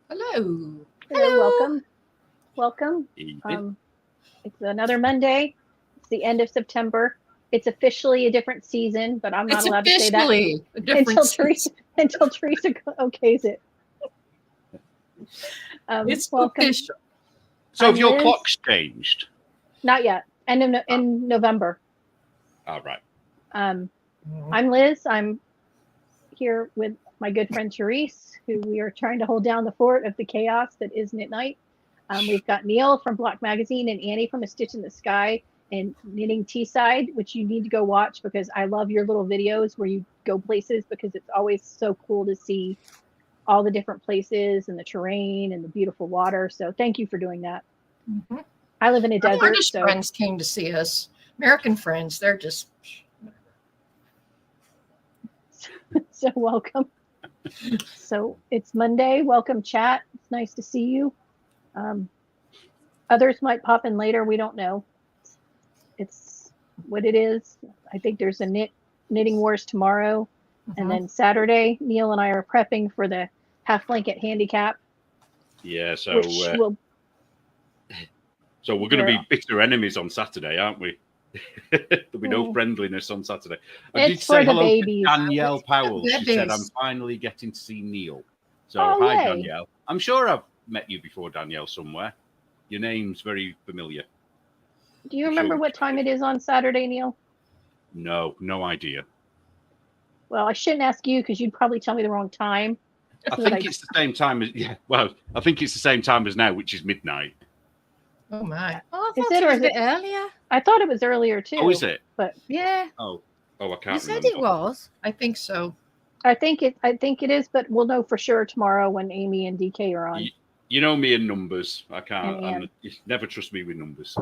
Hello. Hello. Welcome. Evening. It's another Monday. It's the end of September. It's officially a different season, but I'm not It's allowed to say that officially a different until season. Teresa okays it. It's Welcome. official. So have I'm your Liz. clocks changed? Not yet. In November. All right. I'm Liz. I'm here with my good friend Therese, who we are trying to hold down the fort of the chaos that is Knit Night. We've got Neil from Block Magazine and Annie from A Stitch in the Sky and Knitting Teesside, which you need to go watch because I love your little videos where you go places because it's always so cool to see all the different places and the terrain and the beautiful water. So thank you for doing that. Mm-hmm. I live in a Our desert. British So friends came to see us. American friends, they're just. so welcome. So it's Monday. Welcome, chat. It's nice to see you. Others might pop in later. We don't know. It's what it is. I think there's a knitting wars tomorrow, and then Saturday, Neil and I are prepping for the half blanket handicap. Yeah. So Which will. so we're going to be bitter enemies on Saturday, aren't we? There'll be no friendliness on Saturday. I did say hello to Danielle Powell. She said, I'm finally getting to see Neil. So hi, yay. Danielle. I'm sure I've met you before, Danielle, somewhere. Your name's very familiar. Do you remember what time it is on Saturday, Neil? No idea. Well, I shouldn't ask you because you'd probably tell me the wrong time. I think it's the same time as I think it's the same time as now, which is midnight. Oh my! Oh, I thought it was a bit earlier. I thought it was earlier too. Oh, is it? But yeah. Oh, I can't. You said it was. I think so. I think it is, but we'll know for sure tomorrow when Amy and DK are on. You know me in numbers. I can't. You never trust me with numbers.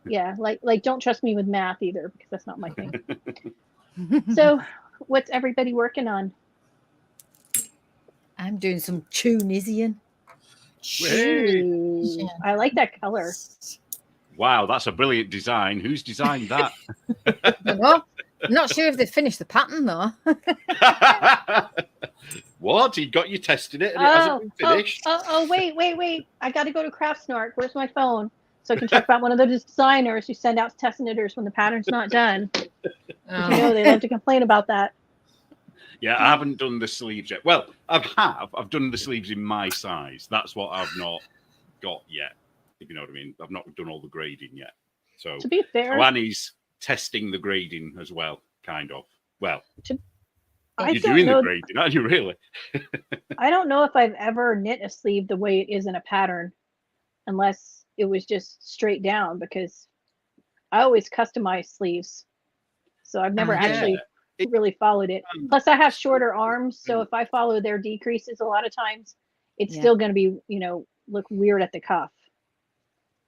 Yeah, like don't trust me with math either because that's not my thing. So, what's everybody working on? I'm doing some Tunisian. Ooh, I like that color. Wow, that's a brilliant design. Who's designed that? Well, I'm not sure if they finished the pattern though. What? He got you testing it and it hasn't been finished? Wait. I got to go to Craftsnark. Where's my phone? So I can check about one of those designers who send out test knitters when the pattern's not done. You know, they love to complain about that. Yeah, I haven't done the sleeves yet. Well, I've done the sleeves in my size. That's what I've not got yet, if you know what I mean. I've not done all the grading yet. So, to be fair, Annie's testing the grading as well, kind of. Well, you're doing the grading, aren't you, really? I don't know if I've ever knit a sleeve the way it is in a pattern, unless it was just straight down, because I always customize sleeves. So I've never actually really followed it. Plus I have shorter arms, so if I follow their decreases a lot of times, it's still going to be, look weird at the cuff.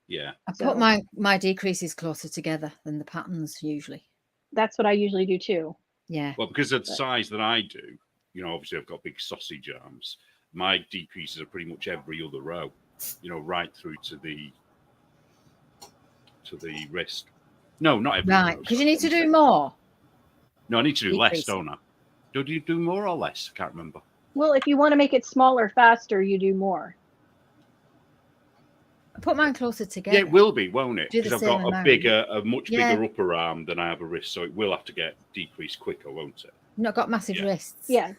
Yeah. I put my decreases closer together than the patterns usually. That's what I usually do too. Yeah. Well, because of the size that I do, obviously I've got big sausage arms. My decreases are pretty much every other row, right through to the wrist. No, not every row. Right, because you need to do more. No, I need to do less, don't I? Do you do more or less? I can't remember. Well, if you want to make it smaller faster, you do more. I put mine closer together. Yeah, it will be, won't it? Because I've got a much bigger upper arm than I have a wrist, so it will have to get decreased quicker, won't it? You've not got massive wrists. Yeah.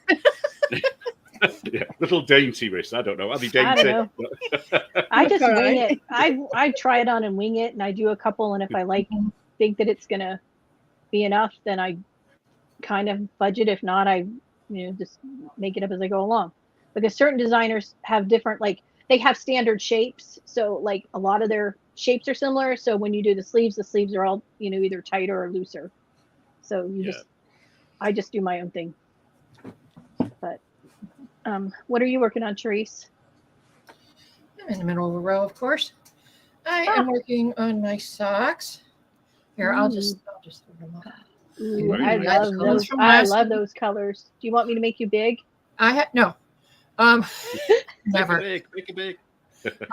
Yeah, little dainty wrists. I don't know. Are they dainty? I don't know. I just wing it. I try it on and wing it, and I do a couple, and if I think that it's gonna be enough, then I kind of budget. If not, I just make it up as I go along, because certain designers have different, like they have standard shapes, so like a lot of their shapes are similar, so when you do the sleeves are all either tighter or looser, so I just do my own thing. But what are you working on, Therese? I'm in the middle of a row, of course. I am working on my socks. Here, I'll just throw them up. Ooh, I love those. I love those colors. Do you want me to make you big? No. Never. Make it big.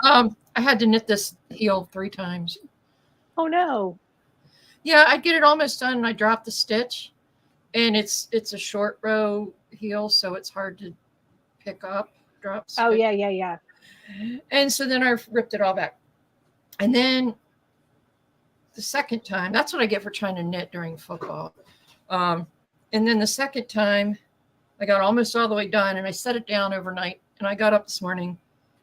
I had to knit this heel 3 times. Oh no. Yeah, I get it almost done and I drop the stitch, and it's a short row heel, so it's hard to pick up drops. Oh, yeah. And so then I ripped it all back. And then the second time, that's what I get for trying to knit during football. And then the second time, I got almost all the way done, and I set it down overnight. And I got up this morning,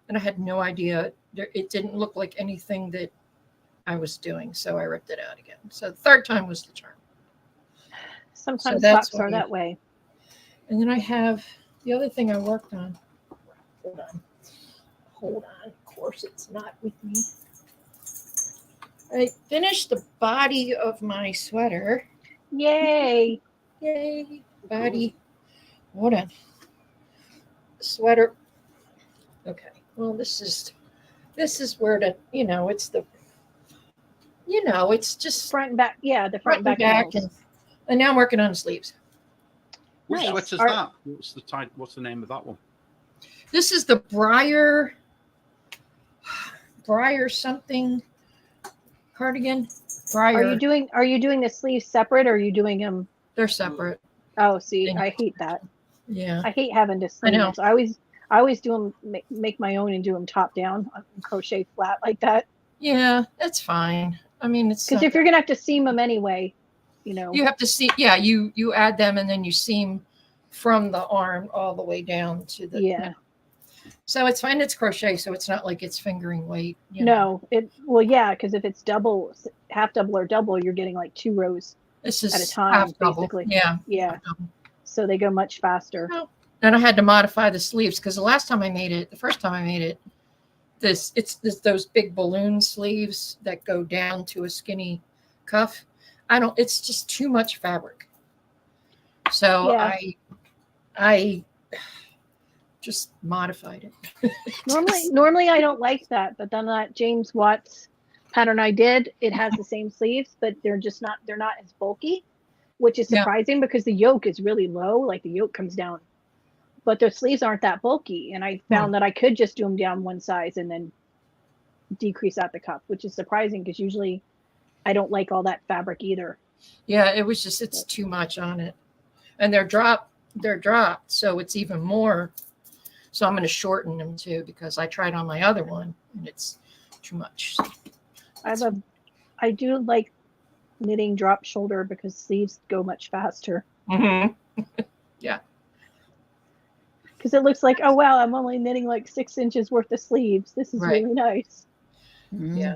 and I had no idea. It didn't look like anything that I was doing, so I ripped it out again. So the third time was the charm. Sometimes socks are that way. And then I have the other thing I worked on. Hold on. Of course, it's not with me. I finished the body of my sweater. Yay! Yay, body. Hold on. Sweater. Okay. Well, this is where it's it's just front and back. Yeah, the front and back. And now I'm working on the sleeves. Which sweater's that? What's the name of that one? This is the Briar something cardigan. Briar. Are you doing the sleeves separate, or are you doing them? They're separate. Oh, see, I hate that. Yeah. I hate having to sleeve. I always do them, make my own and do them top down, crochet flat like that. Yeah, that's fine. I mean, it's because if you're gonna have to seam them anyway, you have to see. Yeah, you add them and then you seam from the arm all the way down to the So it's fine. It's crochet, so it's not like it's fingering weight. Because if it's half double or double, you're getting like 2 rows at a time, basically. Yeah. So they go much faster. And I had to modify the sleeves because the first time I made it, it's those big balloon sleeves that go down to a skinny cuff. It's just too much fabric. So I just modified it. Normally I don't like that, but then that James Watts pattern I did, it has the same sleeves, but they're not as bulky, which is surprising because the yoke is really low, like the yoke comes down, but the sleeves aren't that bulky. And I found that I could just do them down one size and then decrease out the cuff, which is surprising because usually I don't like all that fabric either. Yeah, it's too much on it. And they're dropped, so it's even more. So I'm going to shorten them too because I tried on my other one and it's too much. I do like knitting drop shoulder because sleeves go much faster. Mm-hmm. Yeah. Because it looks like, oh wow, I'm only knitting like 6 inches worth of sleeves. This is really nice. Mm-hmm. Yeah.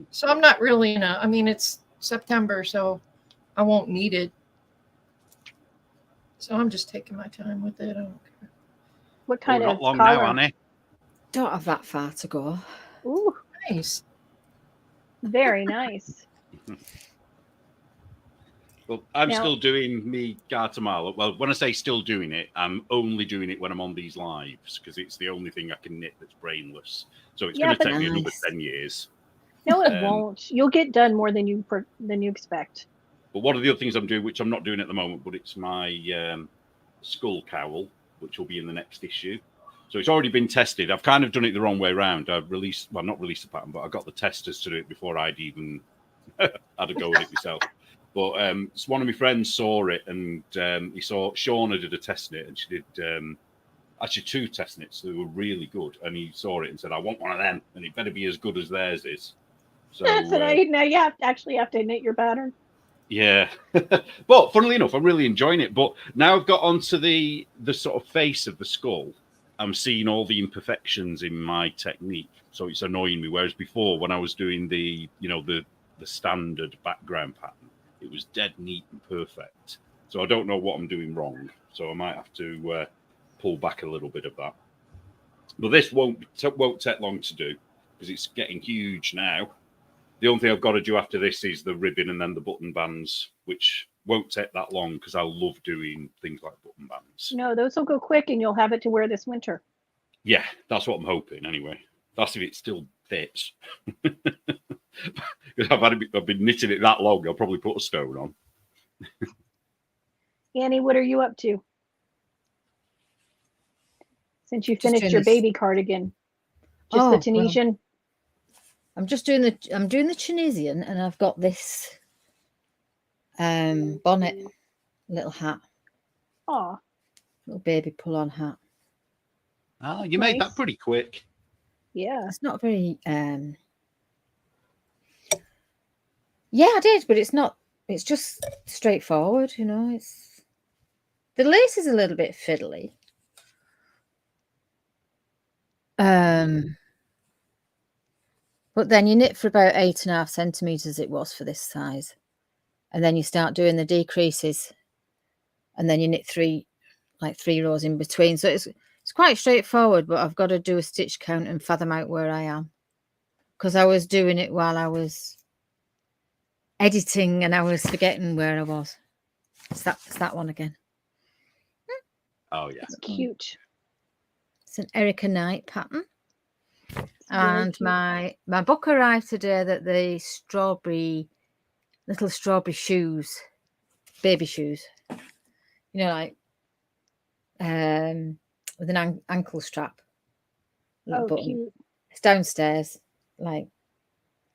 So I'm not really it's September, so I won't need it. So I'm just taking my time with it. I don't care. What kind of long collar? now, Annie? Don't have that far to go. Ooh, nice. Very nice. Well, I'm still doing me Guatemala. Well, when I say still doing it, I'm only doing it when I'm on these lives because it's the only thing I can knit that's brainless. So it's going to take me another 10 years. No, it won't. You'll get done more than you expect. But one of the other things I'm doing, which I'm not doing at the moment, but it's my skull cowl, which will be in the next issue. So it's already been tested. I've kind of done it the wrong way around. I've not released the pattern, but I got the testers to do it before I'd even had a go at it myself. But one of my friends saw it, and he saw Shauna did a test knit, and she did actually 2 test knits. They were really good, and he saw it and said, "I want one of them, and it better be as good as theirs is." So now you have to knit your pattern. Yeah, but funnily enough, I'm really enjoying it. But now I've got onto the sort of face of the skull. I'm seeing all the imperfections in my technique, so it's annoying me. Whereas before, when I was doing the standard background pattern, it was dead neat and perfect. So I don't know what I'm doing wrong. So I might have to pull back a little bit of that. But this won't take long to do because it's getting huge now. The only thing I've got to do after this is the ribbon and then the button bands, which won't take that long because I love doing things like button bands. No, those will go quick and you'll have it to wear this winter. Yeah, that's what I'm hoping anyway. That's if it still fits. Because I've been knitting it that long, I'll probably put a stone on. Annie, what are you up to? Since you finished your baby cardigan. Just the Tunisian? Well, I'm doing the Tunisian, and I've got this bonnet, little hat. Aw. Little baby pull-on hat. Oh, you made that pretty quick. Yeah. It's not very. Yeah, I did, but it's not. It's just straightforward, you know. It's the lace is a little bit fiddly. But then you knit for about 8.5 centimeters. It was for this size, and then you start doing the decreases, and then you knit three rows in between. So it's quite straightforward. But I've got to do a stitch count and fathom out where I am, because I was doing it while I was editing and I was forgetting where I was. It's that one again. Oh yeah, it's cute. It's an Erica Knight pattern. And my book arrived today that the little strawberry shoes, baby shoes, you know, like with an ankle strap. Oh, cute. It's downstairs, like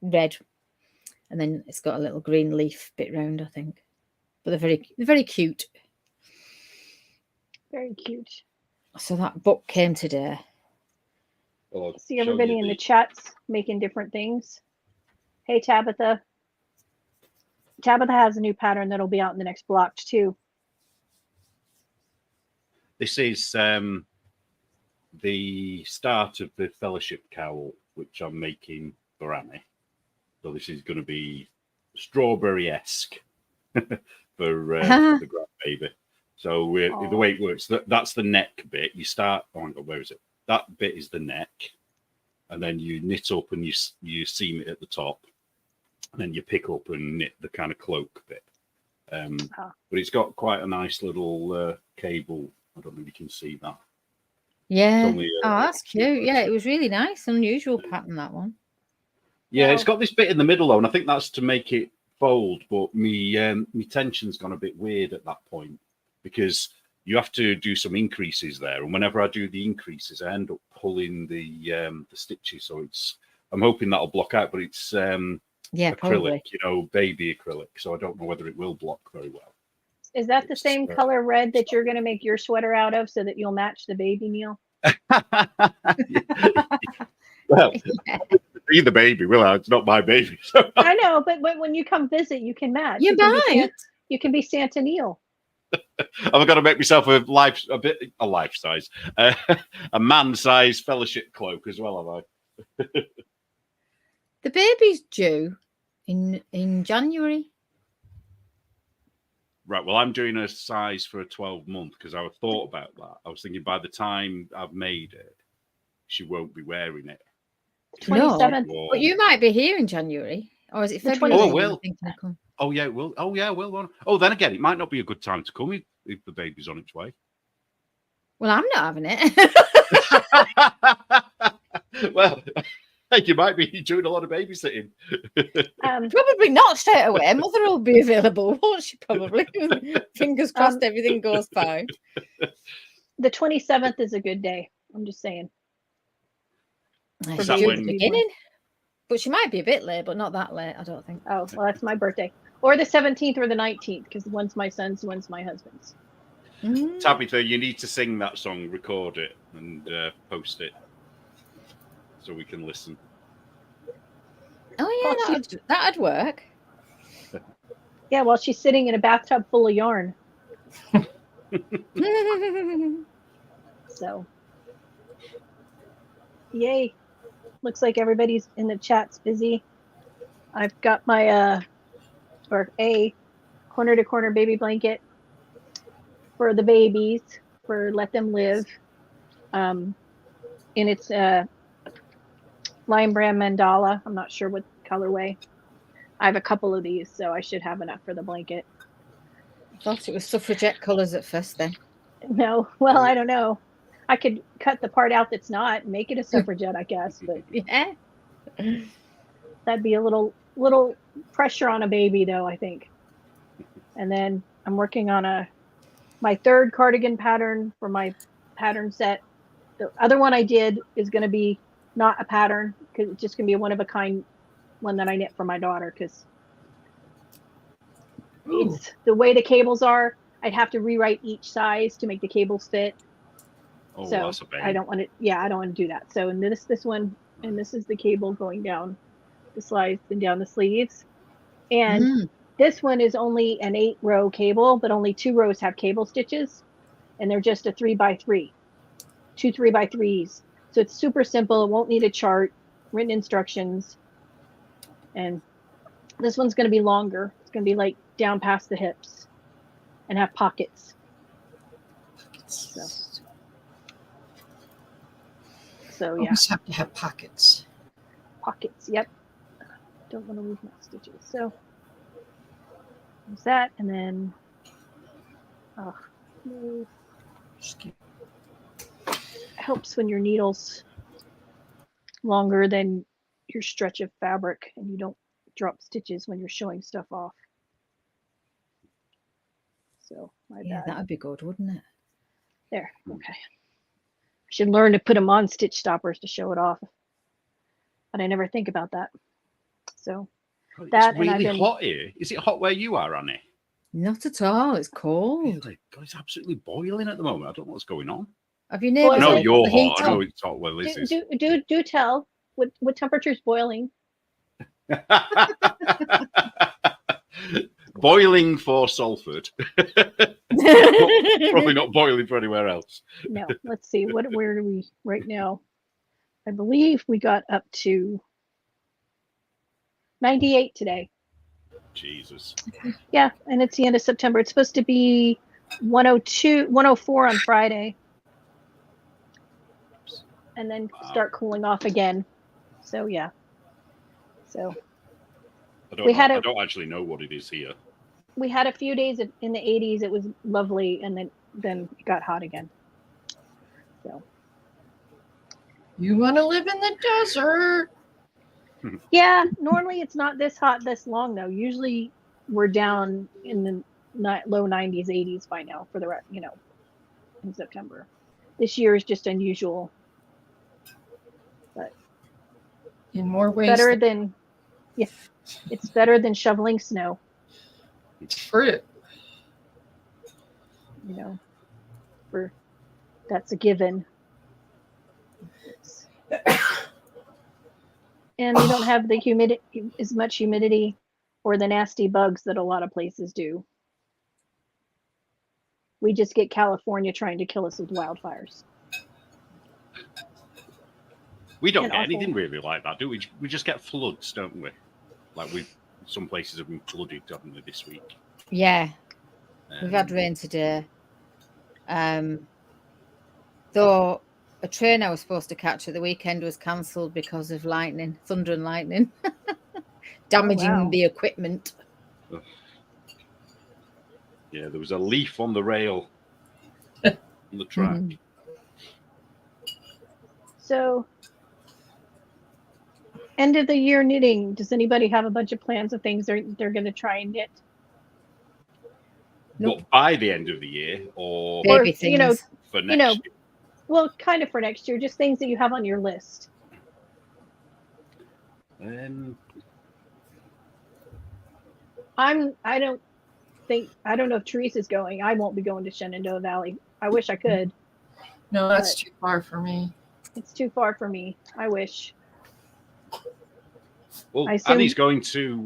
red, and then it's got a little green leaf bit round, I think. But they're very cute. Very cute. So that book came today. Well, see everybody in the chats making different things. Hey, Tabitha. Tabitha has a new pattern that'll be out in the next block too. This is the start of the fellowship cowl, which I'm making for Annie. So this is going to be strawberry-esque for the grandbaby. So the way it works, that's the neck bit. You start. Oh my God, where is it? That bit is the neck, and then you knit up and you seam it at the top, and then you pick up and knit the kind of cloak bit. But it's got quite a nice little cable. I don't know if you can see that. Yeah. That's cute. Yeah, it was really nice. Unusual pattern, that one. Yeah, it's got this bit in the middle though, and I think that's to make it fold. But me tension's gone a bit weird at that point, because you have to do some increases there, and whenever I do the increases, I end up pulling the stitches. So I'm hoping that'll block out, but it's acrylic, probably. you know, baby acrylic. So I don't know whether it will block very well. Is that the same color red that you're going to make your sweater out of, so that you'll match the baby, Neil? Well, be the baby, will I? It's not my baby. So. I know, but when you come visit, you can match. You can be Santa Neil. I've got to make myself a life size, a man size fellowship cloak as well, have I? The baby's due in January. Right. Well, I'm doing a size for a 12-month because I thought about that. I was thinking by the time I've made it, she won't be wearing it. 27th. No, but you might be here in January, or is it February? Oh, it will. Oh, yeah, it will. Oh, yeah, it will. Oh, then again, it might not be a good time to come if the baby's on its way. Well, I'm not having it. Well, you might be doing a lot of babysitting. Probably not straight away. Mother will be available, won't she? Probably. Fingers crossed, everything goes fine. The 27th is a good day. I'm just saying. She's due at the beginning, but she might be a bit late, but not that late, I don't think. Oh, well, that's my birthday. Or the 17th or the 19th, because one's my son's, one's my husband's. Tabitha, you need to sing that song, record it, and post it so we can listen. Oh, yeah, that'd work. Yeah, well, she's sitting in a bathtub full of yarn. So, yay. Looks like everybody's in the chat's busy. I've got my a corner to corner baby blanket for the babies, for Let Them Live. And it's lime brand mandala. I'm not sure what colorway. I have a couple of these, so I should have enough for the blanket. I thought it was suffragette colors at first then. No, well, I don't know. I could cut the part out that's not and make it a suffragette, I guess. But yeah, that'd be a little pressure on a baby, though, I think. And then I'm working on my third cardigan pattern for my pattern set. The other one I did is going to be not a pattern, because it's just going to be a one-of-a-kind one that I knit for my daughter, because it's the way the cables are. I'd have to rewrite each size to make the cables fit. Oh, so that's a pain. I don't want to. Yeah, I don't want to do that. So and this one, and this is the cable going down the slides and down the sleeves, and this one is only an 8-row cable, but only 2 rows have cable stitches, and they're just a 3x3, 2 3x3s. So it's super simple. It won't need a chart, written instructions, and this one's going to be longer. It's going to be like down past the hips and have pockets. So yeah. Always have to have pockets. Pockets, yep. Don't want to lose my stitches. So there's that, and then helps when your needle's longer than your stretch of fabric and you don't drop stitches when you're showing stuff off. So my bad. That would be good, wouldn't it? There, okay. I should learn to put them on stitch stoppers to show it off, but I never think about that. So that, it's really hot here. Is it hot where you are, Annie? Not at all. It's cold. Really? God, it's absolutely boiling at the moment. I don't know what's going on. Have you never? No, you're hot. I know it's hot where this is. Do tell what temperature is boiling. Boiling for Salford. Probably not boiling for anywhere else. No, let's see. Where do we right now? I believe we got up to 98 today. Jesus. Yeah, and it's the end of September. It's supposed to be 102, 104 on Friday. And then start cooling off again. So yeah. So I don't actually know what it is here. We had a few days in the 80s. It was lovely, and then it got hot again. So you want to live in the desert? Yeah, normally it's not this hot this long though. Usually we're down in the low 90s, 80s by now for the in September. This year is just unusual, but in more ways better than it's better than shoveling snow. True. That's a given. And you don't have the as much humidity or the nasty bugs that a lot of places do. We just get California trying to kill us with wildfires. We don't get anything really like that, do we? We just get floods, don't we? Like some places have been flooded, haven't they, this week? Yeah. We've had rain today. Though a train I was supposed to catch at the weekend was cancelled because of lightning, thunder and lightning, damaging the equipment. Ugh. Yeah, there was a leaf on the rail on the track. So, end of the year knitting. Does anybody have a bunch of plans of things they're going to try and knit? Nope. What, by the end of the year, or baby things? For next year? Well, kind of for next year, just things that you have on your list. I don't know if Teresa's going. I won't be going to Shenandoah Valley. I wish I could. No, that's too far for me. It's too far for me. I wish. Well, Annie's going to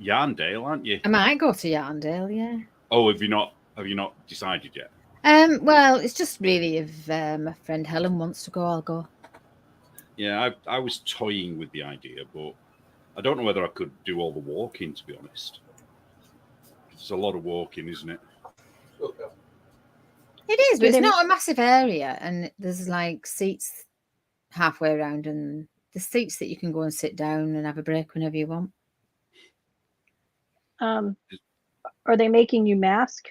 Yarndale, aren't you? I might go to Yarndale, yeah. Oh, have you not decided yet? Well, it's just really if my friend Helen wants to go, I'll go. Yeah, I was toying with the idea, but I don't know whether I could do all the walking, to be honest. It's a lot of walking, isn't it? It is, but it's not a massive area, and there's like seats halfway around, and the seats that you can go and sit down and have a break whenever you want. Are they making you mask?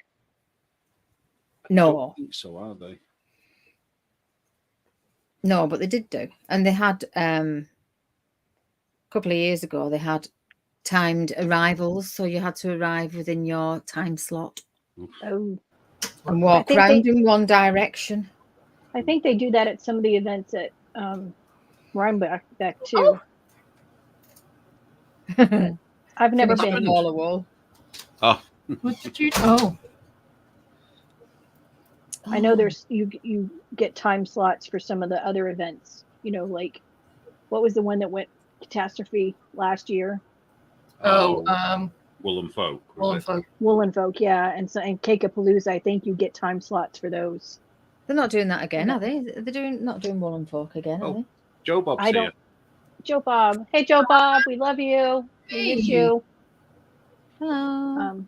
No. I don't think so, are they? No, but they did do. And they had, a couple of years ago, they had timed arrivals. So you had to arrive within your time slot. Oh. And walk around in one direction. I think they do that at some of the events at Rhinebeck too. Oh. I've never been. Wall. Oh. What did you? Oh. I know there's you get time slots for some of the other events. You know, like what was the one that went catastrophe last year? Woolen Folk. Woolen Folk, yeah, and Cake-a-Palooza. I think you get time slots for those. They're not doing that again, are they? They're not doing Woolen Folk again, are they? Joe Bob's here. Joe Bob. Hey, Joe Bob. We love you. We miss you. Hello.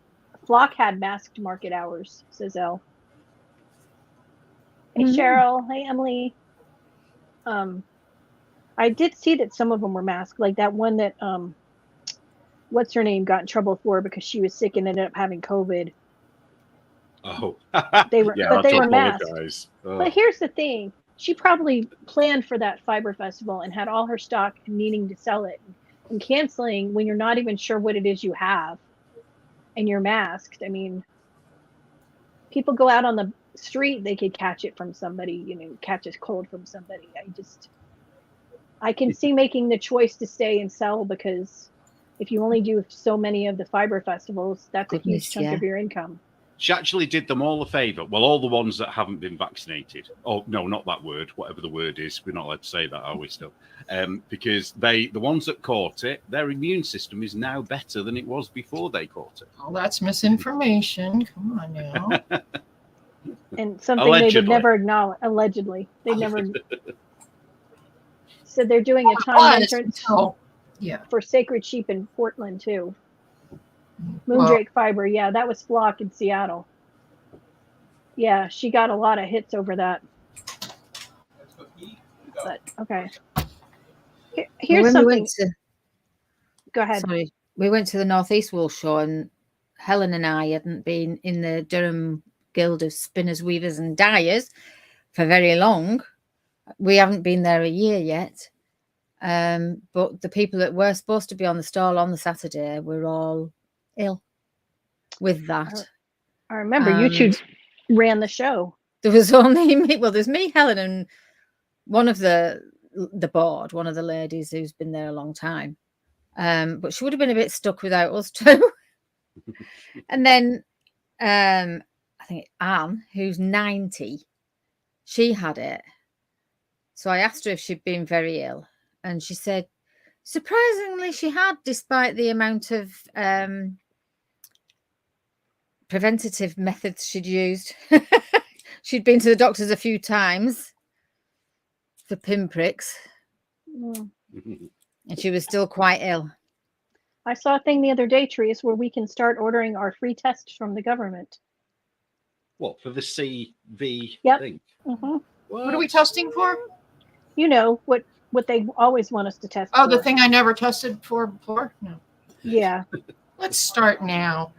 Flock had masked market hours, says Elle. Hey, Cheryl. Hey, Emily. I did see that some of them were masked, like that one that what's her name got in trouble for because she was sick and ended up having COVID. Oh, they were, but they were masked. Oh. But here's the thing: she probably planned for that fiber festival and had all her stock and needing to sell it, and canceling when you're not even sure what it is you have, and you're masked. I mean, people go out on the street; they could catch it from somebody. You know, catch a cold from somebody. I can see making the choice to stay and sell because if you only do so many of the fiber festivals, that's a huge chunk of your income. She actually did them all a favour. Well, all the ones that haven't been vaccinated. Oh, no, not that word. Whatever the word is. We're not allowed to say that, are we still? Because the ones that caught it, their immune system is now better than it was before they caught it. Oh, that's misinformation. Come on now. And something they would never acknowledge. Allegedly. They never... So they're doing a time entrance for Sacred Sheep in Portland, too. Moondrake Fiber, yeah, that was Flock in Seattle. Yeah, she got a lot of hits over that. But okay, here's something. Go ahead. Sorry, we went to the Northeast Wool Show, and Helen and I hadn't been in the Durham Guild of Spinners, Weavers, and Dyers for very long. We haven't been there a year yet. But the people that were supposed to be on the stall on the Saturday were all ill with that. I remember you two ran the show. There was only me. Well, there's me, Helen, and one of the board, one of the ladies who's been there a long time. But she would have been a bit stuck without us too. And then I think Anne, who's 90, she had it. So I asked her if she'd been very ill, and she said, surprisingly, she had, despite the amount of preventative methods she'd used. She'd been to the doctors a few times for pinpricks, and she was still quite ill. I saw a thing the other day, Therese, where we can start ordering our free tests from the government. What, for the CV thing? Mm-hmm. What are we testing for? You know, what they always want us to test for. The thing I never tested for before? No. Yeah. Let's start now.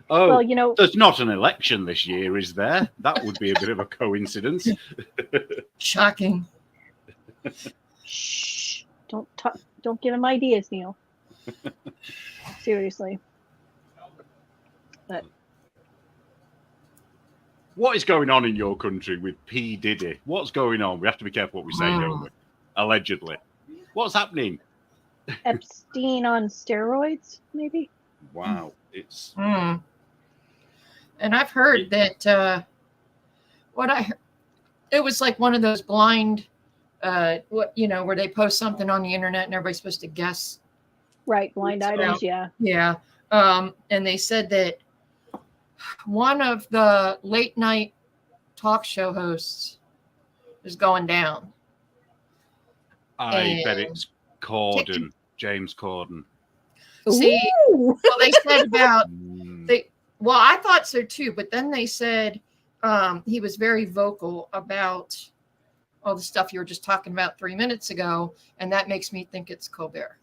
Oh, well, you know, there's not an election this year, is there? That would be a bit of a coincidence. Shocking. Shh! Don't give him ideas, Neil. Seriously. But what is going on in your country with P. Diddy? What's going on? We have to be careful what we say, don't we? Allegedly. What's happening? Epstein on steroids, maybe? Wow. It's... And I've heard that it was like one of those blind, where they post something on the internet and everybody's supposed to guess. Right, blind items, yeah. Yeah. And they said that one of the late night talk show hosts is going down. I bet it's Corden, James Corden. See, well, they said about well, I thought so too, but then they said he was very vocal about all the stuff you were just talking about 3 minutes ago, and that makes me think it's Colbert.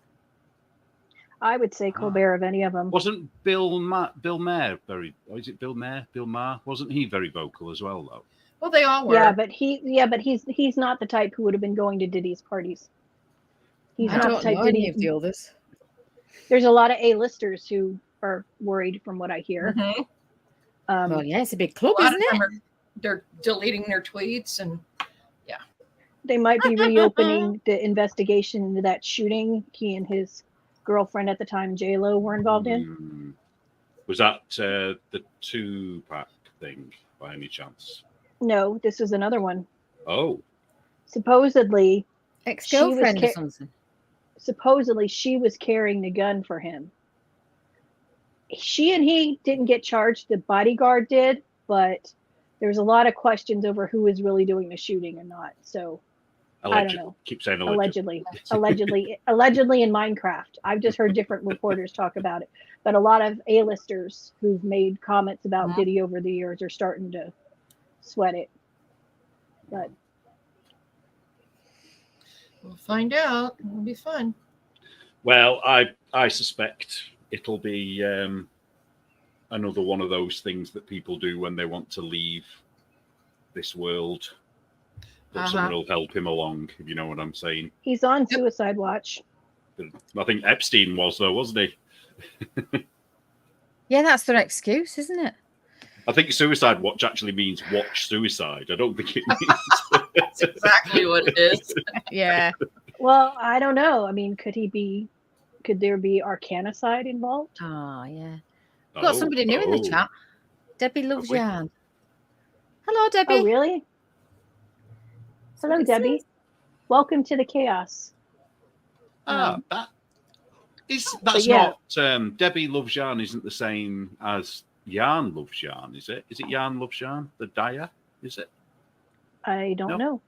I would say Colbert of any of them. Wasn't Bill Maher very? Or is it Bill Maher? Bill Maher, wasn't he very vocal as well, though? Well, they all were. Yeah, but he's not the type who would have been going to Diddy's parties. He's not the type. Any of the others. There's a lot of A-listers who are worried, from what I hear. Mm-hmm. Well, yeah, it's a big club, isn't it? They're deleting their tweets, and they might be reopening the investigation into that shooting he and his girlfriend at the time, J-Lo, were involved in. Was that the Tupac thing? by any chance? No, this is another one. Oh. Supposedly, ex-girlfriend or something. Supposedly, she was carrying the gun for him. She and he didn't get charged. The bodyguard did, but there's a lot of questions over who was really doing the shooting and not. So Allegedly. I don't know. Keep saying allegedly. Allegedly in Minecraft. I've just heard different reporters talk about it, but a lot of A-listers who've made comments about Diddy over the years are starting to sweat it. But we'll find out. It'll be fun. Well, I suspect it'll be another one of those things that people do when they want to leave this world. That someone will help him along, if you know what I'm saying. He's on suicide watch. I think Epstein was, though, wasn't he? Yeah, that's their excuse, isn't it? I think suicide watch actually means watch suicide. I don't think it means. That's exactly what it is. Yeah. Well, I don't know. I mean, could there be arcanicide involved? Oh, yeah. We've got somebody new in the chat. Debbie loves yarn. Hello, Debbie. Oh, really? Hello, Debbie. Welcome to the chaos. That's not Debbie loves yarn isn't the same as Yarn loves yarn, is it? Is it Yarn loves yarn? The dyer, is it? I don't know.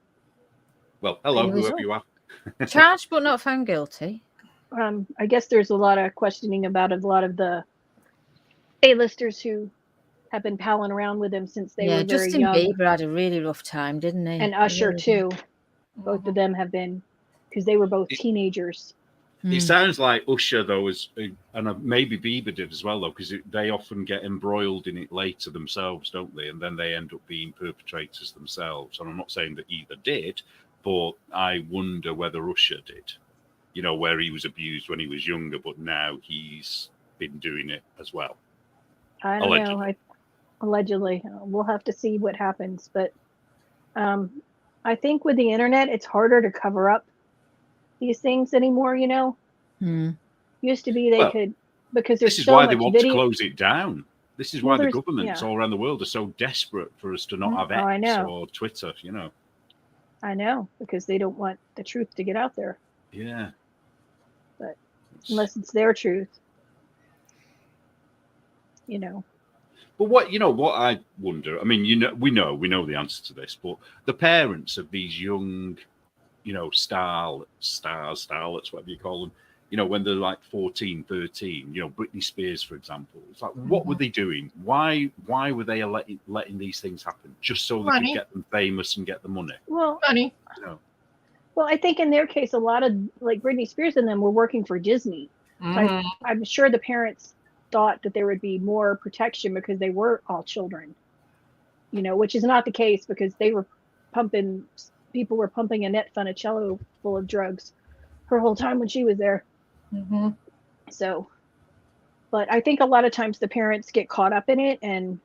Well, hello, whoever you are. Charged but not found guilty. I guess there's a lot of questioning about a lot of the A-listers who have been palling around with him since they were very Justin young. Bieber had a really rough time, didn't he? And Usher too. Both of them have been, because they were both teenagers. It sounds like Usher, though, and maybe Bieber did as well, though, because they often get embroiled in it later themselves, don't they? And then they end up being perpetrators themselves. And I'm not saying that either did, but I wonder whether Usher did. You know, where he was abused when he was younger, but now he's been doing it as well. I don't know. Allegedly. We'll have to see what happens. But I think with the internet, it's harder to cover up these things anymore, you know? Used to be they could, because there's so much video. This is why they want to close it down. This is why the governments all around the world are so desperate for us to not have X or Twitter, you know? I know, because they don't want the truth to get out there. Yeah. But unless it's their truth, you know. But what I wonder, I mean, we know the answer to this, but the parents of these young, starlets, whatever you call them, when they're like 14, 13, Britney Spears, for example, it's like, what were they doing? Why were they letting these things happen? Just so they could get them famous and get the money? Well, money. Well, I think in their case, a lot of like Britney Spears and them were working for Disney. So I'm sure the parents thought that there would be more protection because they were all children, which is not the case because people were pumping Annette Funicello full of drugs her whole time when she was there. So, but I think a lot of times the parents get caught up in it and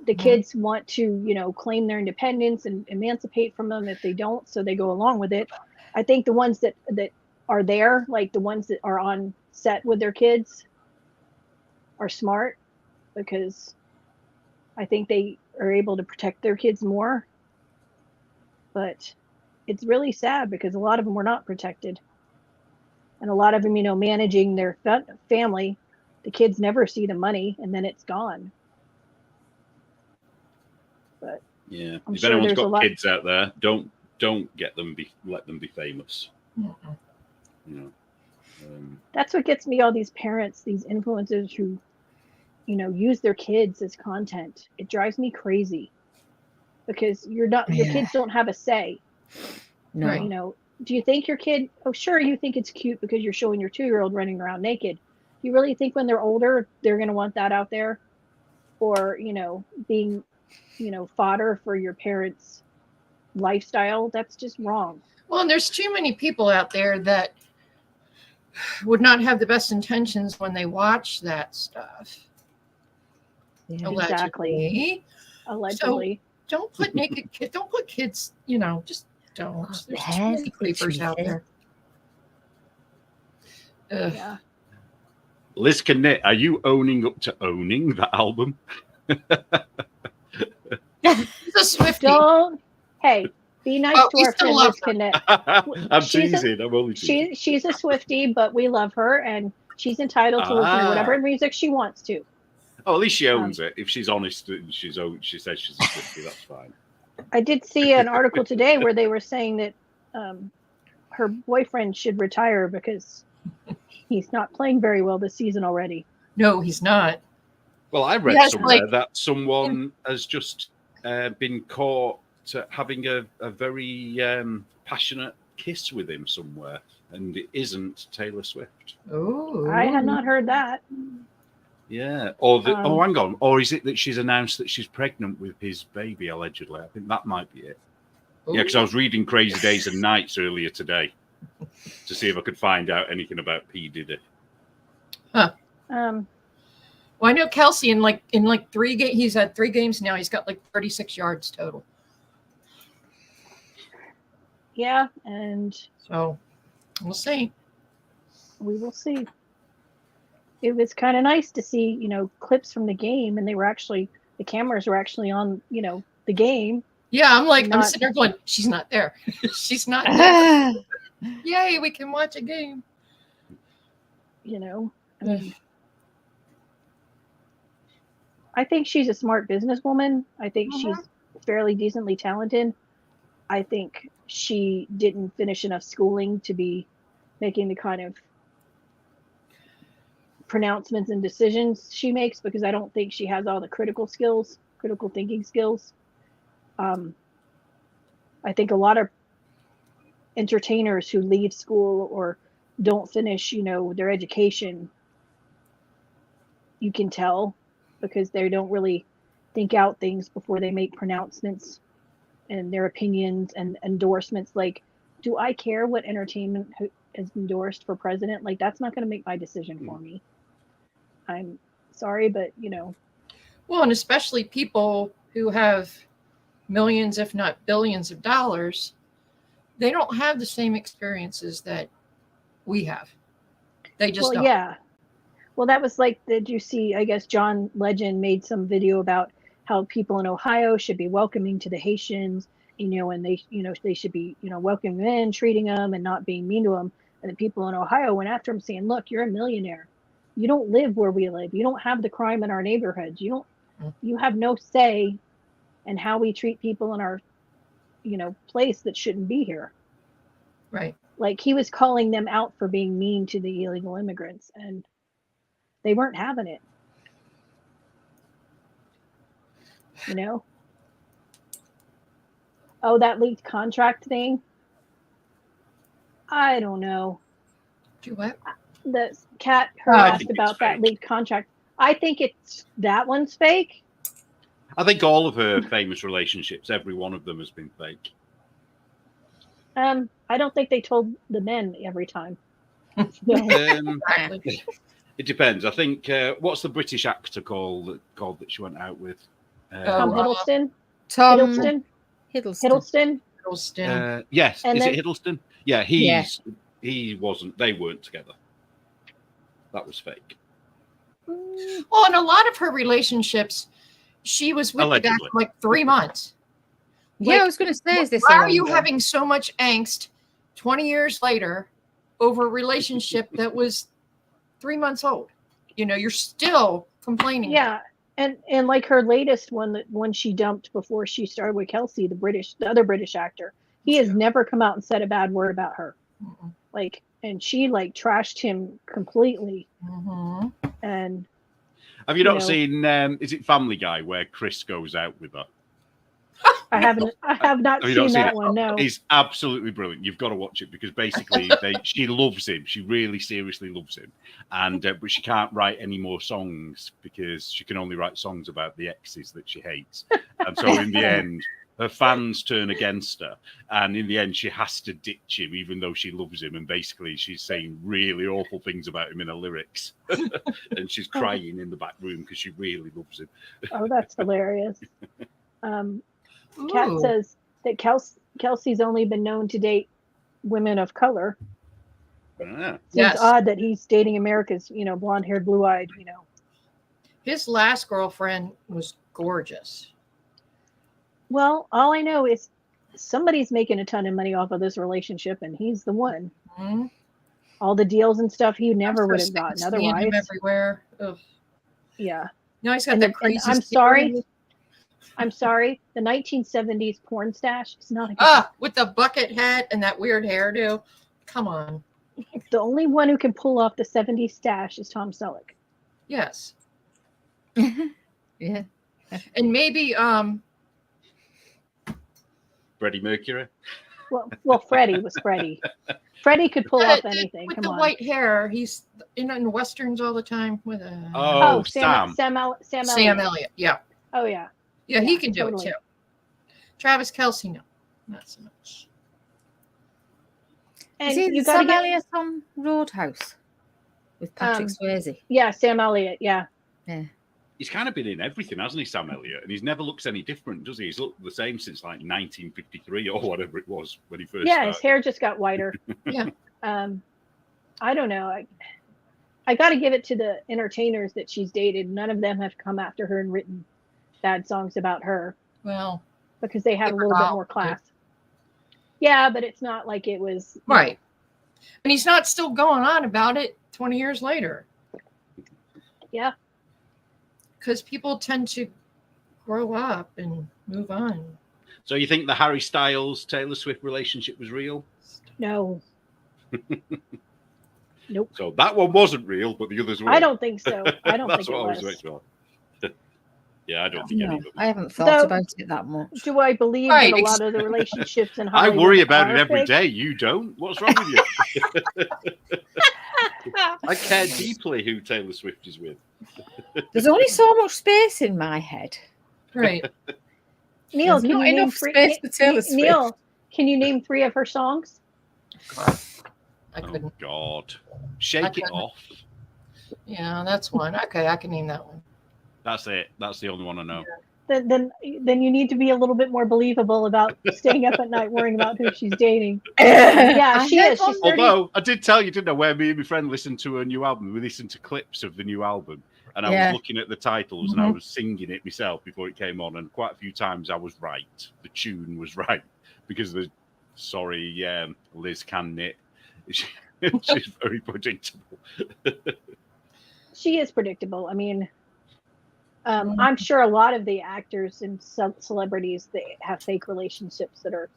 the kids want to, claim their independence and emancipate from them if they don't. So they go along with it. I think the ones that are there, like the ones that are on set with their kids, are smart because I think they are able to protect their kids more. But it's really sad because a lot of them were not protected. And a lot of them, managing their family, the kids never see the money and then it's gone. But yeah, if anyone's got kids out there, don't let them be famous. That's what gets me, all these parents, these influencers who use their kids as content. It drives me crazy because your kids don't have a say. No. Do you think your kid, sure, you think it's cute because you're showing your 2-year-old running around naked. You really think when they're older, they're going to want that out there? Or, being, fodder for your parents' lifestyle? That's just wrong. Well, and there's too many people out there that would not have the best intentions when they watch that stuff. Yeah, exactly. Allegedly. So don't put naked kids. Don't put kids. Just don't. There's too many creepers out there. Yeah. Liz Knit, are you owning up to owning that album? He's a Swiftie. Don't. Hey, be nice to our friend Liz Connect. I'm teasing. I'm only teasing. She's a Swiftie, but we love her, and she's entitled to listen to whatever music she wants to. Oh, at least she owns it. If she's honest and she says she's a Swiftie, that's fine. I did see an article today where they were saying that her boyfriend should retire because he's not playing very well this season already. No, he's not. Well, I read somewhere that someone has just been caught having a very passionate kiss with him somewhere, and it isn't Taylor Swift. Oh, I had not heard that. Yeah, or hang on, or is it that she's announced that she's pregnant with his baby allegedly? I think that might be it. Ooh. Yeah, because I was reading Crazy Days and Nights earlier today to see if I could find out anything about P. Diddy. Huh. Well, I know Kelsey in 3 games. He's had 3 games now. He's got 36 yards total. Yeah, and so we'll see. We will see. It was kind of nice to see, clips from the game, and the cameras were actually on, the game. Yeah, I'm sitting there going, she's not there. She's not there. Yay, we can watch a game. I think she's a smart businesswoman. I think she's fairly decently talented. I think she didn't finish enough schooling to be making the kind of pronouncements and decisions she makes, because I don't think she has all the critical thinking skills. I think a lot of entertainers who leave school or don't finish, their education, you can tell because they don't really think out things before they make pronouncements and their opinions and endorsements. Like, do I care what entertainment is endorsed for president? That's not going to make my decision for me. I'm sorry, but Well, and especially people who have millions, if not billions of dollars, they don't have the same experiences that we have. They just don't. Yeah. Well, that was did you see, I guess John Legend made some video about how people in Ohio should be welcoming to the Haitians, and they should be, welcoming them in, treating them and not being mean to them. And the people in Ohio went after him saying, look, you're a millionaire. You don't live where we live. You don't have the crime in our neighborhoods. You have no say in how we treat people in our, place that shouldn't be here. Right. He was calling them out for being mean to the illegal immigrants, and they weren't having it. Oh, that leaked contract thing. I don't know. Do what? The cat asked about that leaked contract. I think that one's fake. I think all of her famous relationships, every one of them has been fake. I don't think they told the men every time. It depends. I think what's the British actor called that she went out with? Tom Hiddleston. Hiddleston. Yes. Is it Hiddleston? Yeah, he wasn't. They weren't together. That was fake. Well, and a lot of her relationships, she was with the guy for 3 months. Yeah, I was going to say, is this? Why are you having so much angst 20 years later over a relationship that was 3 months old? You're still complaining. Yeah, and her latest one, when she dumped before she started with Kelsey, the other British actor, he has never come out and said a bad word about her. Mm-mm. And she trashed him completely. Mm-hmm. And have you not seen? Is it Family Guy where Chris goes out with her? I have not seen that one. No, it's absolutely brilliant. You've got to watch it because basically she loves him. She really seriously loves him, and but she can't write any more songs because she can only write songs about the exes that she hates. And so in the end, her fans turn against her, and in the end, she has to ditch him, even though she loves him. And basically, she's saying really awful things about him in her lyrics, and she's crying in the back room because she really loves him. Oh, that's hilarious. Kat says that Kelsey's only been known to date women of color. It's odd that he's dating America's, blonde-haired, blue-eyed, His last girlfriend was gorgeous. Well, all I know is somebody's making a ton of money off of this relationship, and he's the one. Mm-hmm. All the deals and stuff he never I'm would so have gotten sick of seeing him otherwise. everywhere. Ugh. Yeah. Now he's got And that crazy. I'm sorry. I'm sorry. The 1970s porn stash is not a good with the bucket hat and that weird hairdo. Come on. The only one who can pull off the 70s stash is Tom Selleck. Yes. Yeah. And maybe Freddie Mercury. Well, Freddie was Freddie. Freddie could pull off anything. With Come the on. white hair, he's in westerns all the time with a Sam Elliott. Yeah. Oh yeah. Yeah, he can do totally. it too. Travis Kelce, no, not so much. And is you Sam got Elliott on Roadhouse with Patrick Swayze? Yeah, Sam Elliott. Yeah. Yeah. He's kind of been in everything, hasn't he, Sam Elliott? And he's never looks any different, does he? He's looked the same since like 1953 or whatever it was when he first started. His hair just got whiter. Yeah. I don't know. I got to give it to the entertainers that she's dated. None of them have come after her and written bad songs about her. Well, because they have a little bit more class. Yeah, but it's not like it was right. And he's not still going on about it 20 years later. Yeah. because people tend to grow up and move on. So you think the Harry Styles Taylor Swift relationship was real? No. Nope. So that one wasn't real, but the others were. I don't think so. I don't That's think what it I was was. about. Yeah, I don't think any of them. I haven't thought about it that much. Do I believe that a lot of the relationships in I Hollywood worry about are it every fake? day. You don't? What's wrong with you? I care deeply who Taylor Swift is with. There's only so much space in my head. Right. Neil, There's can not you name enough three? space for Taylor Swift. Neil, can you name 3 of her songs? I couldn't. Oh God, Shake It Off. Yeah, that's one. Okay, I can name that one. That's it. That's the only one I know. Then you need to be a little bit more believable about staying up at night worrying about who she's dating. Yeah, she is. She's 30. Although I did tell you, didn't I, where me and my friend listened to her new album. We listened to clips of the new album, and I was looking at the titles and I was singing it myself before it came on. And quite a few times I was right. The tune was right because Liz can knit. She's very predictable. She is predictable. I mean, I'm sure a lot of the actors and celebrities, they have fake relationships that are,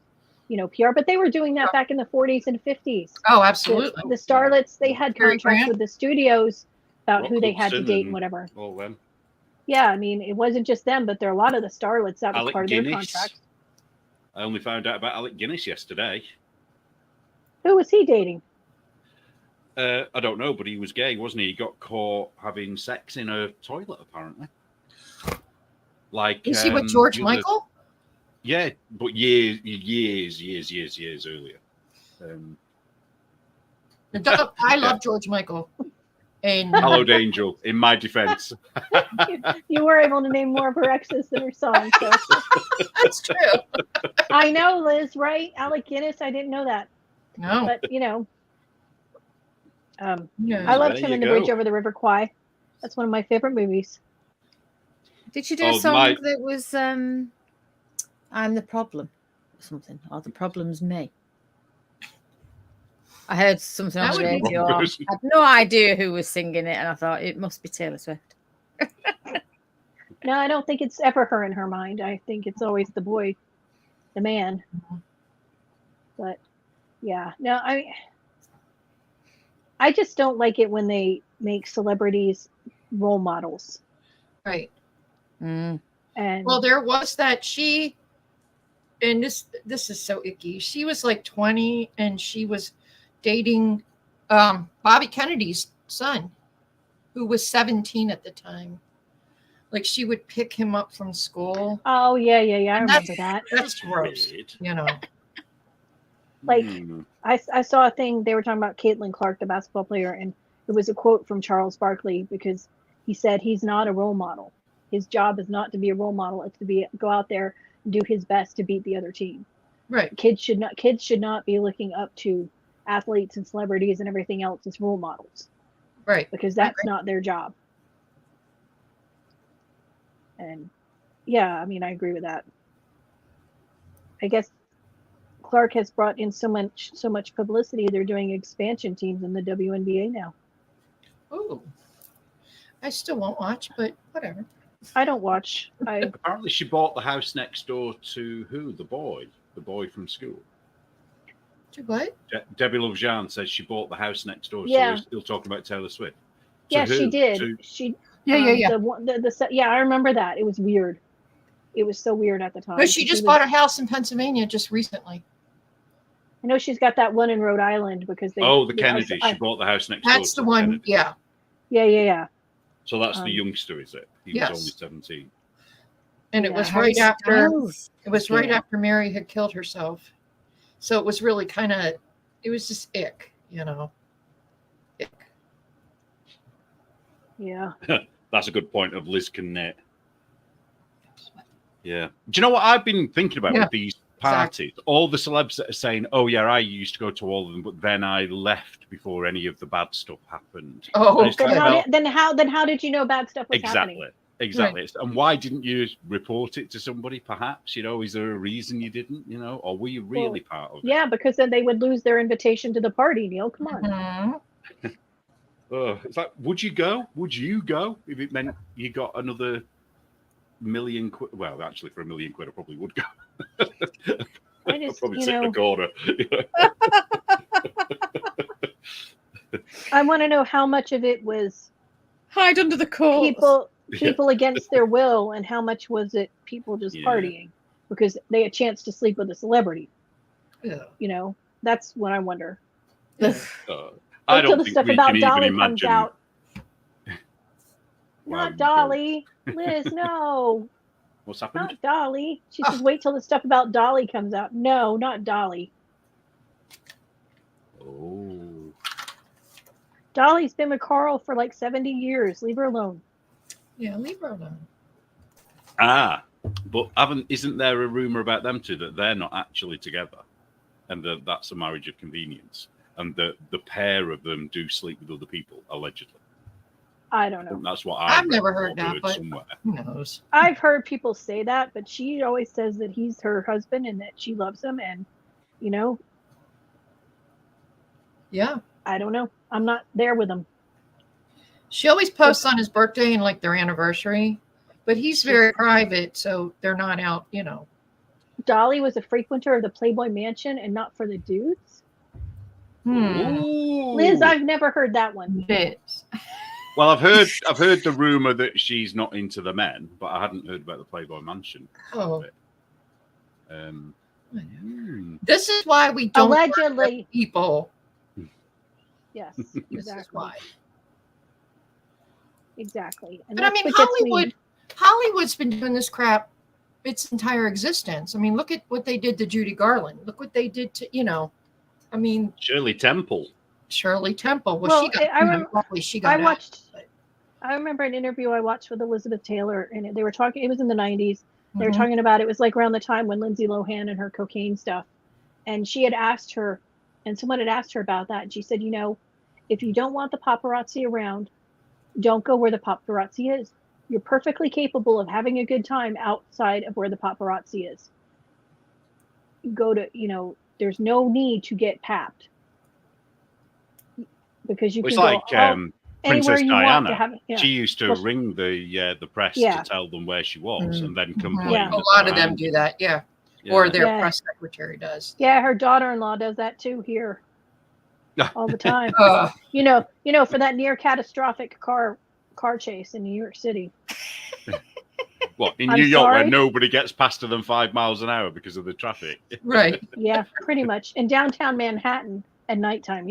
PR, but they were doing that back in the 40s and 50s. Oh, absolutely. The starlets, they had contracts with the studios about who they had to date and whatever. All them. Yeah, I mean, it wasn't just them, but there are a lot of the starlets that was part of their contracts. I only found out about Alec Guinness yesterday. Who was he dating? I don't know, but he was gay, wasn't he? He got caught having sex in a toilet, apparently. Like, is he with George Michael? Yeah, but years earlier. I love George Michael. And Hallowed Angel, in my defense. You were able to name more of her exes than her songs. So. That's true. I know, Liz, right? Alec Guinness, I didn't know that. No. But, I loved him in The Bridge Over the River Kwai. That's one of my favorite movies. Did you do a song that was I'm the Problem or something? Or The Problem's Me? I heard something on the radio. I had no idea who was singing it, and I thought it must be Taylor Swift. No, I don't think it's ever her in her mind. I think it's always the boy, the man. But, yeah. No, I just don't like it when they make celebrities role models. Right. And well, there was that and this is so icky. She was like 20 and she was dating Bobby Kennedy's son, who was 17 at the time. Like she would pick him up from school. Oh yeah. I remember that. That's gross. Like I saw a thing, they were talking about Caitlin Clark, the basketball player, and it was a quote from Charles Barkley because he said he's not a role model. His job is not to be a role model. It's to go out there and do his best to beat the other team. Right. Kids should not be looking up to athletes and celebrities and everything else as role models. Right. Because that's not their job. And yeah, I mean, I agree with that. I guess Clark has brought in so much publicity. They're doing expansion teams in the WNBA now. Oh, I still won't watch, but whatever. I don't watch. Apparently, she bought the house next door to who? The boy from school. To what? Debbie Lovejohn says she bought the house next door. Yeah. So we're still talking about Taylor Swift. Yeah, she did. Yeah. Yeah, I remember that. It was weird. It was so weird at the time. But she just bought a house in Pennsylvania just recently. I know she's got that one in Rhode Island because they. Oh, the Kennedy. She bought the house next door. That's the one. Kennedy. Yeah. Yeah. So that's the youngster, is it? He was only 17. And it was right after. It was right after Mary had killed herself. So it was really kind of. It was just ick, you know. Ick. Yeah. That's a good point of Liz can knit. Yeah. Do you know what I've been thinking about with these parties? Exactly. All the celebs that are saying, "Oh yeah, I used to go to all of them, but then I left before any of the bad stuff happened." Oh, then how did you know bad stuff was happening? Exactly. Right. And why didn't you report it to somebody? Perhaps, you know, is there a reason you didn't? You know, or were you really part of it? Yeah, because then they would lose their invitation to the party. Neil, come on. Mm-hmm. It's like, would you go? Would you go if it meant you got another £1 million? Well, actually, for £1 million, I probably would go. I just, probably sit in the corner. I want to know how much of it was hide under the coat. People against their will, and how much was it people just partying because they had a chance to sleep with a celebrity. Yeah. You know, that's what I wonder. I don't think the stuff we about can Dolly even comes imagine. out. Not Dolly. Liz, no. What's happened? Not Dolly. She says, wait till the stuff about Dolly comes out. No, not Dolly. Oh. Dolly's been with Carl for like 70 years. Leave her alone. Yeah, leave her alone. But isn't there a rumor about them two that they're not actually together, and that's a marriage of convenience, and the pair of them do sleep with other people allegedly? I don't know. That's what I've never heard that, but somewhere. Who knows? I've heard people say that, but she always says that he's her husband and that she loves him, and you know. Yeah. I don't know. I'm not there with him. She always posts on his birthday and like their anniversary, but he's very private, so they're not out, you know. Dolly was a frequenter of the Playboy Mansion and not for the dudes. Liz, I've never heard that one. Liz. Well, I've heard the rumor that she's not into the men, but I hadn't heard about the Playboy Mansion. Oh. Hmm. This is why we don't allegedly people. Yes, This exactly. is why. Exactly. And but I mean, Hollywood's been doing this crap its entire existence. I mean, look at what they did to Judy Garland. Look what they did to, you know, I mean, Shirley Temple. Well, she got I remember an interview I watched with Elizabeth Taylor, and they were talking, it was in the 90s. They were talking about, it was like around the time when Lindsay Lohan and her cocaine stuff. And she had asked her, and someone had asked her about that. And she said, you know, if you don't want the paparazzi around, don't go where the paparazzi is. You're perfectly capable of having a good time outside of where the paparazzi is. You go to, you know, there's no need to get papped. Because you can go Princess Diana. To have, she used to ring the press to tell them where she was and then complain. Yeah. A lot of them do that, or their press secretary does. Yeah, her daughter-in-law does that too here. All the time. You know, for that near catastrophic car chase in New York City. What, in New York where nobody gets faster than 5 miles an hour because of the traffic? Right. Yeah, pretty much. In downtown Manhattan at nighttime,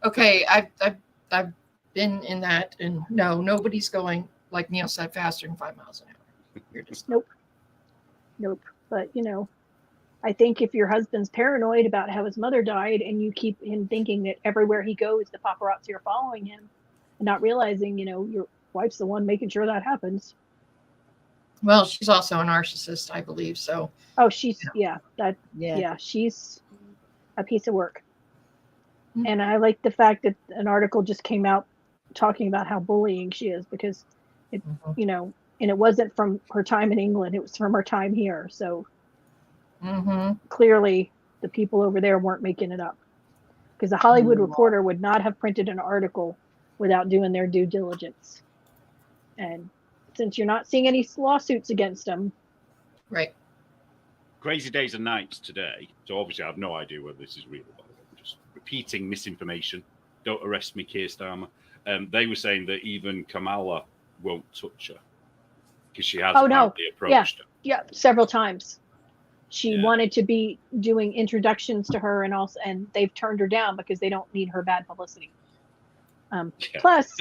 Okay, I've been in that, and no, nobody's going, like Neil said, faster than 5 miles an hour. You're just Nope. But you know, I think if your husband's paranoid about how his mother died, and you keep him thinking that everywhere he goes, the paparazzi are following him, and not realizing, you know, your wife's the one making sure that happens. Well, she's also a narcissist, I believe. So. Oh, she's she's a piece of work. Mm-hmm. And I like the fact that an article just came out talking about how bullying she is, because it, you know, and it wasn't from her time in England; it was from her time here. So, Clearly, the people over there weren't making it up, because the Hollywood Reporter would not have printed an article without doing their due diligence. And since you're not seeing any lawsuits against them, right? Crazy days and nights today. So obviously, I have no idea whether this is real. But I'm just repeating misinformation. Don't arrest me, Keir Starmer. They were saying that even Kamala won't touch her because she has apparently approached her. Yeah, several times. She wanted to be doing introductions to her, and they've turned her down because they don't need her bad publicity. Plus,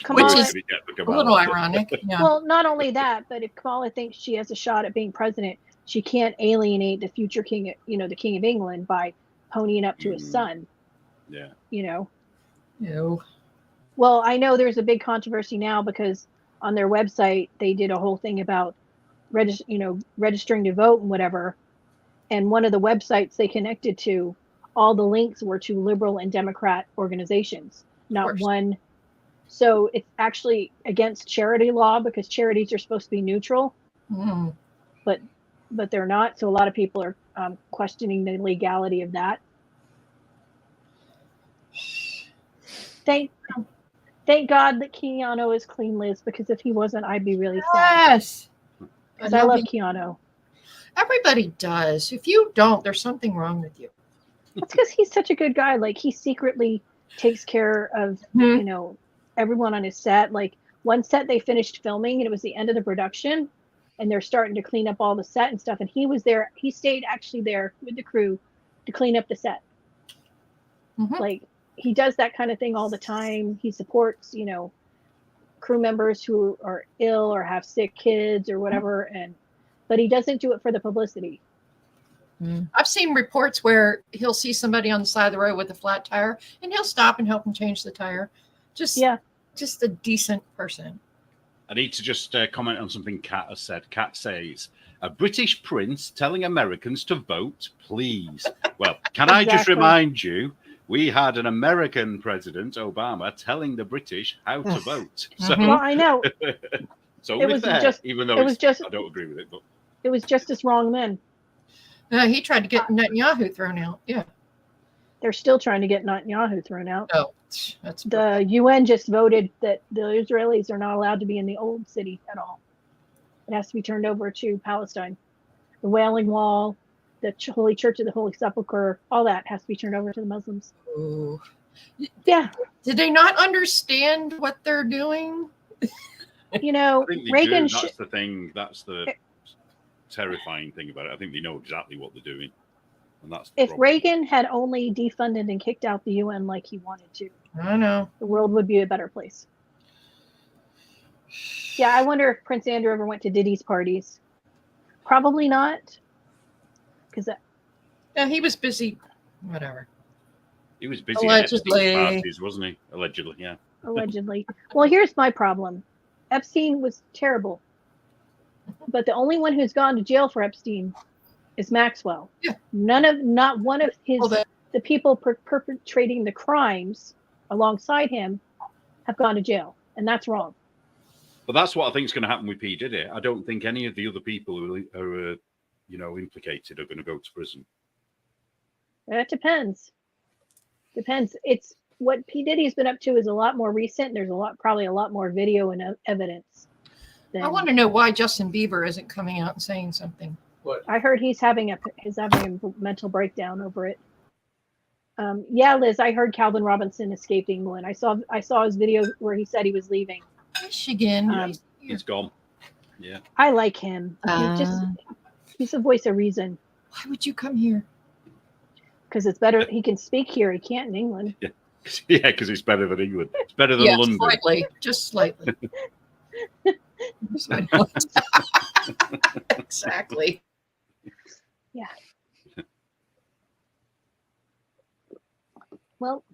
Kamala, which is a little ironic. Yeah. Well, not only that, but if Kamala thinks she has a shot at being president, she can't alienate the future king, the King of England, by ponying up to his son. Yeah. No. Well, I know there's a big controversy now because on their website they did a whole thing about registering to vote and whatever. And one of the websites they connected to, all the links were to liberal and Democrat organizations, not one. So it's actually against charity law because charities are supposed to be neutral, but they're not. So a lot of people are questioning the legality of that. Thank God that Keanu is clean, Liz, because if he wasn't, I'd be really sad. Yes. Because I love Keanu. Everybody does. If you don't, there's something wrong with you. That's because he's such a good guy. Like, he secretly takes care of, everyone on his set. Like, one set they finished filming and it was the end of the production and they're starting to clean up all the set and stuff. And he was there. He stayed actually there with the crew to clean up the set. Like, he does that kind of thing all the time. He supports, crew members who are ill or have sick kids or whatever. But he doesn't do it for the publicity. I've seen reports where he'll see somebody on the side of the road with a flat tire and he'll stop and help them change the tire. Just a decent person. I need to just comment on something Kat has said. Kat says, a British prince telling Americans to vote, please. Well, can I just remind you, we had an American president, Obama, telling the British how to vote. So, well, I know. So it was there, even though I don't agree with it. But it was just as wrong then. He tried to get Netanyahu thrown out. Yeah. They're still trying to get Netanyahu thrown out. Oh, that's the UN just voted that the Israelis are not allowed to be in the old city at all. It has to be turned over to Palestine. The Wailing Wall, the Holy Church of the Holy Sepulchre, all that has to be turned over to the Muslims. Ooh. Yeah. Did they not understand what they're doing? Reagan. That's the thing. That's the terrifying thing about it. I think they know exactly what they're doing. And that's if Reagan had only defunded and kicked out the UN like he wanted to, I know, the world would be a better place. Yeah, I wonder if Prince Andrew ever went to Diddy's parties. Probably not. Because he was busy. Whatever. He was busy allegedly at parties, wasn't he? Allegedly, yeah. Allegedly. Well, here's my problem. Epstein was terrible. But the only one who's gone to jail for Epstein is Maxwell. Yeah. Not one of the people perpetrating the crimes alongside him have gone to jail, and that's wrong. But that's what I think is going to happen with P. Diddy. I don't think any of the other people who are, implicated are going to go to prison. That depends. It's what P. Diddy's been up to is a lot more recent. There's probably a lot more video and evidence. I want to know why Justin Bieber isn't coming out and saying something. What? I heard he's having a mental breakdown over it. Yeah, Liz, I heard Calvin Robinson escaped England. I saw his video where he said he was leaving. Michigan. He's gone. Yeah. I like him. He's the voice of reason. Why would you come here? Because it's better. He can speak here. He can't in England. Yeah, because it's better than England. It's better than London. Just slightly. Exactly. Yeah. Well,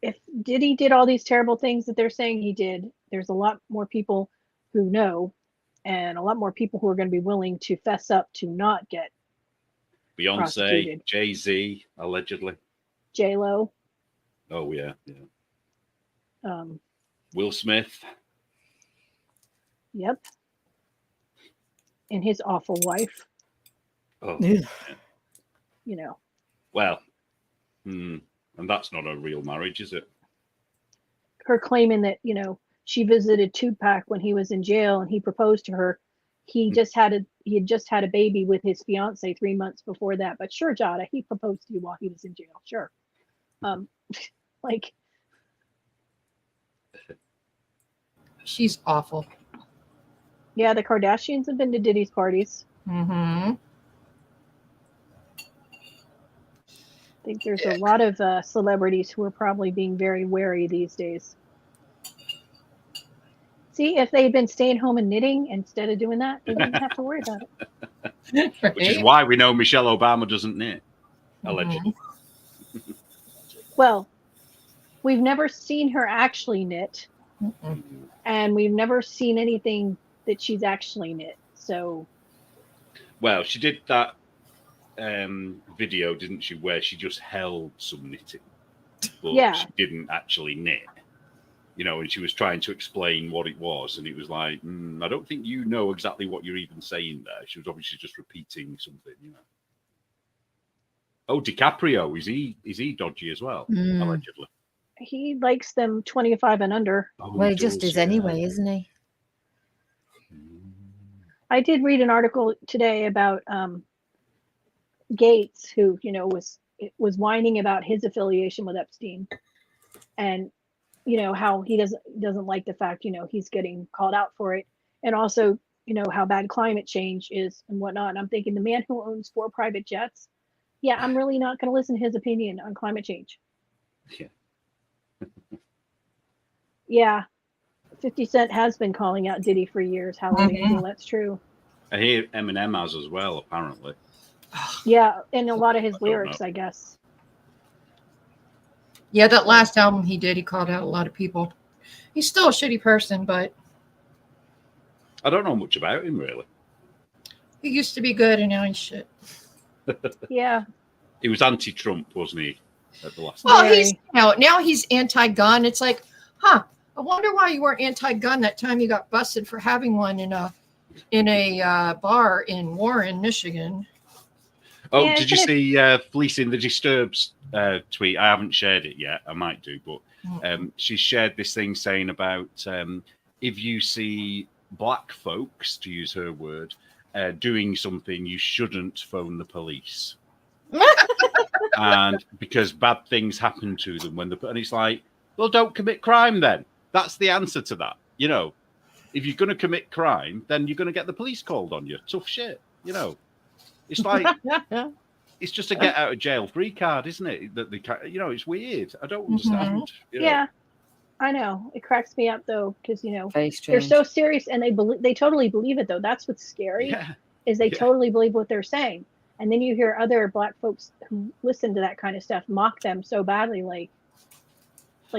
if Diddy did all these terrible things that they're saying he did, there's a lot more people who know, and a lot more people who are going to be willing to fess up to not get Beyonce, Jay-Z, allegedly. J-Lo. Oh, yeah. Will Smith. Yep. and his awful wife. Oh, you know. Well, and that's not a real marriage, is it? Her claiming that, she visited Tupac when he was in jail and he proposed to her. He had just had a baby with his fiance 3 months before that. But sure, Jada, he proposed to you while he was in jail. Sure. Like, she's awful. Yeah, the Kardashians have been to Diddy's parties. Mm-hmm. I think there's a lot of celebrities who are probably being very wary these days. See, if they'd been staying home and knitting instead of doing that, they wouldn't have to worry about it. Right? Which is why we know Michelle Obama doesn't knit, allegedly. Well, we've never seen her actually knit, and we've never seen anything that she's actually knit. So, well, she did that video, didn't she, where she just held some knitting, but she didn't actually knit. And she was trying to explain what it was, and it was like, I don't think you know exactly what you're even saying there. She was obviously just repeating something, Oh, DiCaprio, is he dodgy as well, allegedly? He likes them 25 and under. Oh, well, he just is anyway, isn't he? I did read an article today about Gates, who was whining about his affiliation with Epstein, and how he doesn't like the fact he's getting called out for it, and also how bad climate change is and whatnot. And I'm thinking, the man who owns 4 private jets, I'm really not going to listen to his opinion on climate change. Yeah. 50 Cent has been calling out Diddy for years. Hallelujah, that's true. I hear Eminem has as well, apparently. Yeah, and a lot of his lyrics, I guess. Yeah, that last album he did, he called out a lot of people. He's still a shitty person, but I don't know much about him, really. He used to be good, and now he's shit. Yeah. He was anti-Trump, wasn't he? At the last. Well, he's now he's anti-gun. It's like, I wonder why you weren't anti-gun that time you got busted for having one in a bar in Warren, Michigan. Oh, did you see Fleecing the Disturbs tweet? I haven't shared it yet. I might do, but she shared this thing saying about if you see black folks, to use her word, doing something, you shouldn't phone the police. And because bad things happen to them and it's like, well, don't commit crime then. That's the answer to that. If you're going to commit crime, then you're going to get the police called on you. Tough shit. It's like, it's just a get out of jail free card, isn't it? That it's weird. I don't understand. Yeah, I know. It cracks me up though, because they're so serious and they totally believe it though. That's what's scary. Is they totally believe what they're saying, and then you hear other black folks who listen to that kind of stuff mock them so badly, like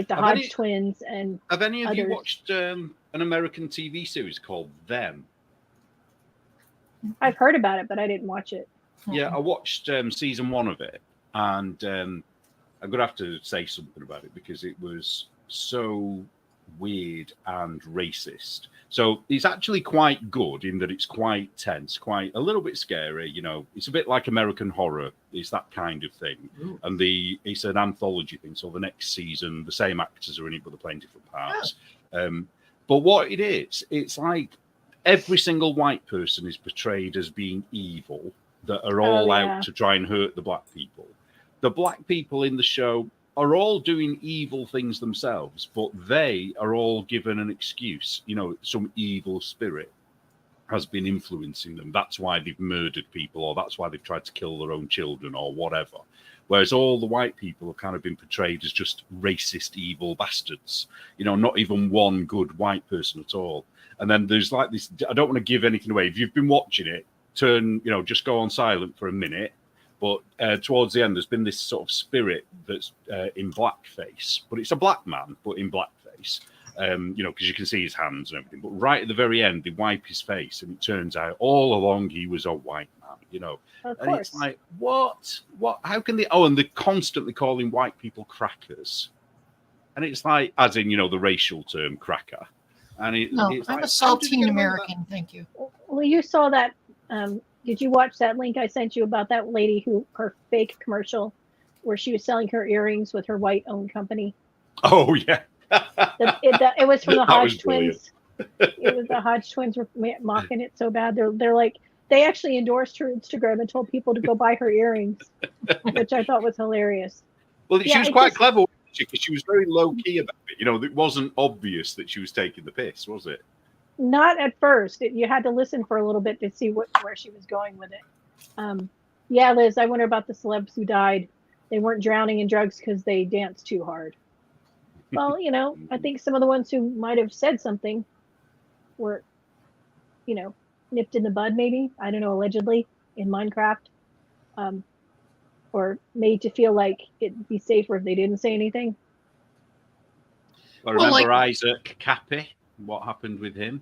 the Hodge twins and. Have any of others. you watched an American TV series called Them? I've heard about it, but I didn't watch it. Yeah, I watched season 1 of it, and I'm going to have to say something about it because it was so weird and racist. So it's actually quite good in that it's quite tense, quite a little bit scary. It's a bit like American Horror. It's that kind of thing. Ooh. And it's an anthology thing. So the next season, the same actors are in it, but they're playing different parts. But what it is, it's like every single white person is portrayed as being evil, that are all out to try and hurt the black people. The black people in the show are all doing evil things themselves, but they are all given an excuse. Some evil spirit has been influencing them. That's why they've murdered people, or that's why they've tried to kill their own children, or whatever. Whereas all the white people have kind of been portrayed as just racist, evil bastards. Not even one good white person at all. And then there's like this, I don't want to give anything away. If you've been watching it, just go on silent for a minute. But towards the end, there's been this sort of spirit that's in blackface. But it's a black man, but in blackface. Because you can see his hands and everything. But right at the very end, they wipe his face. And it turns out all along he was a white man, Of and course. it's like, what? How can they? Oh, and they're constantly calling white people crackers. And it's like, as in, the racial term cracker. And I'm a saltine American. Thank you. Well, you saw that Did you watch that link I sent you about that lady who her fake commercial where she was selling her earrings with her white-owned company? Oh yeah. It was from the Hodge brilliant. twins. It was the Hodge twins were mocking it so bad. They're like, they actually endorsed her Instagram and told people to go buy her earrings, which I thought was hilarious. Well, she was quite clever because she was very low key about it. You know, it wasn't obvious that she was taking the piss, was it? Not at first. You had to listen for a little bit to see where she was going with it. Yeah, Liz, I wonder about the celebs who died. They weren't drowning in drugs because they danced too hard. Well, you know, I think some of the ones who might have said something were, you know, nipped in the bud, maybe. I don't know, allegedly in Minecraft. Or made to feel like it'd be safer if they didn't say anything. I remember Isaac Cappy. What happened with him?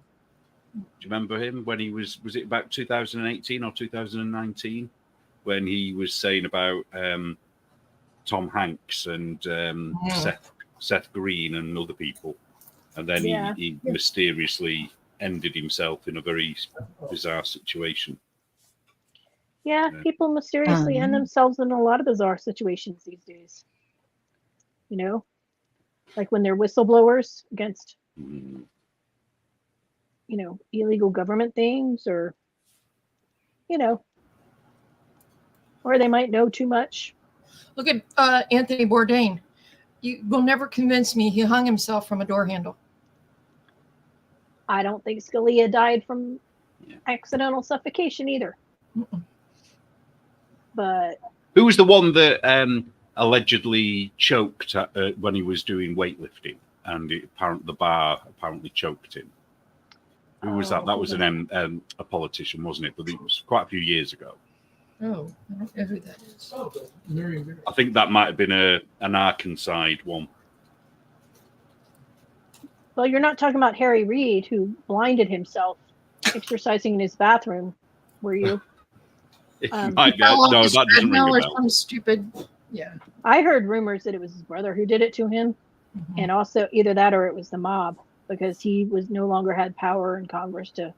Do you remember him when he was it about 2018 or 2019 when he was saying about Tom Hanks and Seth Green and other people, and then he mysteriously ended himself in a very bizarre situation. Yeah, people mysteriously end themselves in a lot of bizarre situations these days. You know, like when they're whistleblowers against, you know, illegal government things, or, you know, or they might know too much. Look at Anthony Bourdain. You will never convince me he hung himself from a door handle. I don't think Scalia died from accidental suffocation either. Mm-mm. But who was the one that allegedly choked when he was doing weightlifting, and the bar apparently choked him? Who was that? That was a politician, wasn't it? But it was quite a few years ago. Oh, I don't know who that is. I think that might have been an Arkansas one. Well, you're not talking about Harry Reid, who blinded himself exercising in his bathroom, were you? No, that doesn't ring a bell. Some stupid, I heard rumors that it was his brother who did it to him, and also either that or it was the mob, because he was no longer had power in Congress to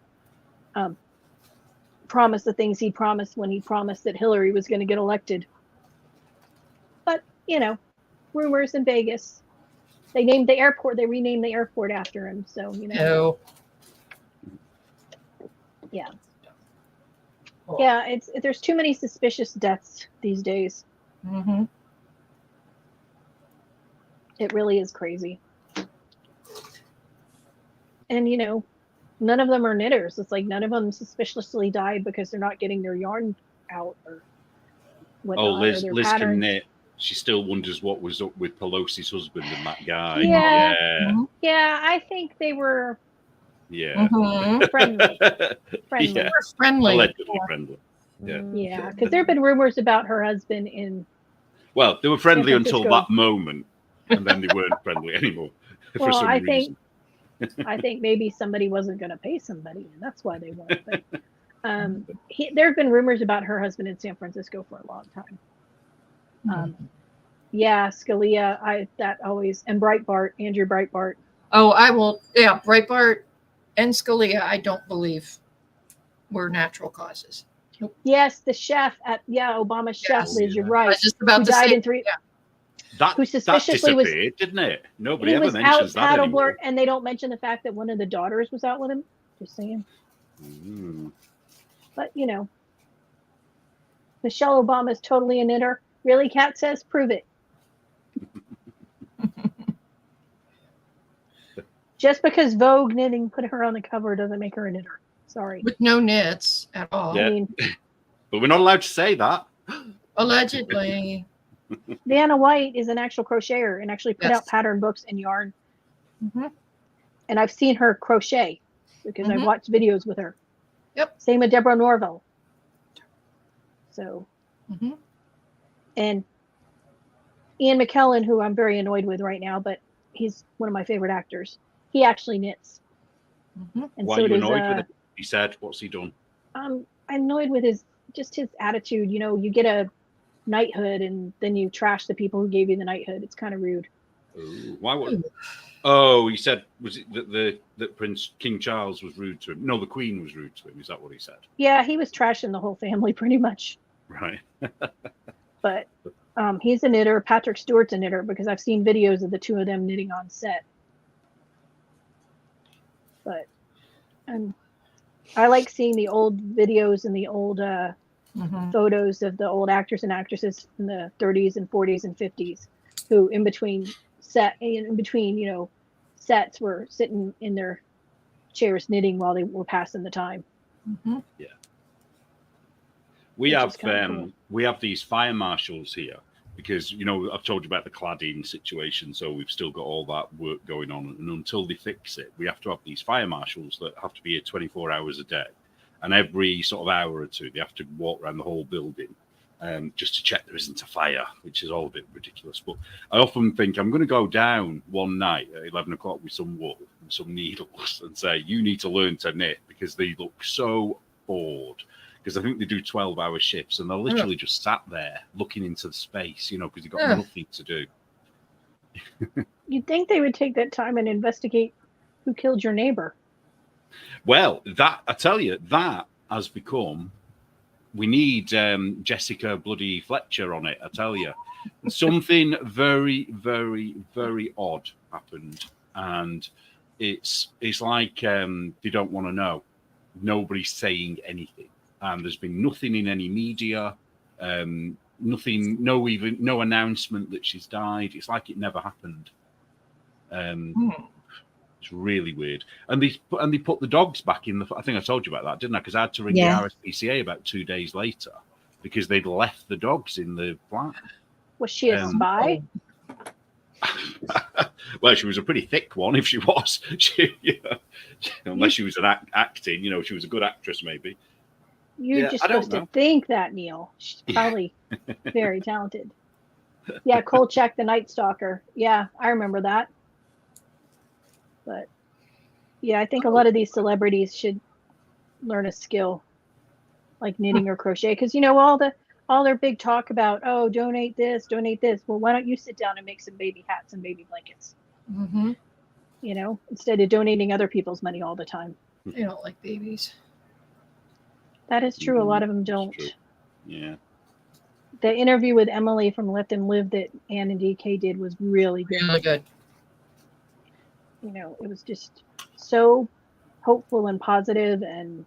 promise the things he promised when he promised that Hillary was going to get elected. But, you know, rumors in Vegas. They renamed the airport after him, so, you know. Yeah. Yeah, there's too many suspicious deaths these days. Mm-hmm. It really is crazy. And, you know, none of them are knitters. It's like none of them suspiciously died because they're not getting their yarn out or whatnot. Oh, Liz can knit. She still wonders what was up with Pelosi's husband and that guy. Yeah, I think they were friendly. Friendly. Friendly. Allegedly friendly. Yeah, because there have been rumors about her husband in. Well, they were friendly until that moment, and then they weren't friendly anymore for some reason. I think maybe somebody wasn't going to pay somebody, and that's why they weren't. But there have been rumors about her husband in San Francisco for a long time. Scalia, and Breitbart, Andrew Breitbart. Oh, I will. Yeah, Breitbart and Scalia, I don't believe were natural causes. Nope. Yes, the chef Obama's chef, Liz, you're right. I was just about to died say, in 3. Who suspiciously was, didn't it? Nobody ever mentions that anymore. And they don't mention the fact that one of the daughters was out with him. Just saying. But, you know, Michelle Obama is totally a knitter. Really, Kat says, prove it. Just because Vogue Knitting put her on the cover doesn't make her a knitter. Sorry. With no knits at all. Yeah. I mean, but we're not allowed to say that. Allegedly. Vanna White is an actual crocheter and actually put out pattern books and yarn. And I've seen her crochet because I've watched videos with her. Yep. Same with Deborah Norville. So. And Ian McKellen, who I'm very annoyed with right now, but he's one of my favorite actors. He actually knits. And why are you annoyed with it? He said, what's he done? I'm annoyed with his attitude. You know, you get a knighthood and then you trash the people who gave you the knighthood. It's kind of rude. Ooh, why would? Oh, he said, was it that Prince King Charles was rude to him? No, the Queen was rude to him. Is that what he said? Yeah, he was trashing the whole family pretty much. Right. But he's a knitter. Patrick Stewart's a knitter because I've seen videos of the two of them knitting on set. But I like seeing the old videos and the old photos of the old actors and actresses in the 30s and 40s and 50s who in between sets were sitting in their chairs knitting while they were passing the time. Yeah. We have these fire marshals here because, you know, I've told you about the cladding situation. So we've still got all that work going on. And until they fix it, we have to have these fire marshals that have to be here 24 hours a day. And every sort of hour or two, they have to walk around the whole building just to check there isn't a fire, which is all a bit ridiculous. But I often think I'm going to go down one night at 11 o'clock with some wool and some needles and say, you need to learn to knit, because they look so bored. Because I think they do 12-hour shifts and they're literally just sat there looking into the space, you know, because they've got nothing to do. You'd think they would take that time and investigate who killed your neighbor. Well, that, I tell you, that has become, we need Jessica bloody Fletcher on it, I tell you. Something very, very, very odd happened. And it's like they don't want to know. Nobody's saying anything. And there's been nothing in any media, nothing, no announcement that she's died. It's like it never happened. It's really weird. And they put the dogs back in the. I think I told you about that, didn't I? Because I had to ring the RSPCA about 2 days later because they'd left the dogs in the flat. Was she a spy? Well, she was a pretty thick one. If she was, unless she was an acting, you know, she was a good actress, maybe. You're just supposed to think that, Neil. She's probably very talented. Yeah, Kolchak the Night Stalker. Yeah, I remember that. But yeah, I think a lot of these celebrities should learn a skill like knitting or crochet, because you know all their big talk about, oh, donate this. Well, why don't you sit down and make some baby hats and baby blankets? You know, instead of donating other people's money all the time. They don't like babies. That is true. A lot of them don't. Yeah. The interview with Emily from Let Them Live that Ann and DK did was really good. Really good. You know, it was just so hopeful and positive, and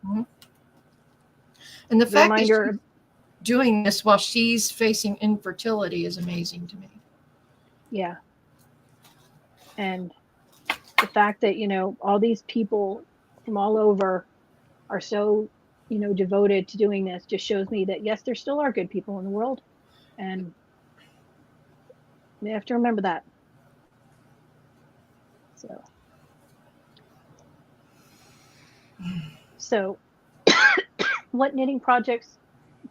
the fact that she's doing this while she's facing infertility is amazing to me. Yeah. And the fact that, you know, all these people from all over are so, you know, devoted to doing this just shows me that, yes, there still are good people in the world. And we have to remember that. So what knitting projects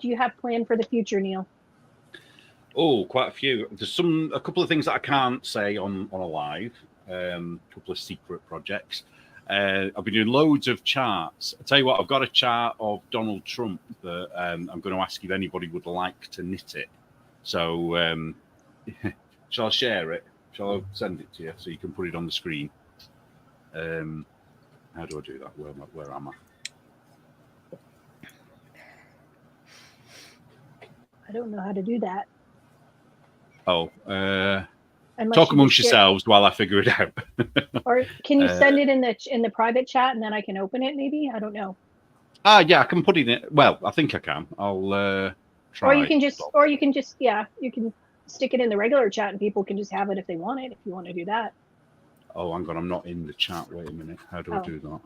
do you have planned for the future, Neil? Oh, quite a few. There's a couple of things that I can't say on a live, a couple of secret projects. I've been doing loads of charts. I'll tell you what, I've got a chart of Donald Trump that I'm going to ask if anybody would like to knit it. So shall I share it? Shall I send it to you so you can put it on the screen? How do I do that? Where am I? I don't know how to do that. Oh, talk amongst yourselves while I figure it out. Or can you send it in the private chat and then I can open it? Maybe, I don't know. Yeah, I can put it in. Well, I think I can. I'll try. Or you can just you can stick it in the regular chat and people can just have it if they want it. If you want to do that. Oh, hang on, I'm not in the chat. Wait a minute. How do I do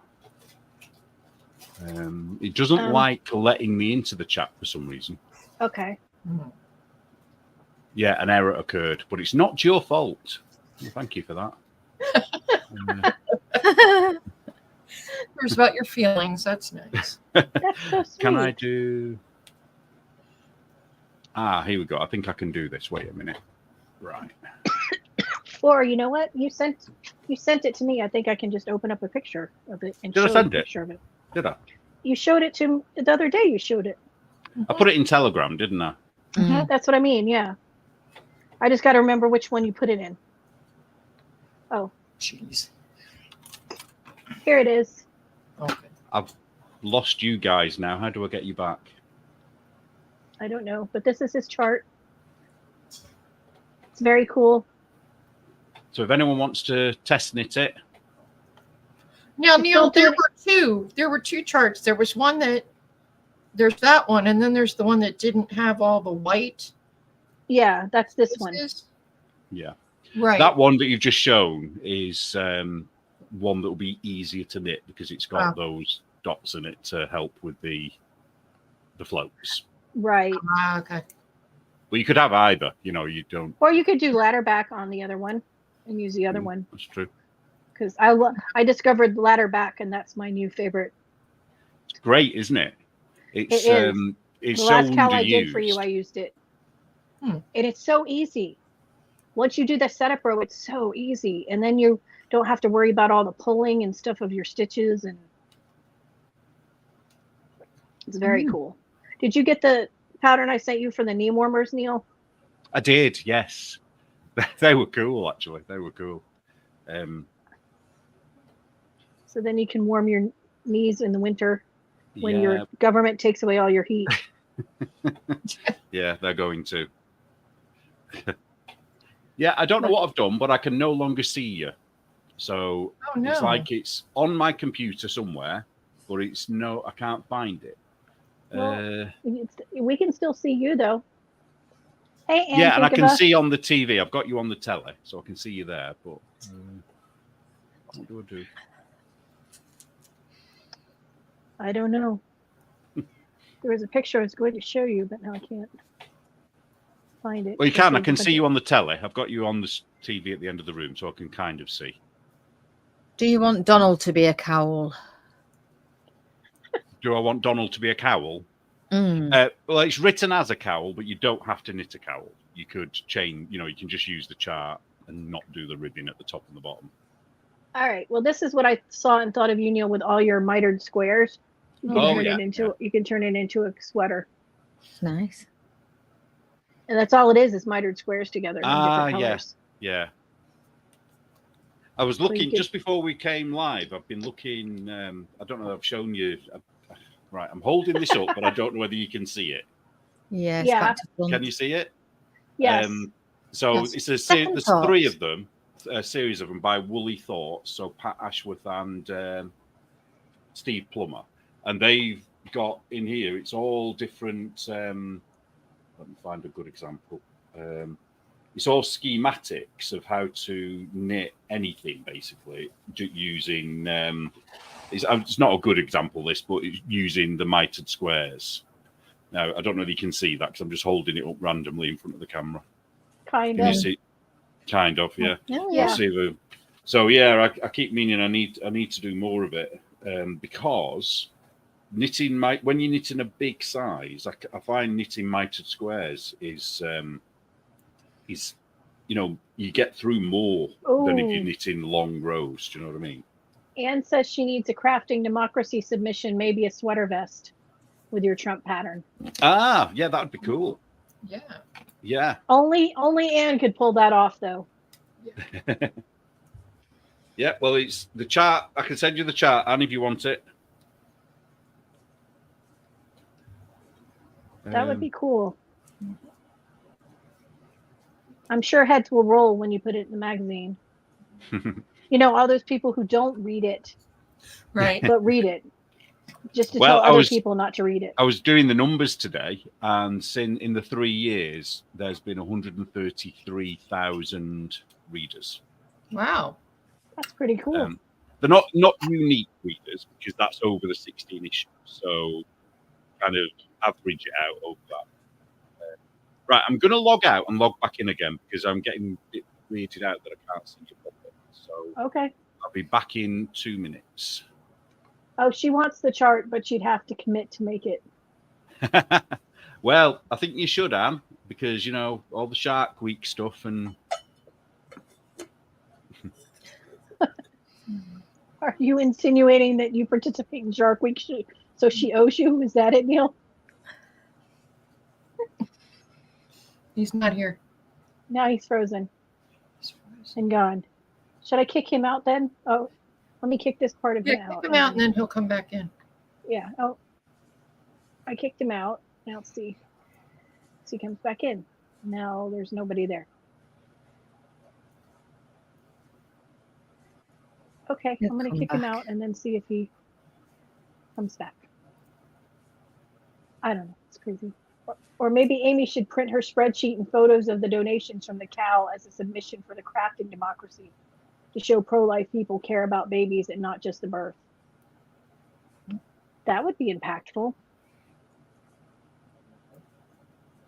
that? It doesn't like letting me into the chat for some reason. Okay. Yeah, an error occurred, but it's not your fault. Well, thank you for that. Cares about your feelings. That's nice. That's so sweet. Can I do? Here we go. I think I can do this. Wait a minute. Right. Or you know what? You sent it to me. I think I can just open up a picture of it and show a picture of it. Did I? You showed it to me the other day. You showed it. I put it in Telegram, didn't I? That's what I mean. Yeah. I just got to remember which one you put it in. Oh, jeez. Here it is. Okay. I've lost you guys now. How do I get you back? I don't know, but this is his chart. It's very cool. So if anyone wants to test knit it. Now, Neil, there were two charts. There was one there's that one, and then there's the one that didn't have all the white. Yeah, that's this one. Yeah. Right. That one that you've just shown is one that will be easier to knit because it's got those dots in it to help with the floats. Right. Okay. Well, you could have either. You don't. Or you could do ladder back on the other one and use the other one. That's true. Because I discovered ladder back, and that's my new favorite. It's great, isn't it? It is. It's the so last cow underused. I did for you, I used it. And it's so easy. Once you do the setup row, it's so easy. And then you don't have to worry about all the pulling and stuff of your stitches. And it's very cool. Did you get the pattern I sent you for the knee warmers, Neil? I did, yes. They were cool, actually. They were cool. So then you can warm your knees in the winter when your government takes away all your heat. Yeah, they're going to. Yeah, I don't know what I've done, but I can no longer see you. So it's like it's on my computer somewhere, but I can't find it. Well, we can still see you, though. Hey, Anne, yeah, and I can see on the TV. I've got you on the telly, so I can see you there. But what do I do? I don't know. There was a picture I was going to show you, but now I can't find it. Well, you can. I can see you on the telly. I've got you on the TV at the end of the room, so I can kind of see. Do you want Donald to be a cowl? Do I want Donald to be a cowl? Mm. Well, it's written as a cowl, but you don't have to knit a cowl. You could change, you can just use the chart and not do the ribbing at the top and the bottom. All right. Well, this is what I saw and thought of you, Neil, with all your mitered squares. You can turn it into a sweater. Nice. And that's all it is mitered squares together in different colors. Yeah. I was looking just before we came live. I've been looking. I don't know. I've shown you. Right. I'm holding this up, but I don't know whether you can see it. Yes. Yeah. Can you see it? Yes. So it's there's 3 of them, a series of them by Woolly Thoughts. So Pat Ashworth and Steve Plummer, and they've got in here. It's all different. Let me find a good example. It's all schematics of how to knit anything, basically, using. It's not a good example, this, but it's using the mitered squares. Now, I don't know if you can see that because I'm just holding it up randomly in front of the camera. Kind of. You see? Kind of, yeah. Oh, yeah. So yeah, I keep meaning I need to do more of it because knitting when you're knitting a big size, I find knitting mitered squares is you get through more than if you're knitting long rows. Do you know what I mean? Anne says she needs a crafting democracy submission, maybe a sweater vest with your Trump pattern. Ah, yeah, that would be cool. Yeah. Yeah. Only Anne could pull that off, though. Yeah. Yeah. Well, it's the chart. I can send you the chart, Anne, if you want it. That would be cool. I'm sure heads will roll when you put it in the magazine. All those people who don't read it, right? But read it, just to tell other people not to read it. I was doing the numbers today, and in the 3 years, there's been 133,000 readers. Wow, that's pretty cool. They're not unique readers because that's over the 16 issues, so kind of average it out over that. Right, I'm going to log out and log back in again because I'm getting it weirded out that I can't see you properly. So okay, I'll be back in 2 minutes. Oh, she wants the chart, but she'd have to commit to make it. Well, I think you should, Anne, because all the Shark Week stuff and. Are you insinuating that you participate in Shark Week, so she owes you? Is that it, Neil? He's not here. Now he's frozen and gone. Should I kick him out then? Oh, let me kick this part of him out. Kick him out and then he'll come back in. Yeah. Oh, I kicked him out. Now let's see. So he comes back in. Now there's nobody there. Okay, I'm going to kick him out and then see if he comes back. I don't know. It's crazy. Or maybe Amy should print her spreadsheet and photos of the donations from the cow as a submission for the crafting democracy to show pro-life people care about babies and not just the birth. That would be impactful.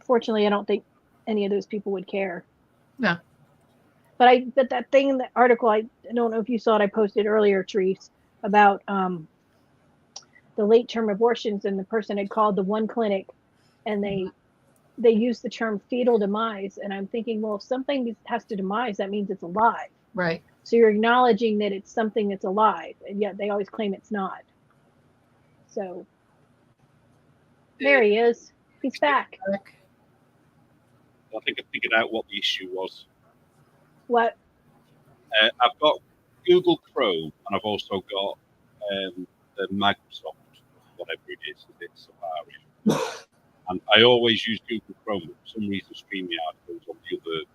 Fortunately, I don't think any of those people would care. No. But that thing in the article, I don't know if you saw it, I posted earlier, Therese, about the late term abortions, and the person had called the one clinic and they used the term fetal demise. And I'm thinking, well, if something has to demise, that means it's alive. Right. So you're acknowledging that it's something that's alive, and yet they always claim it's not. So there he is. He's back. I think I figured out what the issue was. What? I've got Google Chrome, and I've also got the Microsoft, whatever it is Safari. And I always use Google Chrome, but for some reason StreamYard goes on the other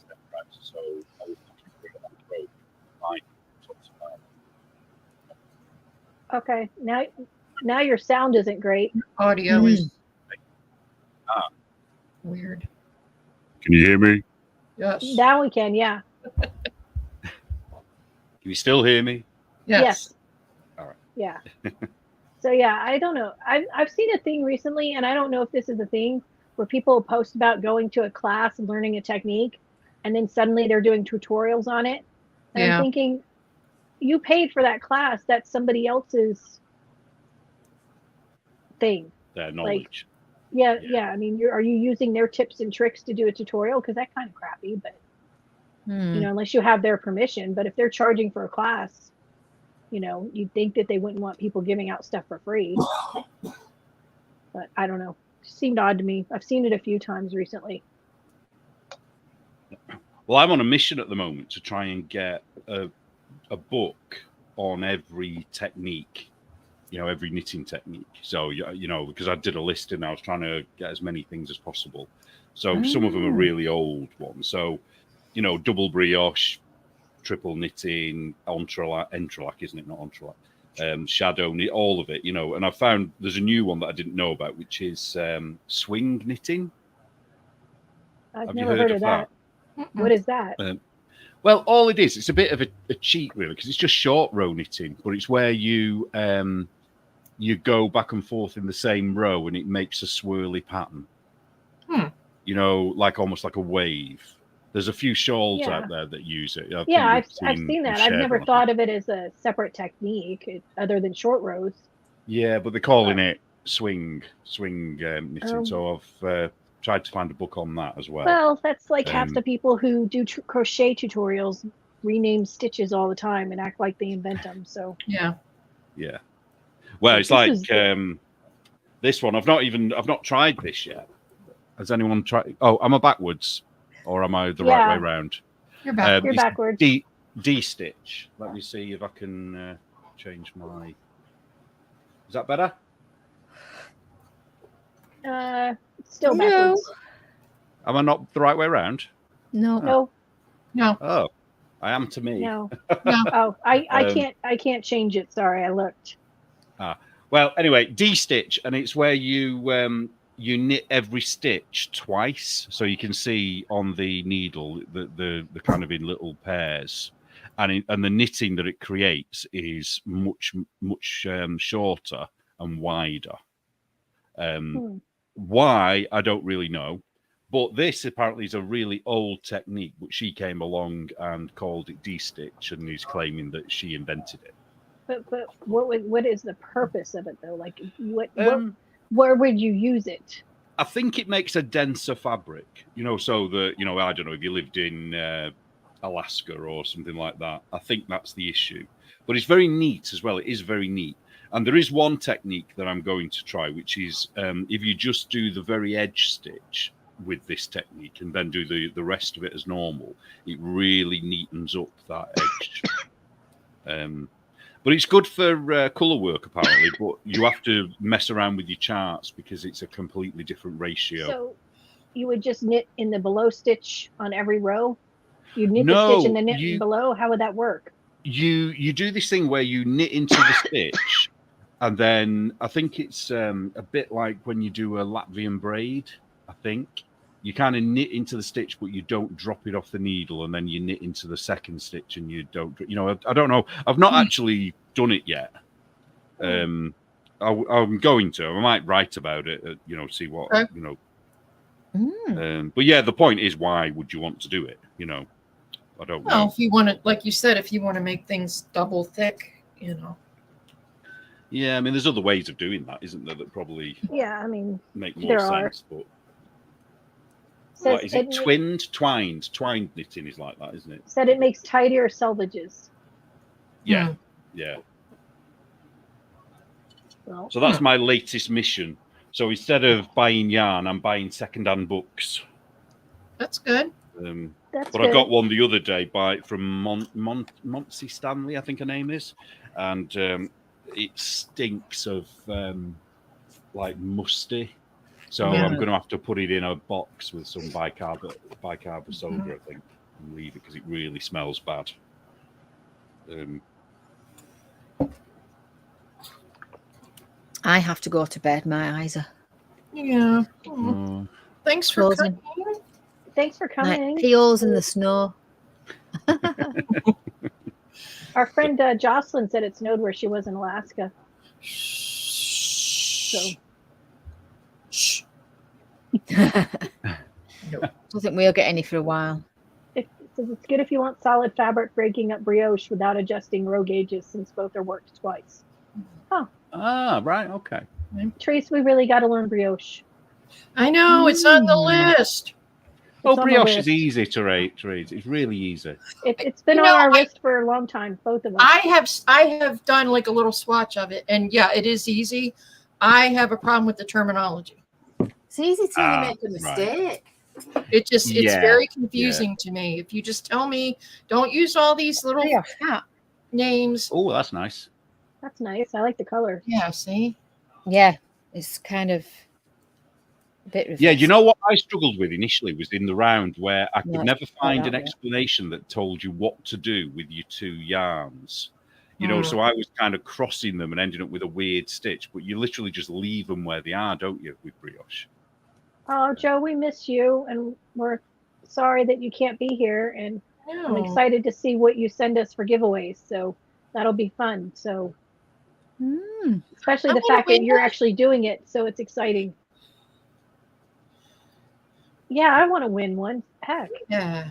step, right? So I was looking for it on Chrome. Okay, now your sound isn't great. Audio is weird. Can you hear me? Yes. Now we can, yeah. Can you still hear me? Yes. All right. Yeah. So yeah, I don't know. I've seen a thing recently, and I don't know if this is a thing where people post about going to a class and learning a technique, and then suddenly they're doing tutorials on it. And I'm thinking, you paid for that class. That's somebody else's thing. Their knowledge. Yeah. I mean, are you using their tips and tricks to do a tutorial? Because that's kind of crappy, but unless you have their permission. But if they're charging for a class, you'd think that they wouldn't want people giving out stuff for free. But I don't know. It seemed odd to me. I've seen it a few times recently. Well, I'm on a mission at the moment to try and get a book on every technique, every knitting technique. So, because I did a list and I was trying to get as many things as possible. So some of them are really old ones. So, double brioche, triple knitting, entrelac, isn't it? Not entrelac. Shadow knit, all of it, and I found there's a new one that I didn't know about, which is swing knitting. I've never heard of that. What is that? Well, all it is, it's a bit of a cheat, really, because it's just short row knitting, but it's where you go back and forth in the same row and it makes a swirly pattern. Like almost like a wave. There's a few shawls out there that use it. I've seen that. I've never thought of it as a separate technique other than short rows. Yeah, but they're calling it swing knitting. So I've tried to find a book on that as well. Well, that's like half the people who do crochet tutorials rename stitches all the time and act like they invent them. So yeah. Well, it's like this one. I've not tried this yet. Has anyone tried? Oh, am I backwards, or am I the right way around? You're back. You're backwards. D-stitch. Let me see if I can change my. Is that better? Still backwards. Am I not the right way around? No. Oh, I am to me. No. Oh, I can't change it. Sorry, I looked. Well, anyway, D-stitch, and it's where you knit every stitch twice, so you can see on the needle the kind of in little pairs, and the knitting that it creates is much shorter and wider. Why, I don't really know, but this apparently is a really old technique, but she came along and called it D-stitch and is claiming that she invented it. But what is the purpose of it though? Like where would you use it? I think it makes a denser fabric, so that, I don't know, if you lived in Alaska or something like that, I think that's the issue. But it's very neat as well. It is very neat. And there is one technique that I'm going to try, which is if you just do the very edge stitch with this technique and then do the rest of it as normal, it really neatens up that edge. But it's good for colour work, apparently, but you have to mess around with your charts because it's a completely different ratio. So you would just knit in the below stitch on every row? You'd knit the stitch and then knit below? How would that work? You do this thing where you knit into the stitch, and then I think it's a bit like when you do a Latvian braid, I think. You kind of knit into the stitch, but you don't drop it off the needle, and then you knit into the second stitch, and you don't. I don't know. I've not actually done it yet. I'm going to. I might write about it. See what But yeah, the point is, why would you want to do it? I don't know. Well, if you want to, like you said, if you want to make things double thick, Yeah, I mean, there's other ways of doing that, isn't there? That probably make more sense. But what is it? Twined knitting is like that, isn't it? Said it makes tidier selvages. Yeah, yeah. Well, so that's my latest mission. So instead of buying yarn, I'm buying second-hand books. That's good. But I got one the other day from Monty Stanley, I think her name is, and it stinks of like musty. So I'm going to have to put it in a box with some bicarb soda, I think, and leave it because it really smells bad. I have to go to bed. My eyes are. Yeah. Thanks for coming. Thanks for coming. Like peels in the snow. Our friend Jocelyn said it snowed where she was in Alaska. So. Don't think we'll get any for a while. It says it's good if you want solid fabric breaking up brioche without adjusting row gauges, since both are worked twice. Oh. Ah, right. Okay. Trace, we really got to learn brioche. I know, it's on the list. Brioche is easy to read. It's really easy. It's been on our list for a long time, both of us. I have done like a little swatch of it, and yeah, it is easy. I have a problem with the terminology. It's easy to make a mistake. Right. It's very confusing to me. If you just tell me, don't use all these little names. Oh, that's nice. That's nice. I like the color. Yeah, see? Yeah, it's kind of a bit reversed. Yeah, you know what I struggled with initially was in the round where I could never find an explanation that told you what to do with your two yarns. So I was kind of crossing them and ending up with a weird stitch, but you literally just leave them where they are, don't you, with brioche? Oh, Joe, we miss you, and we're sorry that you can't be here, and I'm excited to see what you send us for giveaways, so that'll be fun. So especially the fact that you're actually doing it, so it's exciting. Yeah, I want to win one. Heck. Yeah.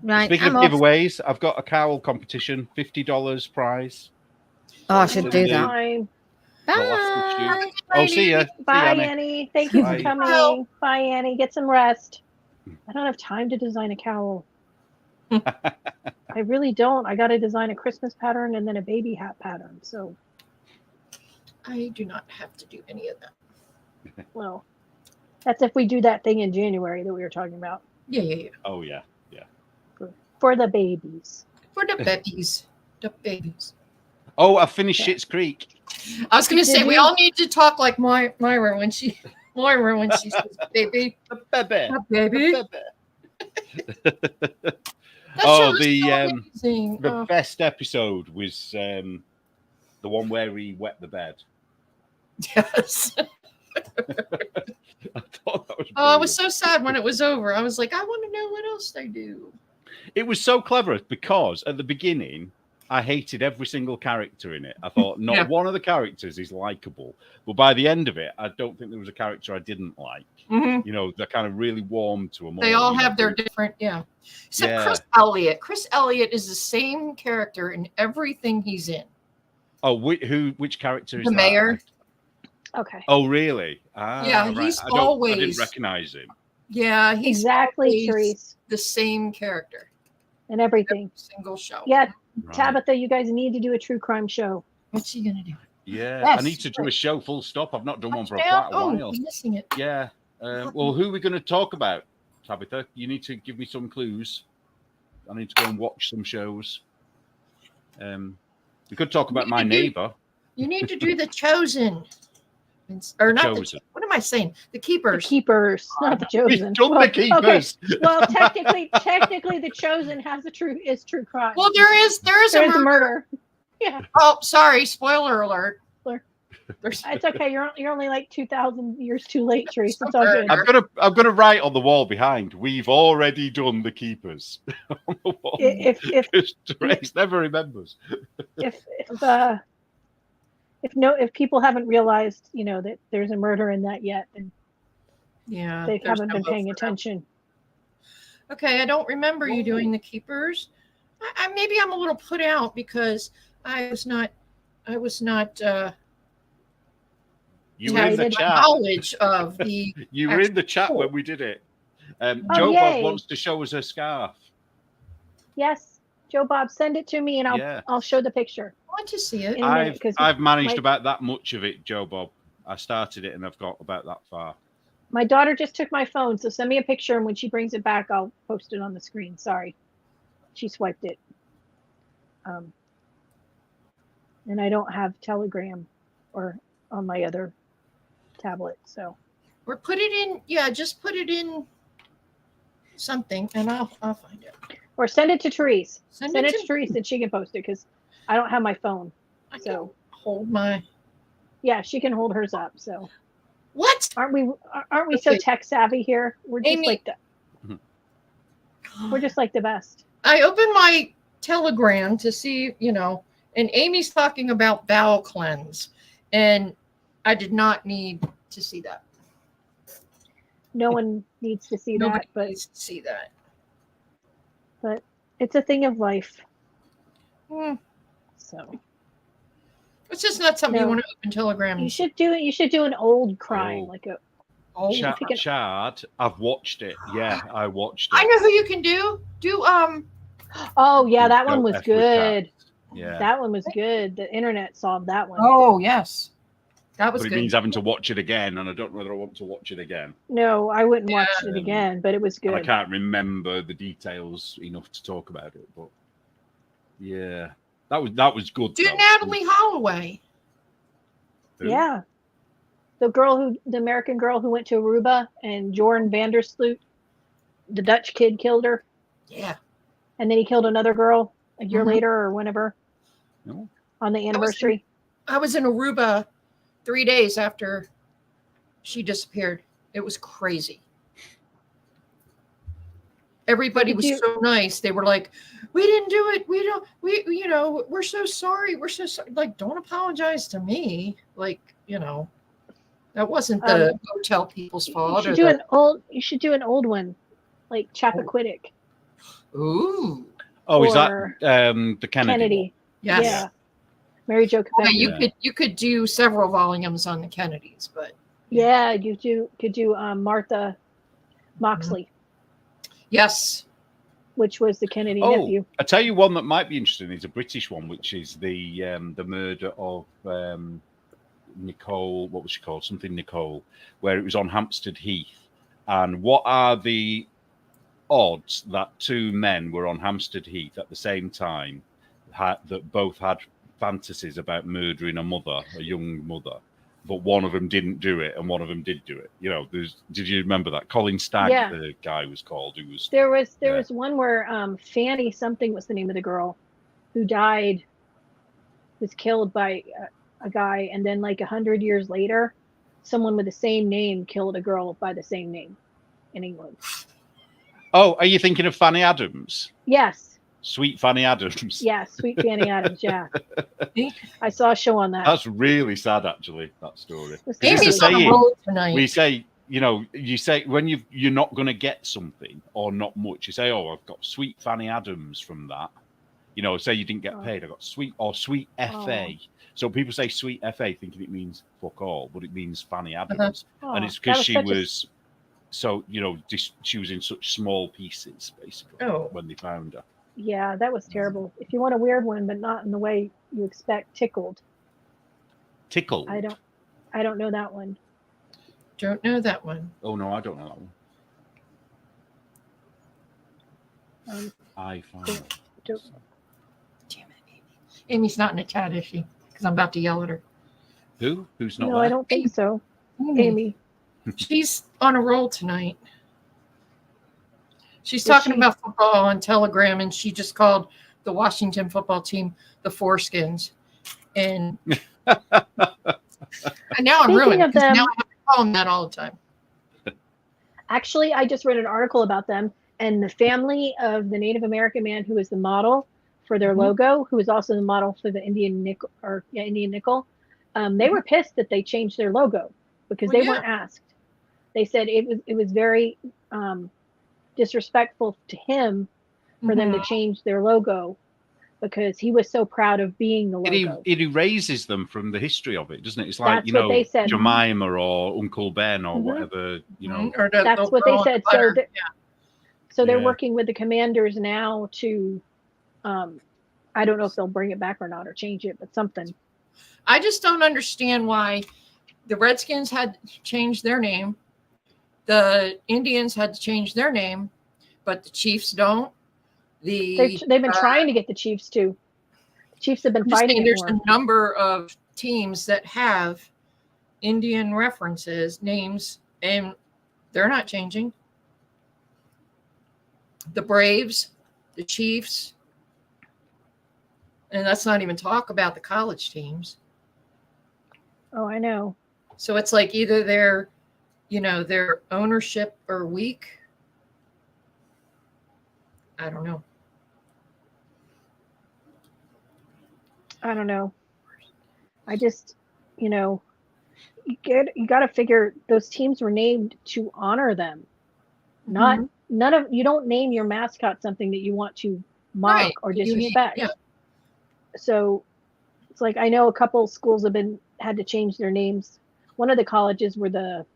Right. Speaking of giveaways, I've got a cowl competition, $50 prize. Oh, I should do that. Bye. Oh, see ya. Bye, Annie. Thank you for coming. Bye, Annie. Get some rest. I don't have time to design a cowl. I really don't. I got to design a Christmas pattern and then a baby hat pattern. So I do not have to do any of that. Well, that's if we do that thing in January that we were talking about. Yeah. Oh, yeah. For the babies. For the babies. The babies. Oh, I finished Schitt's Creek. I was going to say, we all need to talk like Moira when she says, baby. Baby. Baby. The best episode was the one where he wet the bed. Yes. I thought that was I was so sad when it was over. I was like, I want to know what else they do. It was so clever because at the beginning, I hated every single character in it. I thought not one of the characters is likable. But by the end of it, I don't think there was a character I didn't like. Mm-hmm. They're kind of really warmed to them. They all have their different, Except Chris Elliott. Chris Elliott is the same character in everything he's in. Oh, which character is the mayor? Okay. Oh, really? He's I always. I didn't recognize him. Yeah, he's exactly Therese. The same character. And everything. Every single show. Yeah, right. Tabitha, you guys need to do a true crime show. What's he gonna do? Yeah, I need to do a show full stop. I've not done one for quite a while. You're missing it. Yeah, Well, who are we going to talk about, Tabitha? You need to give me some clues. I need to go and watch some shows. We could talk about my neighbor. You need to do The Chosen. Or not Chosen. what am I saying? The Keepers. The Keepers, not The Chosen. We've done The Keepers. Okay. Well, technically, The Chosen has is true crime. Well, there is a murder. Yeah. Oh, sorry. Spoiler alert. It's okay. You're only like 2,000 years too late, Trace. It's all good. I'm gonna write on the wall behind. We've already done The Keepers. On the wall. If Trace never remembers. If people haven't realized, that there's a murder in that yet, then they haven't been paying attention. Okay, I don't remember you doing The Keepers. Maybe I'm a little put out because I was not. You were in the chat. Knowledge of the. You were in the chat when we did it. Joe Bob wants to show us her scarf. Yes, Joe Bob, send it to me and I'll show the picture. I want to see it. I've managed about that much of it, Joe Bob. I started it and I've got about that far. My daughter just took my phone, so send me a picture, and when she brings it back, I'll post it on the screen. Sorry, she swiped it. And I don't have Telegram or on my other tablet, so. Or put it in, just put it in something, and I'll find it. Or send it to Therese. Send it to Therese, and she can post it because I don't have my phone. I can hold my. Yeah, she can hold hers up. So. What? Aren't we so tech savvy here? We're just we're just like the best. I opened my Telegram to see, and Amy's talking about bowel cleanse, and I did not need to see that. No one needs to see Nobody that, needs to see that. But it's a thing of life. So. It's just not something you want to open Telegram. You should do it. You should do an old crime, like a. Chad, I've watched it. Yeah, I watched it. I know who you can do. Oh yeah, that one was good. Yeah, that one was good. The internet solved that one. Oh yes, that was. But it means having to watch it again, and I don't know whether I want to watch it again. No, I wouldn't watch it again, but it was good. I can't remember the details enough to talk about it, but yeah. That was good. Do Natalie Holloway. Yeah. The American girl who went to Aruba, and Jorn Vandersloot, the Dutch kid, killed her. Yeah. And then he killed another girl a year later or whenever. No. On the anniversary. I was in Aruba 3 days after she disappeared. It was crazy. Everybody was so nice. They were like, we didn't do it. We're so sorry. We're so sorry. Like, don't apologize to me. Like, that wasn't the hotel people's fault. You should do an old one, like Chappaquiddick. Ooh. Oh, is that the Kennedy? Yes. Yeah. Mary Jo Kopechne. Yeah, you could do several volumes on the Kennedys, but yeah, you could do Martha Moxley. Yes. Which was the Kennedy nephew. I tell you one that might be interesting. It's a British one, which is the murder of Nicole. What was she called? Something Nicole, where it was on Hampstead Heath. And what are the odds that two men were on Hampstead Heath at the same time that both had fantasies about murdering a young mother? But one of them didn't do it, and one of them did do it. Did you remember that? Colin Stagg, the guy was called. Who was there was one where Fanny something was the name of the girl who died, was killed by a guy, and then like 100 years later, someone with the same name killed a girl by the same name in England. Oh, are you thinking of Fanny Adams? Yes. Sweet Fanny Adams. Yeah, Sweet Fanny Adams. Yeah, I saw a show on that. That's really sad, actually. That story. We say, you say when you're not going to get something or not much, you say, "Oh, I've got Sweet Fanny Adams from that." Say you didn't get paid. I got Sweet FA. So people say Sweet FA, thinking it means fuck all, but it means Fanny Adams, and it's because she was. So she was in such small pieces, basically, when they found her. Yeah, that was terrible. If you want a weird one, but not in the way you expect, Tickled. Tickled. I don't know that one. Don't know that one. Oh no, I don't know that one. I found it. Damn it, Amy. Amy's not in the chat, is she? Because I'm about to yell at her. Who? Who's not No, there? I don't think so. Amy. Amy. She's on a roll tonight. She's talking about football on Telegram, and she just called the Washington football team the Foreskins. And now I'm ruined. Of them, now I have to call them that all the time. Actually, I just read an article about them, and the family of the Native American man who was the model for their logo, who was also the model for the Indian nickel, they were pissed that they changed their logo because they weren't asked. They said it was very disrespectful to him for them to change their logo because he was so proud of being the logo. It erases them from the history of it, doesn't it? It's like, they said. Jemima or Uncle Ben or whatever, Or that's what they said. So they're working with the Commanders now to, I don't know if they'll bring it back or not or change it, but something. I just don't understand why the Redskins had changed their name. The Indians had to change their name, but the Chiefs don't. They've been trying to get the Chiefs to. The Chiefs have been fighting. There's a number of teams that have Indian references, names, and they're not changing. The Braves, the Chiefs, and let's not even talk about the college teams. Oh, I know. So it's like either their ownership are weak. I don't know. I just, you got to figure those teams were named to honor them. You don't name your mascot something that you want to mock or disrespect. So it's like, I know a couple schools had to change their names. One of the colleges were the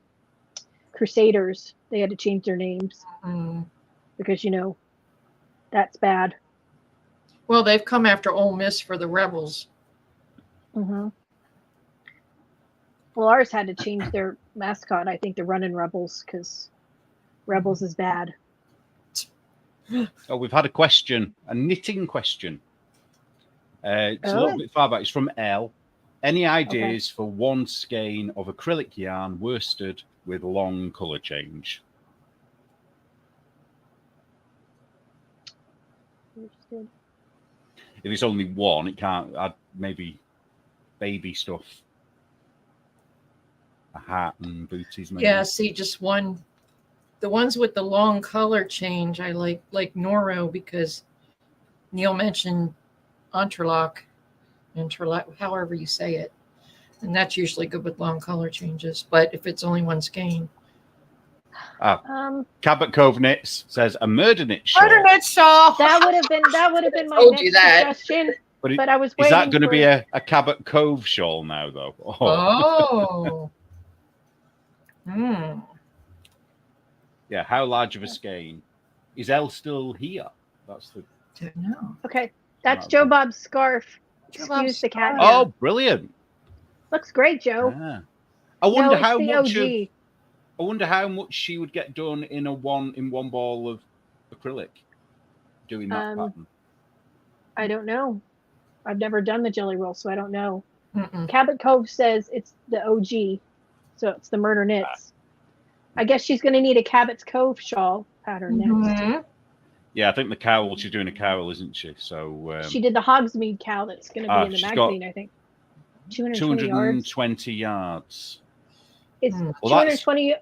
Crusaders. They had to change their names because, that's bad. Well, they've come after Ole Miss for the Rebels. Well, ours had to change their mascot. I think the Running Rebels because Rebels is bad. Oh, we've had a knitting question. It's a little bit far back. It's from Elle. Any ideas for one skein of acrylic yarn worsted with long colour change? If it's only one, it can't add maybe baby stuff. A hat and booties, maybe. Yeah, see, just one. The ones with the long color change, I like Noro because Neil mentioned interlock, however you say it. And that's usually good with long color changes. But if it's only one skein. Cabot Cove Knits says a murder knit shawl. Murder knit shawl. That would have been my next suggestion. But I was waiting. Is that going to be a Cabot Cove shawl now, though? Oh. Yeah, how large of a skein? Is Elle still here? That's the. Don't know. Okay, that's Joe Bob's scarf. Excuse the cat. Oh, brilliant! Looks great, Joe. Yeah. I wonder how much. OG. I wonder how much she would get done in one ball of acrylic, doing that pattern. I don't know. I've never done the jelly roll, so I don't know. Cabot Cove says it's the OG, so it's the Murder Knits. I guess she's going to need a Cabot's Cove shawl pattern next. Yeah, I think the cowl. She's doing a cowl, isn't she? So she did the Hogsmeade cowl that's going to be in the magazine. I think 220 yards. It's 220.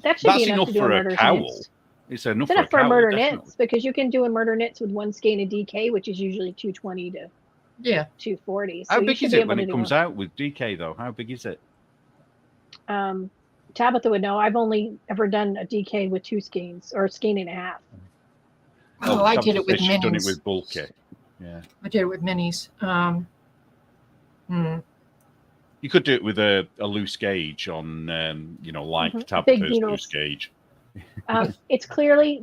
That should be enough to do a Murder Knits. It's enough for a Murder Knits because you can do a Murder Knits with one skein of DK, which is usually 220 to 240. So how big is it when it comes out with DK though? How big is it? Tabitha would know. I've only ever done a DK with two skeins or a skein and a half. Oh, I did it with minis. Done it with bulky. Yeah, I did it with minis. You could do it with a loose gauge on, like Tabitha's loose gauge. It's clearly,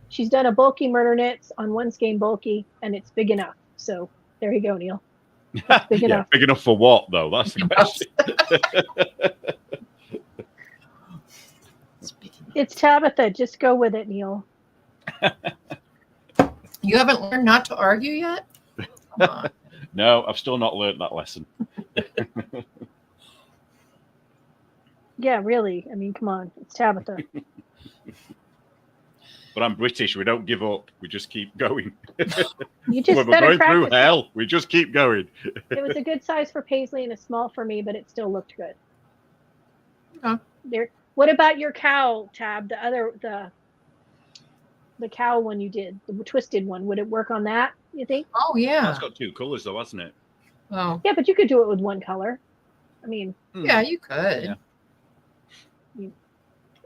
she's done a bulky Murder Knits on one skein bulky, and it's big enough. So there you go, Neil. Big enough. Big enough for what, though? That's the question. It's Tabitha. Just go with it, Neil. You haven't learned not to argue yet? Come on. No, I've still not learned that lesson. Yeah, really. I mean, come on. It's Tabitha. But I'm British. We don't give up. We just keep going. You just when we're better going practice. through hell, we just keep going. It was a good size for Paisley and a small for me, but it still looked good. Okay. There. What about your cow, Tab? The cow one you did, the twisted one. Would it work on that? You think? Oh yeah. It's got two colors, though, hasn't it? Oh Yeah, but you could do it with one color. I mean, yeah, you could. Yeah.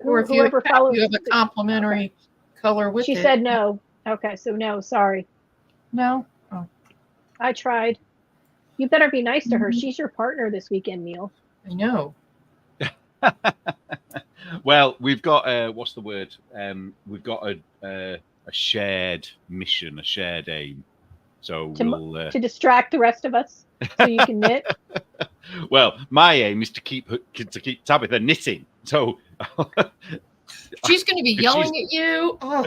Or if whoever follows, you have a complimentary color with she it. said no. Okay, so no. Sorry, No. Oh, I tried. You better be nice to her. Mhm. She's your partner this weekend, Neil. I know. Well, we've got what's the word? We've got a shared mission, a shared aim. So we'll To distract the rest of us, so you can knit. Well, my aim is to keep Tabitha knitting. So She's going to be yelling at you. Oh,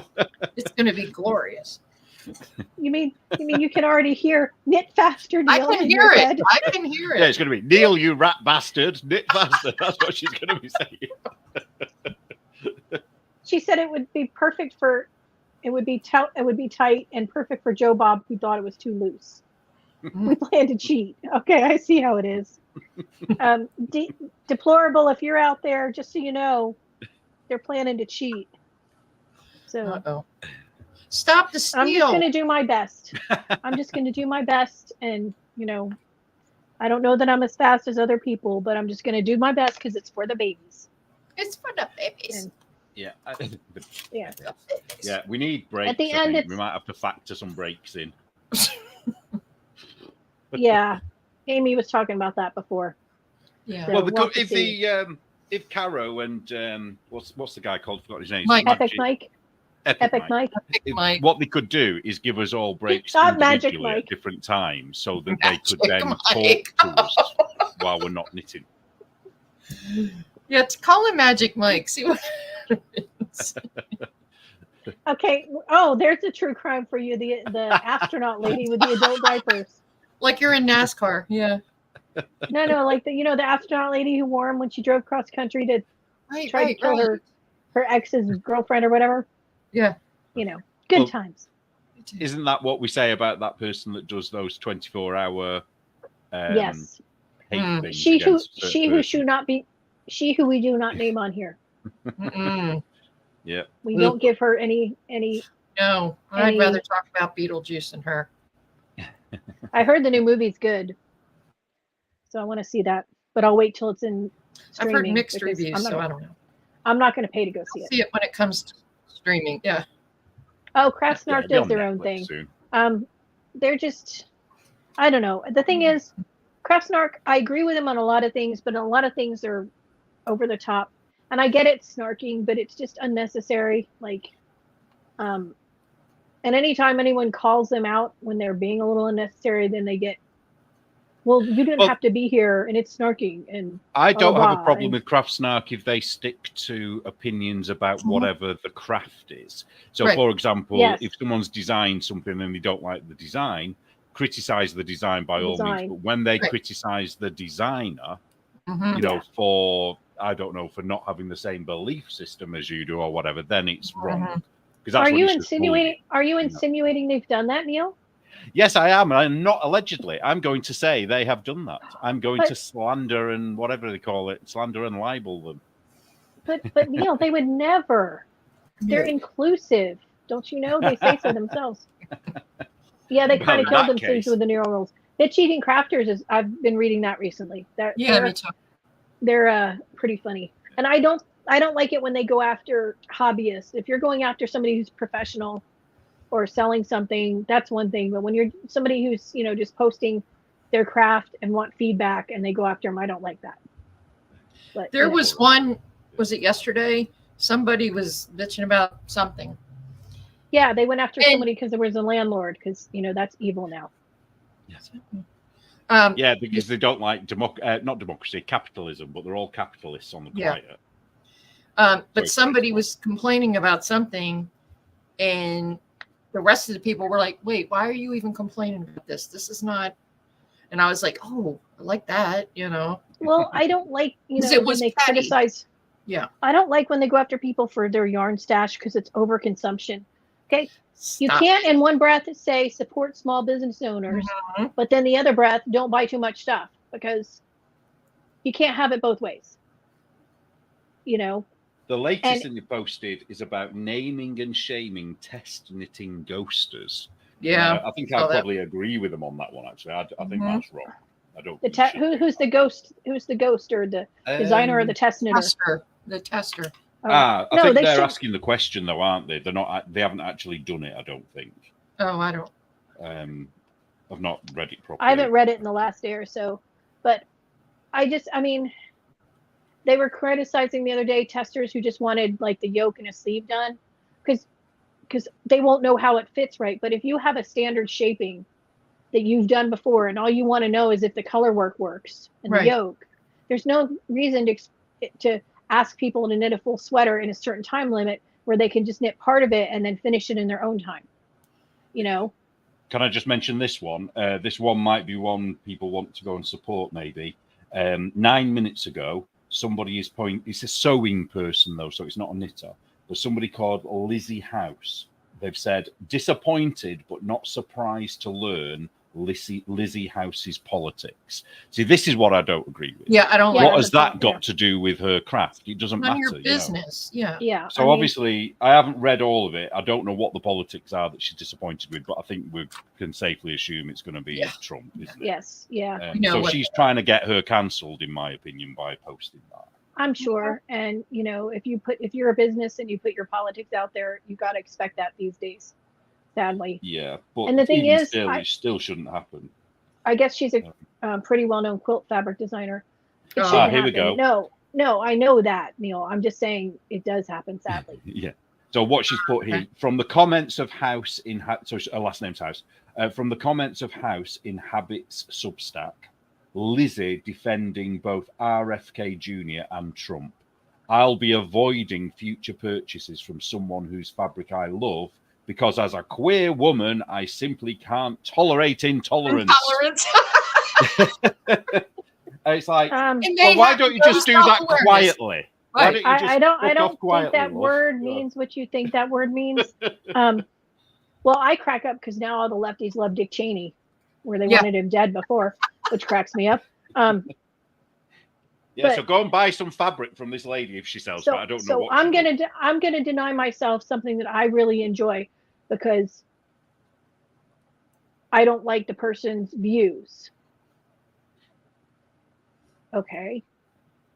it's going to be glorious. You mean you can already hear knit faster, Neil? I can in hear your it. head? I can hear it. yeah, it's going to be Neil, you rat bastard, knit faster. That's what she's going to be saying. She said it would be perfect for. It would be tight and perfect for Joe Bob, who thought it was too loose. We plan to cheat. Okay, I see how it is. Deplorable, if you're out there, just so you know, they're planning to cheat. So Uh-oh. Stop the steal. I'm just going to do my best. And, I don't know that I'm as fast as other people, but I'm just going to do my best because it's for the babies. It's for the babies. And, Yeah. yeah. Yeah, we need breaks. At the I end, think. We might have to factor some breaks in. Yeah. Amy was talking about that before. Yeah. So Well, we'll have to if see. if Caro and what's the guy called? Forgot his name. Mike. Epic Mike. Epic Mike. Mike. What they could do is give us all breaks Not Magic individually Mike. at different times, so that they could Magic then Mike. talk to us while we're not knitting. Yeah, call him Magic Mike. See what happens. Okay. Oh, there's a true crime for you. The astronaut lady with the adult diapers. Like you're in NASCAR. Yeah. No, like the astronaut lady who wore them when she drove cross country to Right. try to kill her ex's girlfriend or whatever. Yeah. Good Well, times. Isn't that what we say about that person that does those 24-hour Yes. hate things? She who we do not name on here. Mm-mm. Yeah. We don't give her any. No, I'd rather talk about Beetlejuice than her. I heard the new movie's good, so I want to see that, but I'll wait till it's in streaming. I've heard mixed because reviews, so I don't know. I'm not going to pay to go see it. See it when it comes to streaming. Yeah. Oh, Craft Snark Yeah, does their own Netflix thing. soon. They're just, I don't know. The thing is, Craft Snark, I agree with him on a lot of things, but a lot of things are over the top. And I get it snarking, but it's just unnecessary. And anytime anyone calls them out when they're being a little unnecessary, then they get, well, you didn't have to be here, and it's snarking. And I don't have a problem with Craft Snark if they stick to opinions about whatever the craft is. So, for example, if someone's designed something and they don't like the design, criticize the design by all means. But when they criticize the designer, for, I don't know, for not having the same belief system as you do or whatever, then it's wrong. Are you insinuating they've done that, Neil? Yes, I am. I'm not allegedly. I'm going to say they have done that. I'm going to slander and whatever they call it, slander and libel them. But Neil, they would never. They're inclusive. Don't you know? They say so themselves. Yeah, they kind of killed themselves with the neural rules. Bitch eating crafters I've been reading that recently. Me too. They're pretty funny. And I don't like it when they go after hobbyists. If you're going after somebody who's professional or selling something, that's one thing. But when you're somebody who's, just posting their craft and want feedback and they go after them, I don't like that. But there was one, was it yesterday? Somebody was bitching about something. Yeah, they went after somebody because there was a landlord, because, that's evil now. Yes. Because they don't like not democracy, capitalism, but they're all capitalists on the quiet. But somebody was complaining about something, and the rest of the people were like, wait, why are you even complaining about this? This is not. And I was like, oh, I like that, Well, I don't like, when they criticize. Yeah. I don't like when they go after people for their yarn stash because it's overconsumption. Okay. You can't in one breath say support small business owners, but then the other breath, don't buy too much stuff, because you can't have it both ways. The latest thing you posted is about naming and shaming test knitting ghosters. Yeah. I think I probably agree with them on that one, actually. I think that's wrong. I don't. Who's the ghost? Who's the ghost, or the designer, or the test knitter? The tester. I think they're asking the question, though, aren't they? They're not. They haven't actually done it, I don't think. Oh, I don't. I've not read it properly. I haven't read it in the last day or so, but they were criticizing the other day testers who just wanted like the yoke and a sleeve done, because they won't know how it fits right. But if you have a standard shaping that you've done before, and all you want to know is if the color work works and the yoke, there's no reason to ask people to knit a full sweater in a certain time limit where they can just knit part of it and then finish it in their own time. Can I just mention this one? This one might be one people want to go and support, maybe. 9 minutes ago, somebody it's a sewing person, though, so it's not a knitter, but somebody called Lizzie House. They've said, disappointed but not surprised to learn Lizzie House's politics. See, this is what I don't agree with. Yeah, I don't. What has that got to do with her craft? It doesn't matter. None of your business. Yeah. So obviously, I haven't read all of it. I don't know what the politics are that she's disappointed with, but I think we can safely assume it's going to be Trump, isn't it? Yes. Yeah. So she's trying to get her cancelled, in my opinion, by posting that. I'm sure. And if you're a business and you put your politics out there, you got to expect that these days. Sadly. Yeah, but and the thing is, it still shouldn't happen. I guess she's a pretty well-known quilt fabric designer. Here we go. No, I know that, Neil. I'm just saying it does happen, sadly. Yeah. So what she's put here, from the comments of House in so her last name's House, from the comments of House in Habits Substack, Lizzie defending both RFK Jr. and Trump. I'll be avoiding future purchases from someone whose fabric I love, because as a queer woman, I simply can't tolerate intolerance. It's like, well, why don't you just do that quietly? Right. I don't think that word means what you think that word means. Well, I crack up because now all the lefties love Dick Cheney, where they wanted him dead before, which cracks me up. So go and buy some fabric from this lady if she sells. But I don't know. So I'm gonna deny myself something that I really enjoy, because I don't like the person's views. Okay,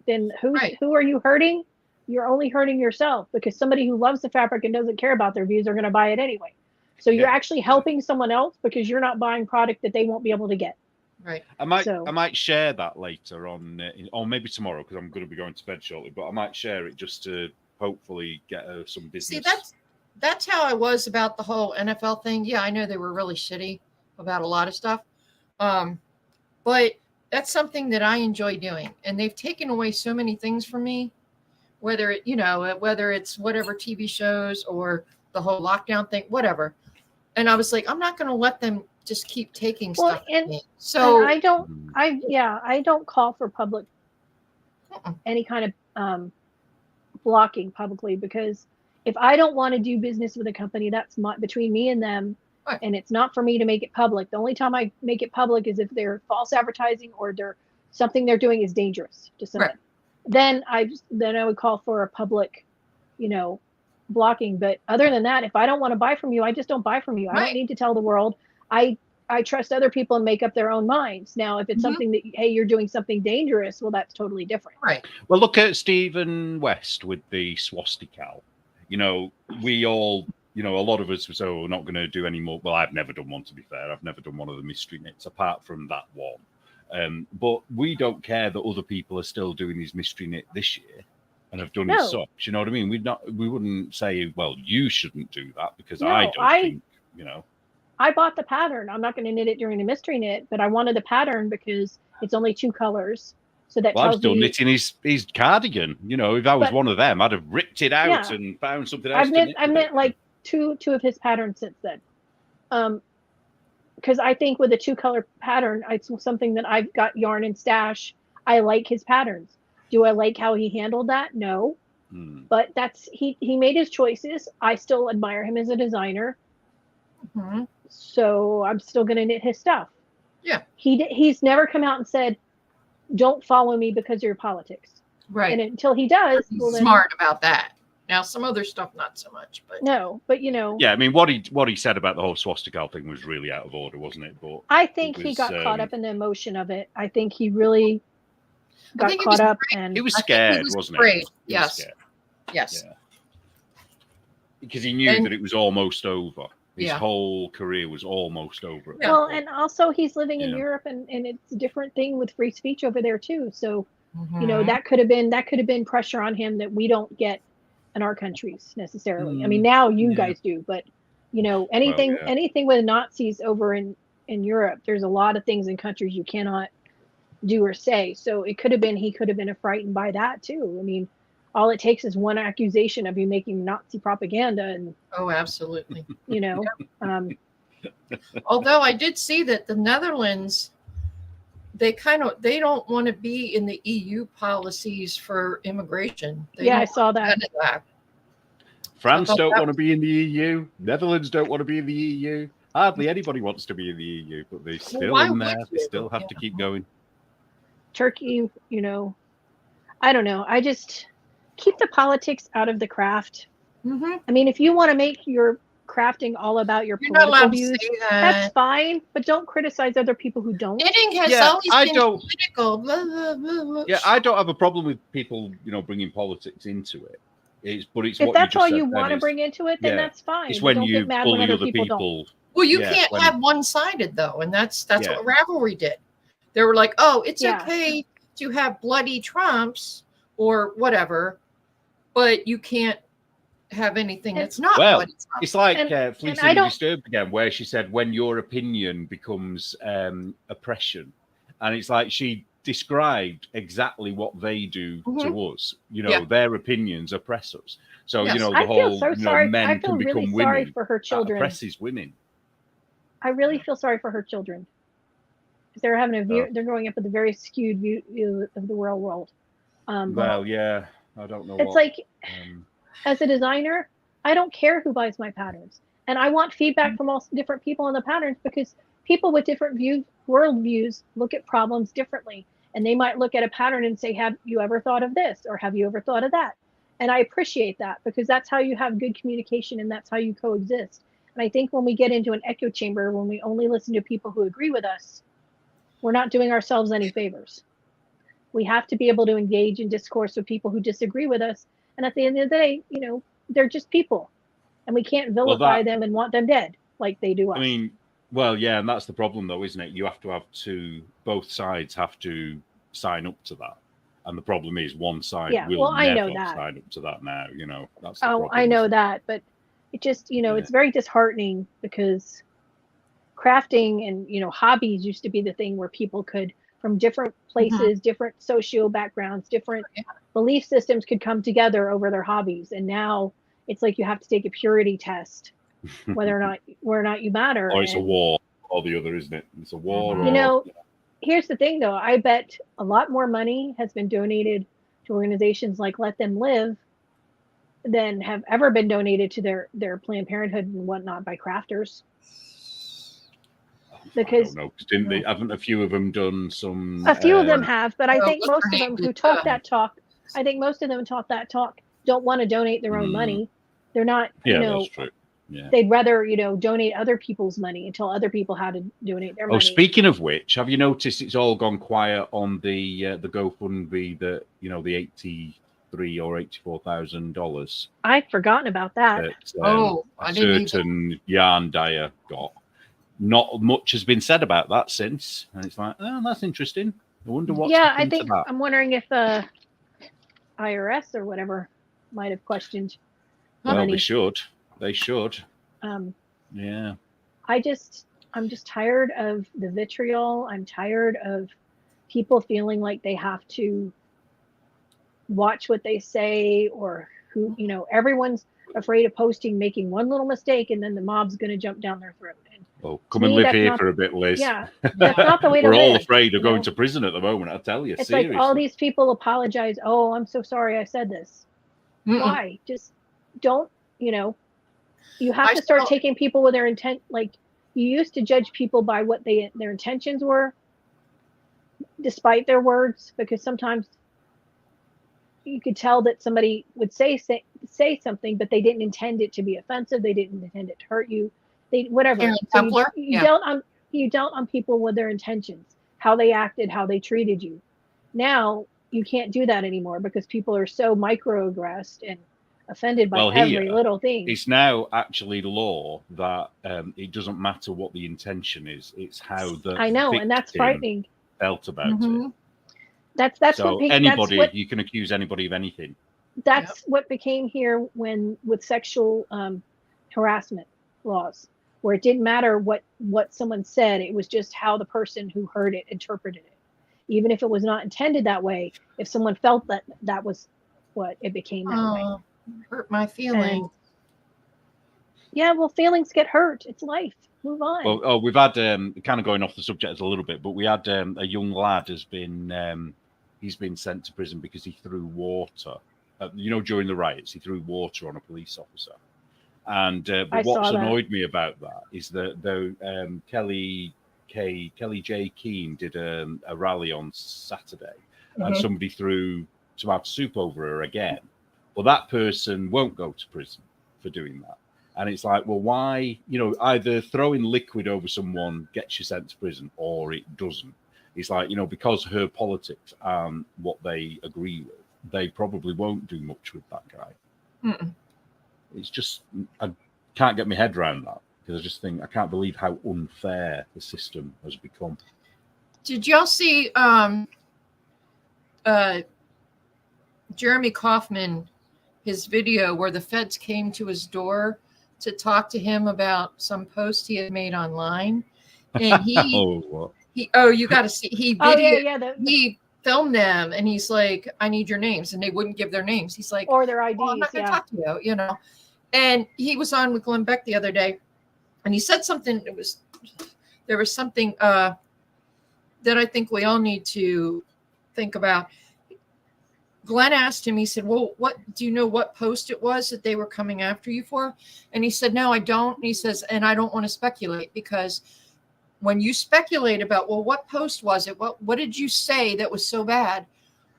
then who are you hurting? You're only hurting yourself, because somebody who loves the fabric and doesn't care about their views are going to buy it anyway. So you're actually helping someone else, because you're not buying product that they won't be able to get. Right. I might share that later on, or maybe tomorrow, because I'm going to be going to bed shortly. But I might share it just to hopefully get some business. See, that's how I was about the whole NFL thing. Yeah, I know they were really shitty about a lot of stuff, but that's something that I enjoy doing, and they've taken away so many things from me. Whether it's whatever TV shows or the whole lockdown thing, whatever. And I was like, I'm not going to let them just keep taking stuff. So I don't call for public any kind of blocking publicly, because if I don't want to do business with a company, that's between me and them, and it's not for me to make it public. The only time I make it public is if they're false advertising or something they're doing is dangerous to someone. Then I would call for a public, blocking. But other than that, if I don't want to buy from you, I just don't buy from you. I don't need to tell the world. I trust other people and make up their own minds. Now, if it's something that, hey, you're doing something dangerous, well, that's totally different. Right. Well, look at Stephen West with the swastika. We all, a lot of us, so we're not going to do any more. Well, I've never done one, to be fair. I've never done one of the mystery knits apart from that one. But we don't care that other people are still doing these mystery knit this year and have done it such. You know what I mean? We wouldn't say, well, you shouldn't do that, because I don't think, I bought the pattern. I'm not going to knit it during the mystery knit, but I wanted the pattern because it's only 2 colors. So that I'm tells still me knitting his cardigan. You know, if I was one of them, I'd have ripped it out and found something else. I've knit like two of his patterns since then. Because I think with a 2-color pattern, it's something that I've got yarn and stash. I like his patterns. Do I like how he handled that? No. But that's he made his choices. I still admire him as a designer. Mm-hmm. So I'm still going to knit his stuff. Yeah. He's never come out and said, don't follow me because of your politics. Right. And until he does, he's smart about that. Now, some other stuff, not so much, but no, but you know. Yeah, I mean, what he said about the whole swastika thing was really out of order, wasn't it? But I think he got caught up in the emotion of it. I think he really got caught up, and he was scared, wasn't he? Yes. Yes. Yeah. Because he knew that it was almost over. His whole career was almost over. Well, and also he's living in Europe, and it's a different thing with free speech over there too. So, you know, that could have been pressure on him that we don't get in our countries necessarily. I mean, now you guys do, but you know, anything with Nazis over in Europe, there's a lot of things in countries you cannot do or say. So it could have been he could have been frightened by that too. I mean, all it takes is one accusation of you making Nazi propaganda, and absolutely. You know, although I did see that the Netherlands, they don't want to be in the EU policies for immigration. I saw that. France don't want to be in the EU. Netherlands don't want to be in the EU. Hardly anybody wants to be in the EU, but they're still in there. They still have to keep going. Turkey, you know, I don't know. I just keep the politics out of the craft. I mean, if you want to make your crafting all about your political views, that's fine, but don't criticize other people who don't. Knitting has always been political. Blah, blah, blah, blah. Yeah, I don't have a problem with people, you know, bringing politics into it. If that's all you want to bring into it, then that's fine. It's when you bully other people. Well, you can't have one-sided though, and that's what Ravelry did. They were like, "Oh, it's okay to have bloody Trumps or whatever, but you can't have anything that's not bloody Trump." It's like Fleecing and Disturbed again, where she said, "When your opinion becomes oppression," and it's like she described exactly what they do to us. You know, their opinions oppress us. So you know, the whole men can become women. Sorry for her children. Oppresses women. I really feel sorry for her children. They're having they're growing up with a very skewed view of the real world. Well, yeah, I don't know. It's like, as a designer, I don't care who buys my patterns, and I want feedback from all different people on the patterns, because people with different worldviews look at problems differently, and they might look at a pattern and say, "Have you ever thought of this?" or "Have you ever thought of that?" And I appreciate that, because that's how you have good communication, and that's how you coexist. And I think when we get into an echo chamber, when we only listen to people who agree with us, we're not doing ourselves any favors. We have to be able to engage in discourse with people who disagree with us. And at the end of the day, you know, they're just people, and we can't vilify them and want them dead like they do us. I mean, well, yeah, and that's the problem though, isn't it? You have to have both sides have to sign up to that. And the problem is one side will never sign up to that now, you know. That's the problem. I know that, but it just, you know, it's very disheartening, because crafting and, you know, hobbies used to be the thing where people could, from different places, different socio backgrounds, different belief systems, could come together over their hobbies. And now it's like you have to take a purity test, whether or not you matter. Or it's a war, or the other, isn't it? It's a war. You know, here's the thing though. I bet a lot more money has been donated to organizations like Let Them Live than have ever been donated to their Planned Parenthood and whatnot by crafters. Because I don't know, didn't they? Haven't a few of them done some? A few of them have, but I think most of them who talk that talk, don't want to donate their own money. They're not, you know, that's true. Yeah. They'd rather, you know, donate other people's money and tell other people how to donate their money. Oh, speaking of which, have you noticed it's all gone quiet on the GoFundMe, that, you know, the $83,000 or $84,000? I'd forgotten about that. I didn't. Certain yarn dyer got. Not much has been said about that since, and it's like, oh, that's interesting. I wonder what. Yeah, I think I'm wondering if IRS or whatever might have questioned. Well, money. They should. Yeah. I'm just tired of the vitriol. I'm tired of people feeling like they have to watch what they say, or who, everyone's afraid of posting, making one little mistake, and then the mob's going to jump down their throat. And come and live here for a bit, Liz. Yeah, that's not the way to We're live. all afraid of going to prison at the moment, I tell you. It's seriously. like all these people apologize. Oh, I'm so sorry I said this. Why? Just don't, you have to start taking people with their intent. Like, you used to judge people by what their intentions were, despite their words, because sometimes you could tell that somebody would say something, but they didn't intend it to be offensive. They didn't intend it to hurt you. Whatever. So you dealt on people with their intentions, how they acted, how they treated you. Now you can't do that anymore because people are so microaggressed and offended by every little thing. It's now actually law that it doesn't matter what the intention is; it's how the and that's frightening. Felt about it. That's so what anybody you can accuse anybody of anything. That's what became here with sexual harassment laws, where it didn't matter what someone said; it was just how the person who heard it interpreted it. Even if it was not intended that way, if someone felt that was what it became that way. Hurt my feelings. Well, feelings get hurt. It's life. Move on. Well, we've had kind of going off the subject a little bit, but we had a young lad he's been sent to prison because he threw water. During the riots, he threw water on a police officer. And what's annoyed me about that is that Kelly J. Keane did a rally on Saturday, and somebody threw tomato soup over her again. Well, that person won't go to prison for doing that. And it's like, well, why? Either throwing liquid over someone gets you sent to prison or it doesn't. It's like, because her politics aren't what they agree with, they probably won't do much with that guy. It's just, I can't get my head around that. Because I just think, I can't believe how unfair the system has become. Did y'all see Jeremy Kaufman, his video where the feds came to his door to talk to him about some post he had made online? And you got to see, he filmed them, and he's like, I need your names. And they wouldn't give their names. He's like, or their IDs. I'm not going to talk to you, And he was on with Glenn Beck the other day. And he said something, there was something that I think we all need to think about. Glenn asked him, he said, well, do you know what post it was that they were coming after you for? And he said, no, I don't. And he says, and I don't want to speculate, because when you speculate about, well, what post was it? What did you say that was so bad?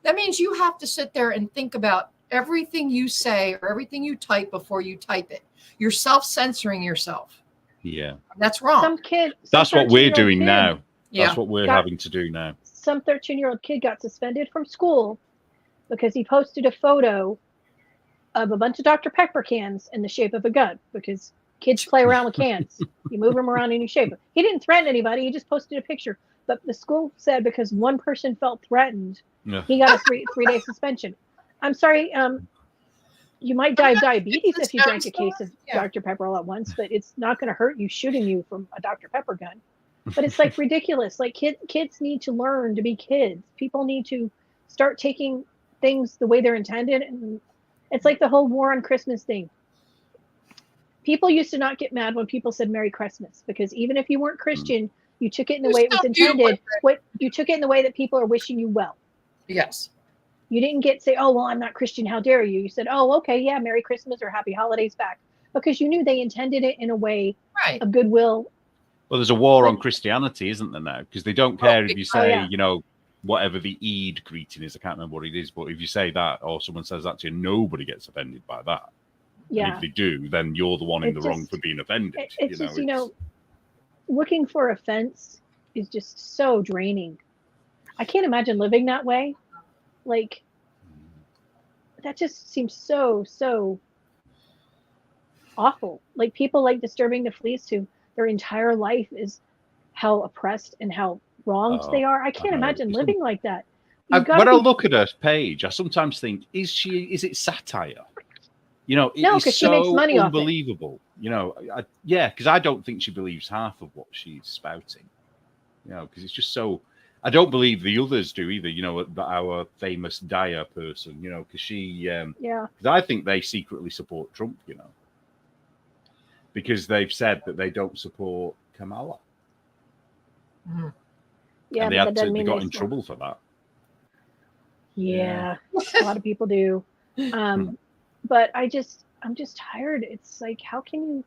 That means you have to sit there and think about everything you say or everything you type before you type it. You're self-censoring yourself. Yeah. That's wrong. That's what we're doing now. That's what we're having to do now. Some 13-year-old kid got suspended from school because he posted a photo of a bunch of Dr. Pepper cans in the shape of a gun, because kids play around with cans. You move them around in your shape. He didn't threaten anybody. He just posted a picture. But the school said because one person felt threatened, he got a three-day suspension. I'm sorry. You might die of diabetes if you drank a case of Dr. Pepper all at once, but it's not going to hurt you shooting you from a Dr. Pepper gun. But it's like ridiculous. Like kids need to learn to be kids. People need to start taking things the way they're intended. And it's like the whole war on Christmas thing. People used to not get mad when people said Merry Christmas, because even if you weren't Christian, you took it in the way it was intended. You took it in the way that people are wishing you well. Yes. You didn't say, oh, well, I'm not Christian, how dare you? You said, oh, okay, yeah, Merry Christmas or Happy Holidays back. Because you knew they intended it in a way of goodwill. Well, there's a war on Christianity, isn't there, now? Because they don't care if you say, whatever the Eid greeting is. I can't remember what it is. But if you say that, or someone says that to you, nobody gets offended by that. Yeah. And if they do, then you're the one in the wrong for being offended. It's looking for offense is just so draining. I can't imagine living that way. Like, that just seems so awful. Like, people like Disturbing the Fleece, who their entire life is how oppressed and how wronged they are. I can't imagine living like that. When I look at her page, I sometimes think, is it satire? No, because she makes money unbelievable. Because I don't think she believes half of what she's spouting. Because it's just so. I don't believe the others do either. You know, our famous Dyer person. You know, because she. Yeah. Because I think they secretly support Trump. You know, because they've said that they don't support Kamala. Mm. Yeah, and they got in trouble for that. Yeah, a lot of people do. But I'm just tired. It's like, how can you,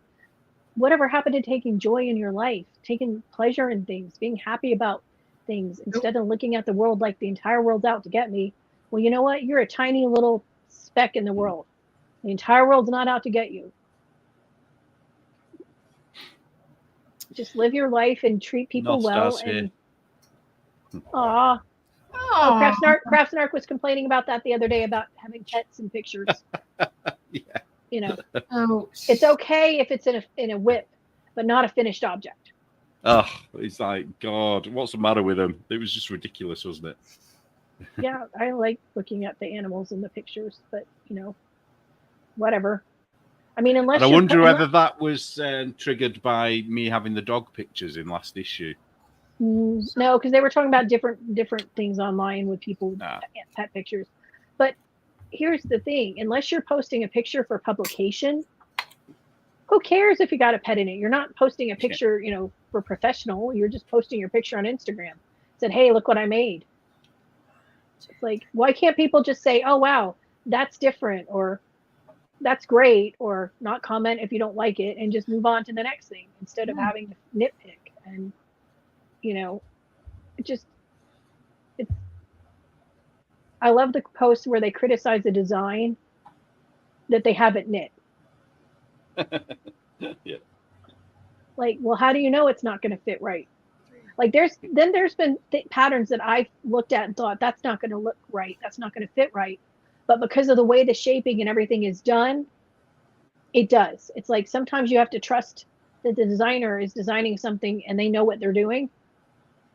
whatever happened to taking joy in your life, taking pleasure in things, being happy about things, instead of looking at the world like the entire world's out to get me? Well, you know what? You're a tiny little speck in the world. The entire world's not out to get you. Just live your life and treat people well. And Craftsnark was complaining about that the other day, about having pets and pictures. Yeah. You know, it's okay if it's in a whip, but not a finished object. Oh, it's like, God, what's the matter with them? It was just ridiculous, wasn't it? Yeah, I like looking at the animals in the pictures, but you know, whatever. I mean, unless. And I wonder whether that was triggered by me having the dog pictures in last issue. No, because they were talking about different things online with people pet pictures. But here's the thing: unless you're posting a picture for publication, who cares if you got a pet in it? You're not posting a picture, you know, for professional. You're just posting your picture on Instagram. Said, hey, look what I made. It's like, why can't people just say, oh wow, that's different, or that's great, or not comment if you don't like it and just move on to the next thing, instead of having to nitpick? And you know, I love the posts where they criticize the design that they haven't knit. Yeah. Like, well, how do you know it's not going to fit right? Like, there's been patterns that I've looked at and thought, that's not going to look right, that's not going to fit right, but because of the way the shaping and everything is done, it does. It's like, sometimes you have to trust that the designer is designing something and they know what they're doing.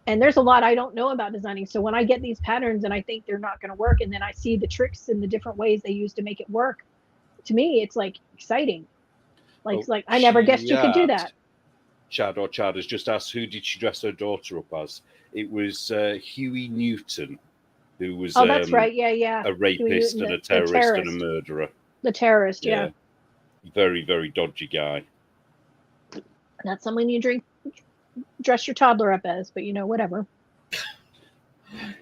And there's a lot I don't know about designing. So when I get these patterns and I think they're not going to work, and then I see the tricks and the different ways they use to make it work, to me, it's like exciting. Like, it's like, I never guessed you could do that. Chad has just asked, who did she dress her daughter up as? It was Huey Newton, who was that's right. Yeah. a rapist and a terrorist and a murderer. The terrorist, yeah. Very, very dodgy guy. Not someone you dress your toddler up as, but you know, whatever.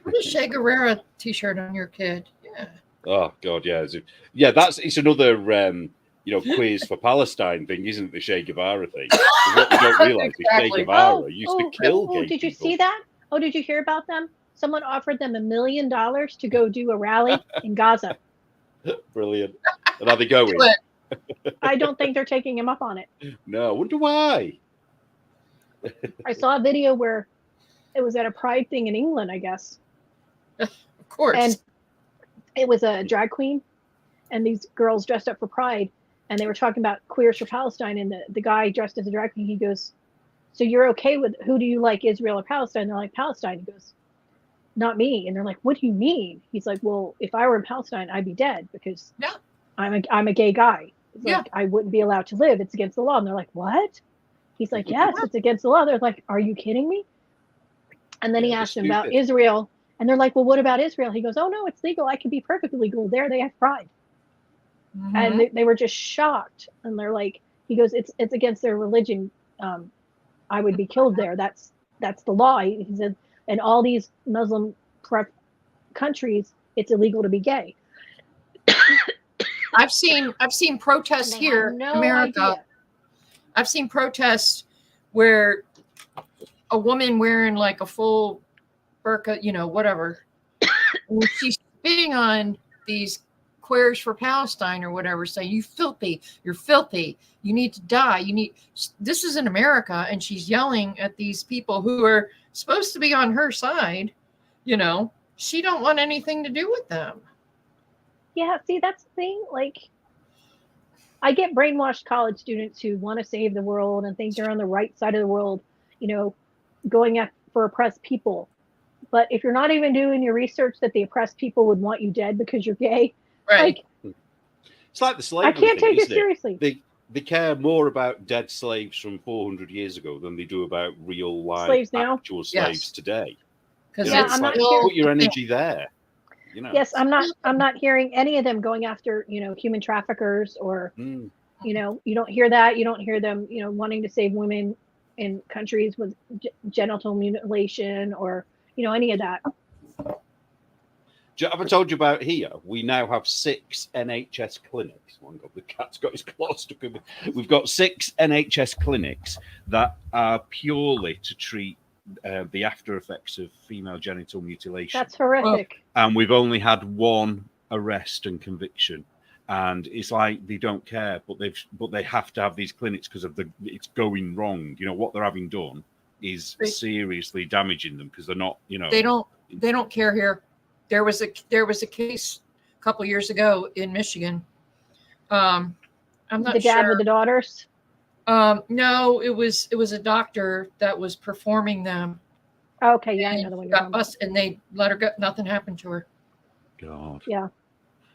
Put a Che Guevara t-shirt on your kid. Yeah. Oh God, yeah. Yeah, it's another Queers for Palestine thing, isn't it? The Che Guevara thing. What we don't realize is Che Guevara used to kill gay did you people. see that? Oh, did you hear about them? Someone offered them $1 million to go do a rally in Gaza. Brilliant. And are they going? I don't think they're taking him up on it. No, I wonder why. I saw a video where it was at a pride thing in England, I guess. Of course. And it was a drag queen, and these girls dressed up for pride, and they were talking about Queers for Palestine, and the guy dressed as a drag queen, he goes, so you're okay with, who do you like, Israel or Palestine? They're like, Palestine. He goes, not me. And they're like, what do you mean? He's like, well, if I were in Palestine, I'd be dead, because I'm a gay guy. Like, I wouldn't be allowed to live. It's against the law. And they're like, what? He's like, yes, it's against the law. They're like, are you kidding me? And then he asked them about Israel. And they're like, well, what about Israel? He goes, oh, no, it's legal. I can be perfectly legal. There they have pride. Mm-hmm. And they were just shocked. And they're like, he goes, it's against their religion. I would be killed there. That's the law. He said, in all these Muslim countries, it's illegal to be gay. I've seen protests here in America. Idea. I've seen protests where a woman wearing like a full burqa, whatever, and she's spitting on these Queers for Palestine or whatever, saying, you're filthy, you need to die, this is in America, and she's yelling at these people who are supposed to be on her side. She don't want anything to do with them. Yeah, see, that's the thing. Like, I get brainwashed college students who want to save the world and think they're on the right side of the world, going for oppressed people. But if you're not even doing your research that the oppressed people would want you dead because you're gay, right? It's like the slavery. I can't take it seriously. They care more about dead slaves from 400 years ago than they do about real live slaves now? actual slaves today. because Yeah, it's I'm not still, put your energy there. You know. Yes, I'm not hearing any of them going after, human traffickers or, Mm. You don't hear that. You don't hear them, wanting to save women in countries with genital mutilation or, any of that. Have I told you about here? We now have 6 NHS clinics. Oh, God, the cat's got his claws stuck in me. We've got 6 NHS clinics that are purely to treat the after effects of female genital mutilation. That's horrific. And we've only had 1 arrest and conviction. And it's like they don't care, but they have to have these clinics because of it's going wrong. What they're having done is seriously damaging them because they're not. They don't care here. There was a case a couple years ago in Michigan. I'm not the dad sure. with the daughters. No, it was a doctor that was performing them. Okay, yeah, I know the one you're talking about. And they let her go. Nothing happened to her. God. Yeah.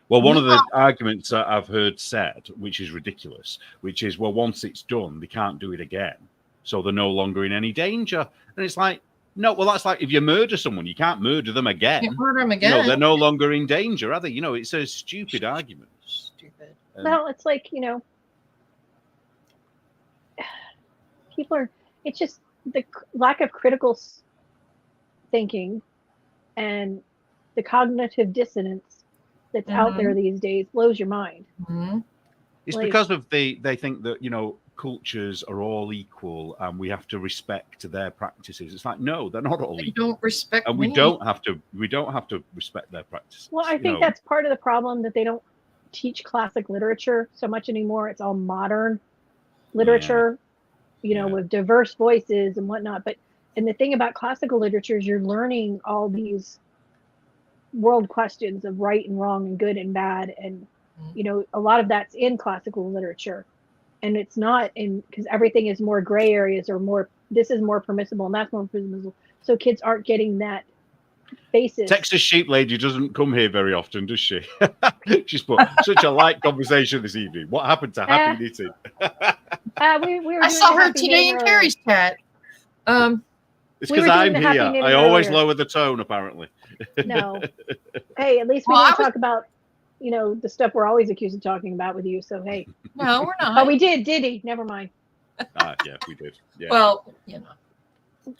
Well, one of the arguments that I've heard said, which is ridiculous, which is, well, once it's done, they can't do it again. So they're no longer in any danger. And it's like, no, well, that's like if you murder someone, you can't murder them again. You murder them again. No, they're no longer in danger, are they? It's a stupid argument. Stupid. Well, it's like, people are, it's just the lack of critical thinking and the cognitive dissonance that's out there these days blows your mind. Mm-hmm. It's because of they think that, cultures are all equal and we have to respect their practices. It's like, no, they're not all They equal. don't respect and me. we don't have to respect their practices. Well, I think that's part of the problem, that they don't teach classic literature so much anymore. It's all modern literature, with diverse voices and whatnot. And the thing about classical literature is you're learning all these world questions of right and wrong and good and bad. And, a lot of that's in classical literature. And it's not because everything is more gray areas or this is more permissible and that's more permissible. So kids aren't getting that basis. Texas Sheep Lady doesn't come here very often, does she? She's put such a light conversation this evening. What happened to Happy Knitting? I saw her today in Carrie's chat. It's because I'm here. I always lower the tone, apparently. No. Hey, at least we didn't talk about, the stuff we're always accused of talking about with you. So, hey. No, we're not. Oh, we did he? Never mind. Yeah, we did. Yeah. Well,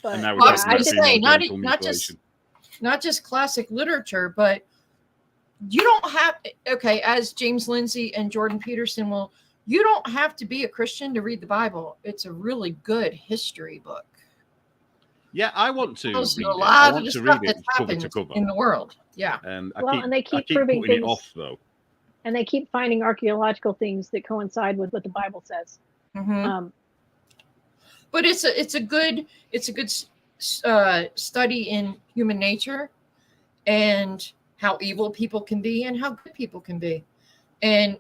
But, and now I was going to say, not just classic literature, but you don't have, as James Lindsay and Jordan Peterson you don't have to be a Christian to read the Bible. It's a really good history book. Yeah, I want to read it. I want to read it cover to cover in the world. Yeah. And they keep proving things off, though. And they keep finding archaeological things that coincide with what the Bible says. Mm-hmm. But it's a good study in human nature and how evil people can be and how good people can be. And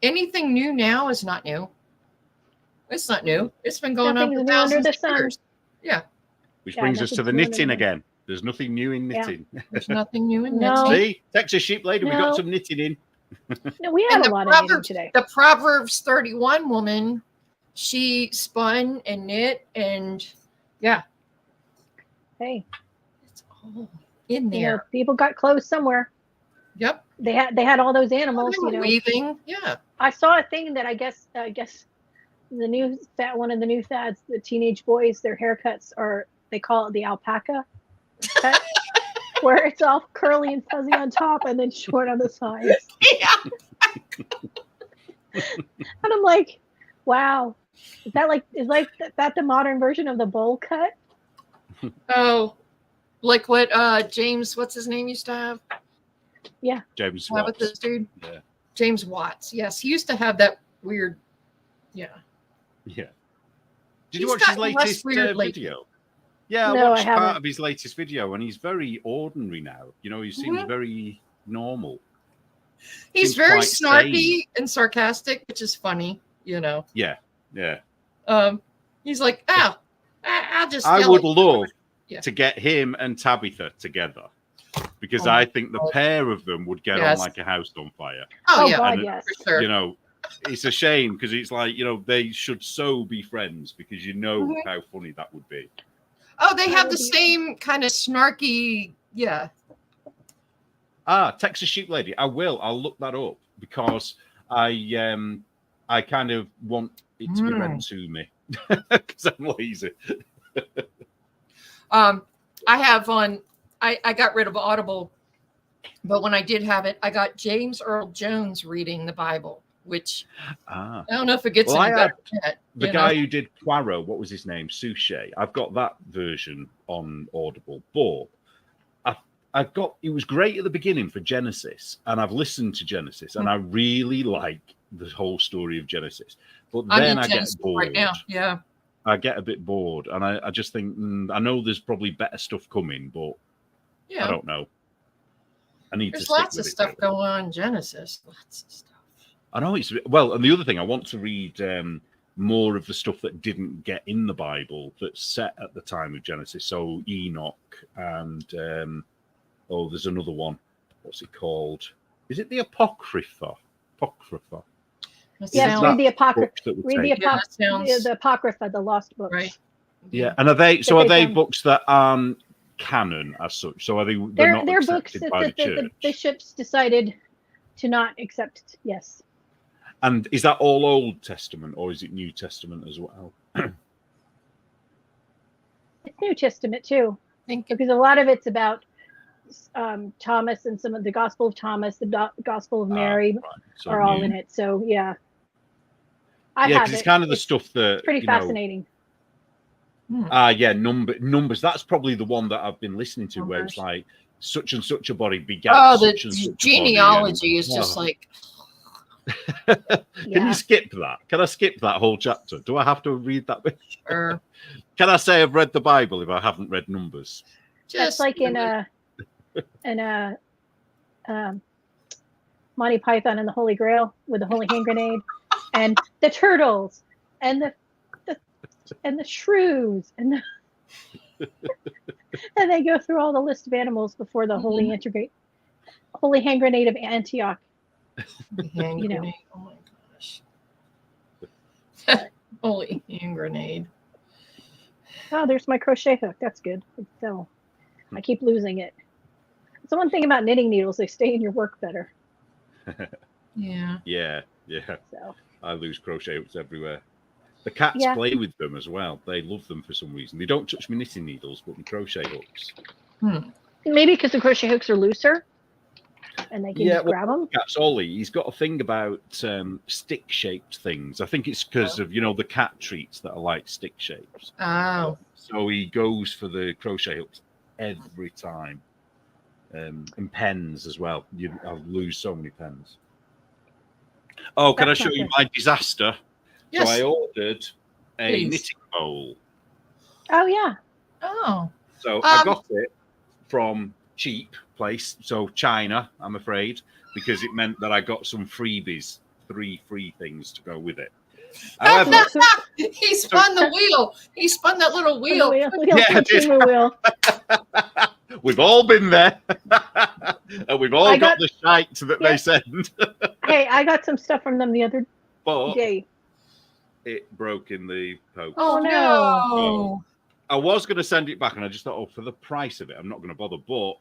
anything new now is not new. It's not new. It's been going on for thousands of years. Yeah. Which brings us to the knitting again. There's nothing new in knitting. Yeah. There's nothing new in knitting. See, Texas Sheep Lady, we got some knitting in. No, we had a lot of knitting today. The Proverbs 31 woman, she spun and knit and Hey, it's all in there. People got clothes somewhere. Yep. They had all those animals. Weaving. Yeah. I saw a thing that I guess one of the new fads, the teenage boys, their haircuts they call it the alpaca cut, where it's all curly and fuzzy on top and then short on the sides. Yeah. And I'm like, wow, is that the modern version of the bowl cut? Oh, like what James, what's his name, used to have? Yeah. James Watts. With this dude? Yeah. James Watts. Yes, he used to have that weird. Yeah. Yeah. Did you watch his latest video? Yeah, no, I watched part of his latest video, and he's very ordinary now. He seems very normal. He's very snarky and sarcastic, which is funny. Yeah. He's like, I'll just. I would love to get him and Tabitha together, because I think the pair of them would get on like a house on fire. Oh yeah, God, yes. For sure. It's a shame because it's like, they should so be friends, because how funny that would be. Oh, they have the same kind of snarky. Yeah. Texas Sheep Lady. I'll look that up because I kind of want it to be read to me because I'm lazy. I have I got rid of Audible, but when I did have it, I got James Earl Jones reading the Bible, which I don't know if it gets any better yet. The guy who did Poirot, what was his name? Suchet. I've got that version on Audible, but it was great at the beginning for Genesis, and I've listened to Genesis, and I really like the whole story of Genesis. But then I get bored. Right now. Yeah. I get a bit bored, and I just think, I know there's probably better stuff coming, but I don't know. There's lots of stuff going on in Genesis. Lots of stuff. I know and the other thing, I want to read more of the stuff that didn't get in the Bible that's set at the time of Genesis. So Enoch and there's another one. What's it called? Is it the Apocrypha? Yes, read the Apocrypha. Read the Apocrypha, the lost books. Right. Yeah, and are they books that aren't canon as such? So are they? They're books that the bishops decided to not accept. Yes. And is that all Old Testament or is it New Testament as well? It's New Testament too, because a lot of it's about Thomas and some of the Gospel of Thomas, the Gospel of Mary are all in it. So yeah, because it's kind of the stuff that pretty fascinating. Numbers. That's probably the one that I've been listening to, where it's like such and such a body begat. The genealogy is just like. Can you skip that? Can I skip that whole chapter? Do I have to read that bit? Sure. Can I say I've read the Bible if I haven't read Numbers? Just like in Monty Python and the Holy Grail with the holy hand grenade and the turtles and the shrews and and they go through all the list of animals before the holy hand grenade of Antioch. Hand grenade. Oh my gosh. Holy hand grenade. Oh, there's my crochet hook. That's good. So I keep losing it. It's the one thing about knitting needles, they stay in your work better. Yeah. So I lose crochet hooks everywhere. The cats play with them as well. They love them for some reason. They don't touch my knitting needles, but my crochet hooks. Maybe because the crochet hooks are looser. And they can just grab them. Cat's Ollie, he's got a thing about stick-shaped things. I think it's because of the cat treats that are like stick shapes. Oh. So he goes for the crochet hooks every time, and pens as well. I'll lose so many pens. Oh, can I show you my disaster? Yes. So I ordered a knitting bowl. Oh yeah. Oh. So I got it from cheap place, so China, I'm afraid, because it meant that I got some freebies, 3 free things to go with it. However, he spun the wheel. He spun that little wheel. Wheel. We've all been there, and we've all got the shite that they send. Hey, I got some stuff from them the other day. It broke in the post. Oh no! I was going to send it back, and I just thought, for the price of it, I'm not going to bother. But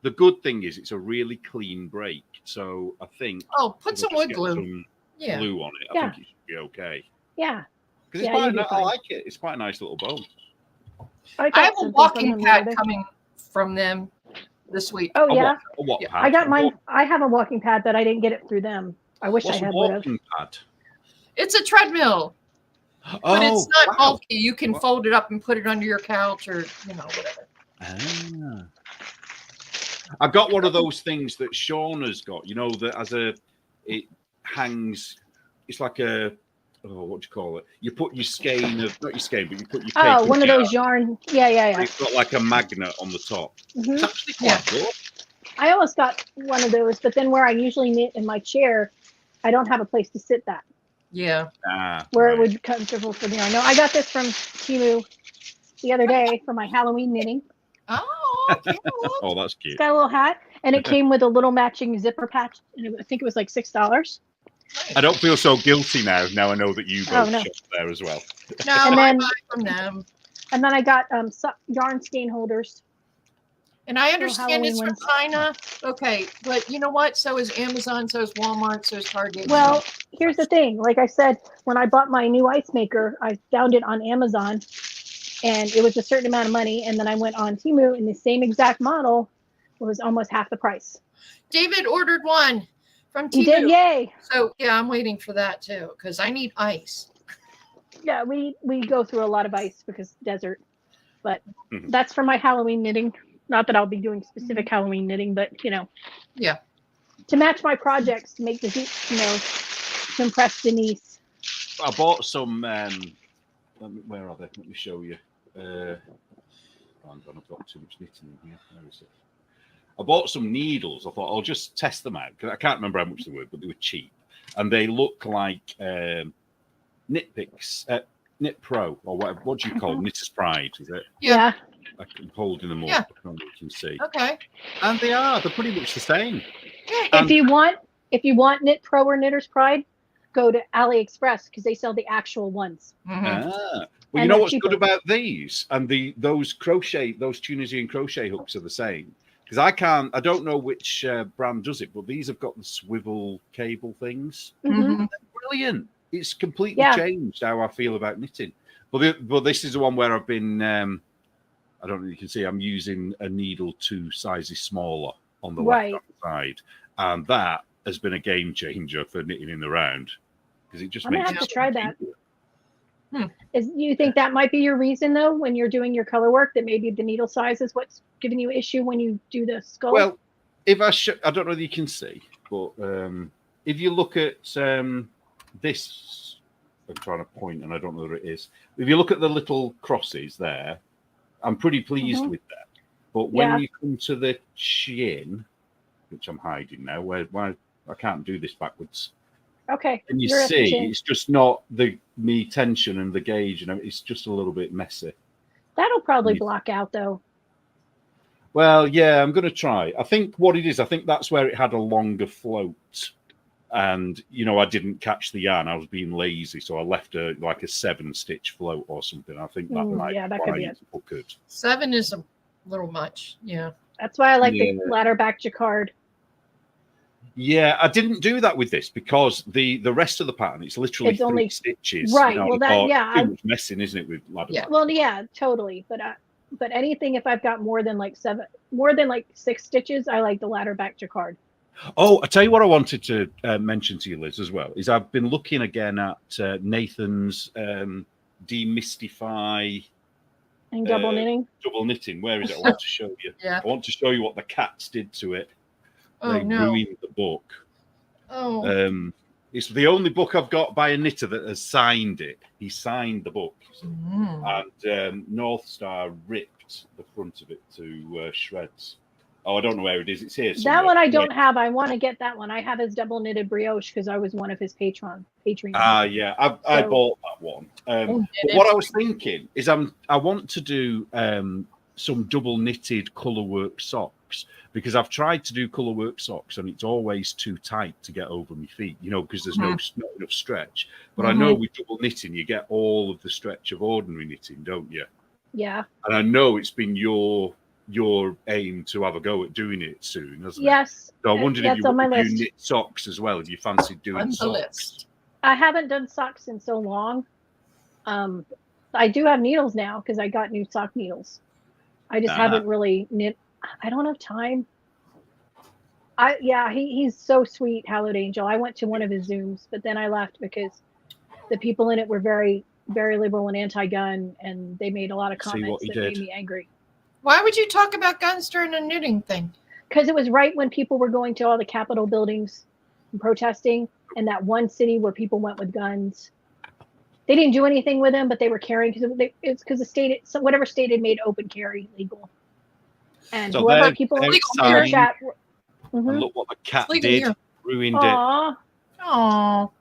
the good thing is, it's a really clean break. So I think. Oh, put some wood glue. Glue on it. I think it should be okay. Yeah. Because I like it. It's quite a nice little bowl. I have a walking pad coming from them this week. Oh yeah. What pad? I got mine. I have a walking pad, but I didn't get it through them. I wish I had would have. Pad? It's a treadmill. But it's not bulky. You can fold it up and put it under your couch or whatever. I got one of those things that Shauna's got. That it hangs. It's like a what do you call it? You put your skein of not your skein, but you put your one of those yarn. Yeah. It's got like a magnet on the top. Mm-hmm. It's actually quite good. I almost got one of those, but then where I usually knit in my chair, I don't have a place to sit that. Yeah. Where it would be comfortable for me. I know. I got this from Temu the other day for my Halloween knitting. Oh, okay. Oh, that's cute. It's got a little hat, and it came with a little matching zipper patch. And I think it was like $6. I don't feel so guilty now. Now I know that you both shop there as well. No, I buy from them. And then I got yarn skein holders. And I understand it's Halloween from China. Okay, but you know what? So is Amazon, so is Walmart, so is Target. Well, here's the thing. Like I said, when I bought my new ice maker, I found it on Amazon and it was a certain amount of money. And then I went on Temu and the same exact model was almost half the price. David ordered one from Temu. He did, yay. So yeah, I'm waiting for that too, because I need ice. Yeah, we go through a lot of ice because desert. But that's for my Halloween knitting. Not that I'll be doing specific Halloween knitting, but Yeah. To match my projects, to make the to impress Denise. I bought some. Where are they? Let me show you. Hang on, I've got too much knitting in here. Where is it? I bought some needles. I thought I'll just test them out because I can't remember how much they were, but they were cheap, and they look like Knit Picks, Knit Pro, or whatever. What do you call Knitter's Pride? Is it? Yeah. I'm holding them up. Yeah. You can see. Okay. And they're pretty much the same. If you want Knit Pro or Knitter's Pride, go to AliExpress because they sell the actual ones. Mm-hmm. Well, you know what's cheaper. Good about these and those Tunisian crochet hooks are the same. Because I don't know which brand does it, but these have got the swivel cable things. Mm-hmm. They're brilliant. It's completely changed how I feel about knitting. But this is the one where I've been. I don't know if you can see. I'm using a needle 2 sizes smaller on the left side, and that has been a game changer for knitting in the round because it just I'm makes. gonna have to try that. You think that might be your reason though when you're doing your color work that maybe the needle size is what's giving you issue when you do the skull? Well, if I don't know if you can see, but if you look at this, I'm trying to point and I don't know what it is. If you look at the little crosses there, I'm pretty pleased with that. But when you come to the chin, which I'm hiding now, why I can't do this backwards. Okay. And you see, it's just not the tension and the gauge, it's just a little bit messy. That'll probably block out though. Well, yeah, I'm going to try. I think what it is, I think that's where it had a longer float. And, I didn't catch the yarn. I was being lazy, so I left a 7-stitch float or something. I think that might that could be it. Good. 7 is a little much, yeah. That's why I like the ladder back jacquard. Yeah, I didn't do that with this because the rest of the pattern, it's literally 3 stitches. Right. Well, too much messing, isn't it, with ladder back? Well, yeah, totally. But anything if I've got more than 6 stitches, I like the ladder back jacquard. Oh, I tell you what I wanted to mention to you, Liz, as well, is I've been looking again at Nathan's Demystify and double knitting. Double knitting. Where is it? I want to show you. Yeah. I want to show you what the cats did to it. Oh, they ruined the book. Oh. It's the only book I've got by a knitter that has signed it. He signed the book. And North Star ripped the front of it to shreds. Oh, I don't know where it is. It's here somewhere. That one I don't have. I want to get that one. I have his double knitted brioche because I was one of his Patreon. Yeah. I bought that one. But what I was thinking is I want to do some double knitted colourwork socks because I've tried to do colourwork socks and it's always too tight to get over my feet, because there's not enough stretch. But I know with double knitting, you get all of the stretch of ordinary knitting, don't you? Yeah. And I know it's been your aim to have a go at doing it soon, hasn't it? Yes. So I wondered if you knit socks as well, if you fancied doing socks. I haven't done socks in so long. I do have needles now because I got new sock needles. I just haven't really knit. I don't have time. He's so sweet, Hallowed Angel. I went to one of his Zooms, but then I left because the people in it were very, very liberal and anti-gun, and they made a lot of comments that made me angry. Why would you talk about guns during a knitting thing? Because it was right when people were going to all the Capitol buildings and protesting, and that one city where people went with guns. They didn't do anything with them, but they were carrying it's because the state, whatever state had made open carry legal. And so whoever people in the chat. And look what the cat did, ruined it. Oh,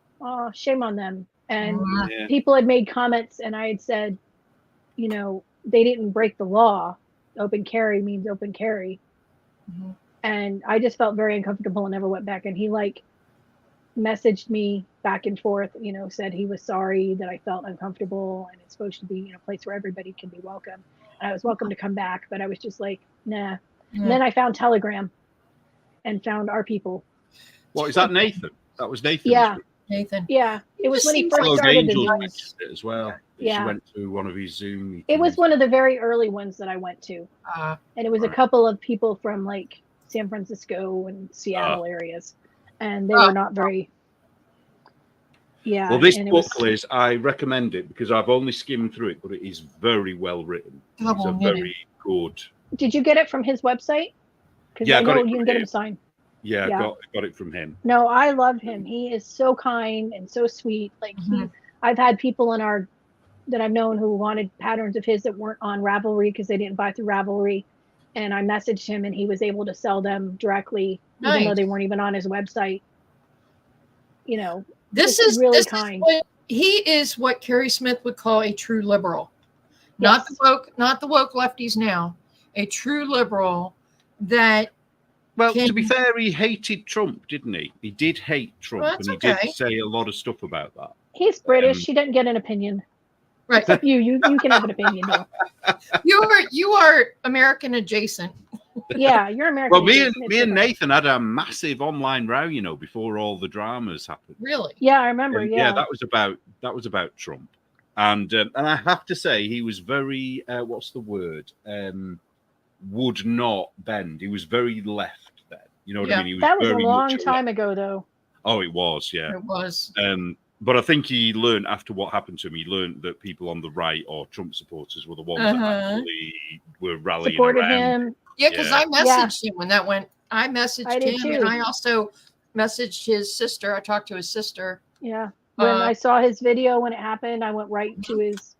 shame on them. And people had made comments, and I had said, they didn't break the law. Open carry means open carry. And I just felt very uncomfortable and never went back. And he messaged me back and forth, said he was sorry that I felt uncomfortable, and it's supposed to be, a place where everybody can be welcome. And I was welcome to come back, but I was just like, nah. And then I found Telegram and found our people. What is that, Nathan? That was Nathan. Yeah. Nathan. Yeah. It was when he first started the news. It as well. Yeah. She went to one of his Zoom meetings. It was one of the very early ones that I went to. And it was a couple of people from like San Francisco and Seattle areas. And they were not very... Yeah. Well, this book, Liz, I recommend it because I've only skimmed through it, but it is very well written. It's a very good... Did you get it from his website? Because I know you can get him signed. Yeah, got it from him. No, I love him. He is so kind and so sweet. Like I've had people that I've known who wanted patterns of his that weren't on Ravelry because they didn't buy through Ravelry, and I messaged him and he was able to sell them directly, even though they weren't even on his website. This is really kind. He is what Carrie Smith would call a true liberal, not the woke lefties now. A true liberal that. Well, to be fair, he hated Trump, didn't he? He did hate Trump, and he did say a lot of stuff about that. He's British. He doesn't get an opinion. Right. Except you can have an opinion. You are American adjacent. Yeah, you're American. Well, me and Nathan had a massive online row, before all the dramas happened. Really? Yeah, I remember. Yeah, that was about Trump, and I have to say he was very what's the word? Would not bend. He was very left then. You know what I mean? He was that was very a long time ago, though. Oh, it was. Yeah, it was. But I think he learned after what happened to him. He learned that people on the right or Trump supporters were the ones that actually were rallying supported around him. Yeah, because I messaged him when that went. I messaged him, too. and I also messaged his sister. I talked to his sister. Yeah, when I saw his video when it happened, I went right to his.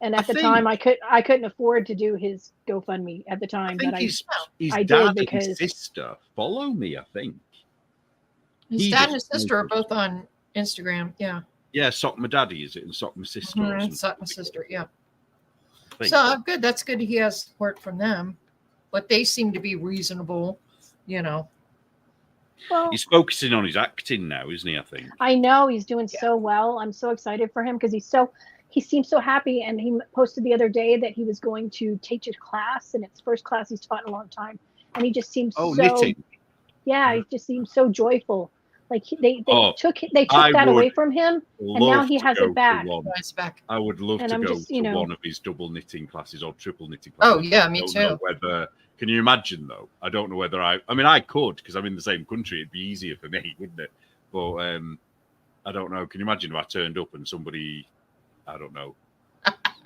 And at the time, I couldn't afford to do his GoFundMe at the time. I think his I dad did because and his sister follow me. I think his dad and his sister are both on Instagram. Yeah. Yeah, Sock My Daddy, is it? And Sock My Sister. Sock My Sister. Yeah. So good. That's good. He has support from them, but they seem to be reasonable. Well, he's focusing on his acting now, isn't he? I think. I know he's doing so well. I'm so excited for him because he seems so happy, and he posted the other day that he was going to teach a class, and it's the first class he's taught in a long time, and he just seems knitting. Yeah, he just seems so joyful. Like they took that away from him, and now he has it back. It's back. I would love to go to one of his double knitting classes or triple knitting classes. Oh yeah, me too. Can you imagine though? I don't know whether I mean I could because I'm in the same country. It'd be easier for me, wouldn't it? But I don't know. Can you imagine if I turned up and somebody, I don't know,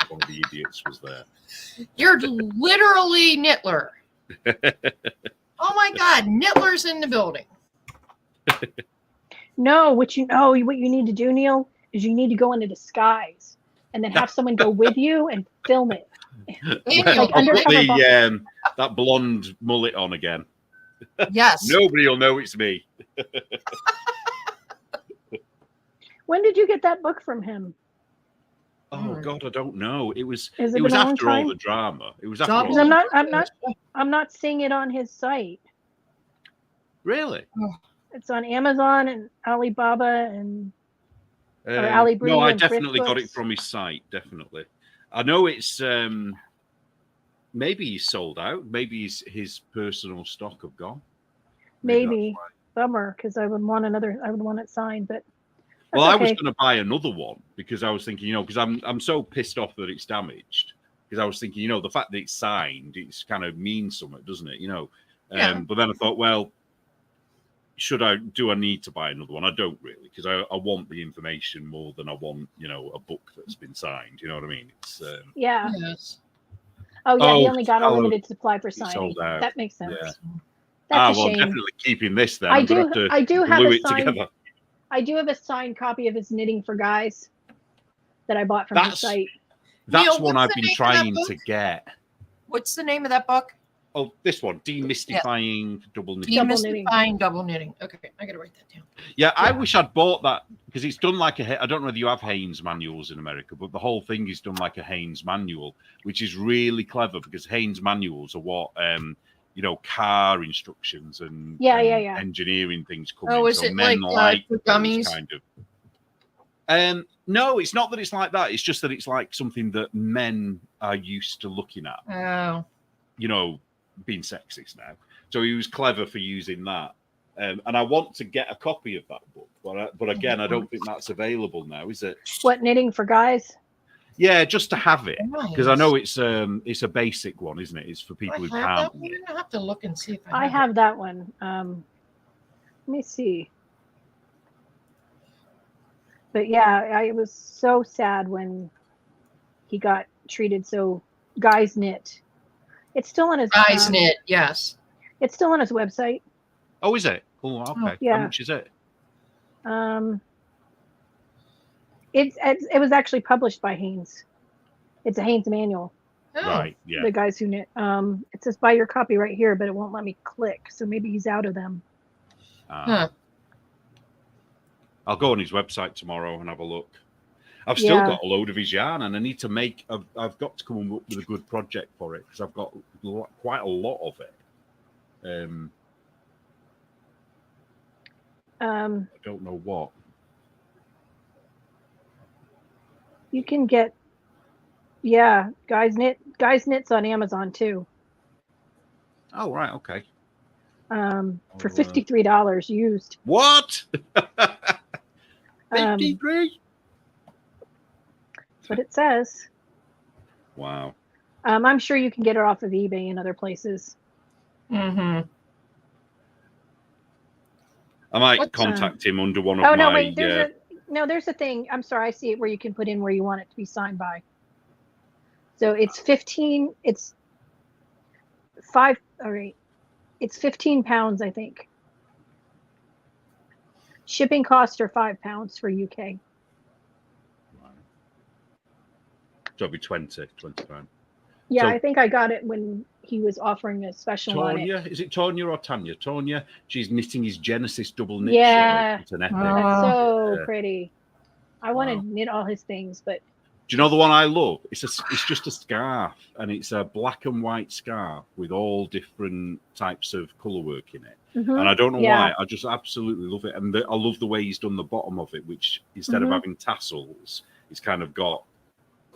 one of the idiots was there? You're literally Nittler. Oh my God, Nittler's in the building. No, what you need to do, Neil, is you need to go into disguise and then have someone go with you and film it. Like that blonde mullet on again. Yes. Nobody will know it's me. When did you get that book from him? Oh God, I don't know. It was after all the drama. It was after. I'm not seeing it on his site. Really? It's on Amazon and Alibaba and Alibaba. No, I definitely got it from his site. Definitely. I know it's maybe he's sold out. Maybe his personal stock have gone. Maybe. Bummer, because I would want it signed, but well, I was going to buy another one because I was thinking, because I'm so pissed off that it's damaged. Because I was thinking, the fact that it's signed, it's kind of means something, doesn't it? But then I thought, well, do I need to buy another one? I don't really, because I want the information more than I want, a book that's been signed. You know what I mean? It's yeah. Yes. Oh yeah, he only got a limited supply for signing. Sold out. That makes sense. Yeah. That's a shame. Definitely keeping this then. I do have glue a it together. I do have a signed copy of his Knitting for Guys that I bought from his site. That's Neil, one I've been trying to get. What's the name of that book? Oh, this one, Demystifying Double Knitting. Demystifying Double Knitting. Okay, I got to write that down. Yeah, I wish I'd bought that because it's done like I don't know whether you have Haynes manuals in America, but the whole thing is done like a Haynes manual, which is really clever because Haynes manuals are what car instructions and engineering things come in. Is it like for dummies? Kind of. No, it's not that it's like that. It's just that it's like something that men are used to looking at. Oh. You know, being sexist now. So he was clever for using that. And I want to get a copy of that book. But again, I don't think that's available now, is it? What, Knitting for Guys? Yeah, just to have it. Because Nice. I know it's a basic one, isn't it? It's for people who can't. I have to look and see if I have that one. Let me see. But yeah, I was so sad when he got treated so. Guys Knit. It's still on his Guys Knit, yes. It's still on his website. Oh, is it? Oh, okay. Yeah. How much is it? It was actually published by Haynes. It's a Haynes manual. Oh. Right. Yeah. The Guys Who Knit. It says buy your copy right here, but it won't let me click. So maybe he's out of them. Huh. I'll go on his website tomorrow and have a look. I've still got a load of his yarn, and I need to make. I've got to come up with a good project for it because I've got quite a lot of it. I don't know what. You can get, Guys Knit's on Amazon too. Oh right, okay. For $53 used. What? 53? That's what it says. Wow. I'm sure you can get it off of eBay and other places. Mm-hmm. I might contact him under one of my. No, wait. There's a thing. I'm sorry. I see it where you can put in where you want it to be signed by. So it's 15. It's 5. All right. It's 15 pounds, I think. Shipping costs are £5 for UK. So it'll be 20 pounds. Yeah, So, I think I got it when he was offering a special on it. Is it Tonya or Tanya? Tonya, she's knitting his Genesis double knit. Yeah, it's an epic. That's so pretty. I want to knit all his things, but do you know the one I love? It's just a scarf, and it's a black and white scarf with all different types of colour work in it. Mm-hmm. And I don't know why, I just absolutely love it. And I love the way he's done the bottom of it, which instead of having tassels, it's kind of got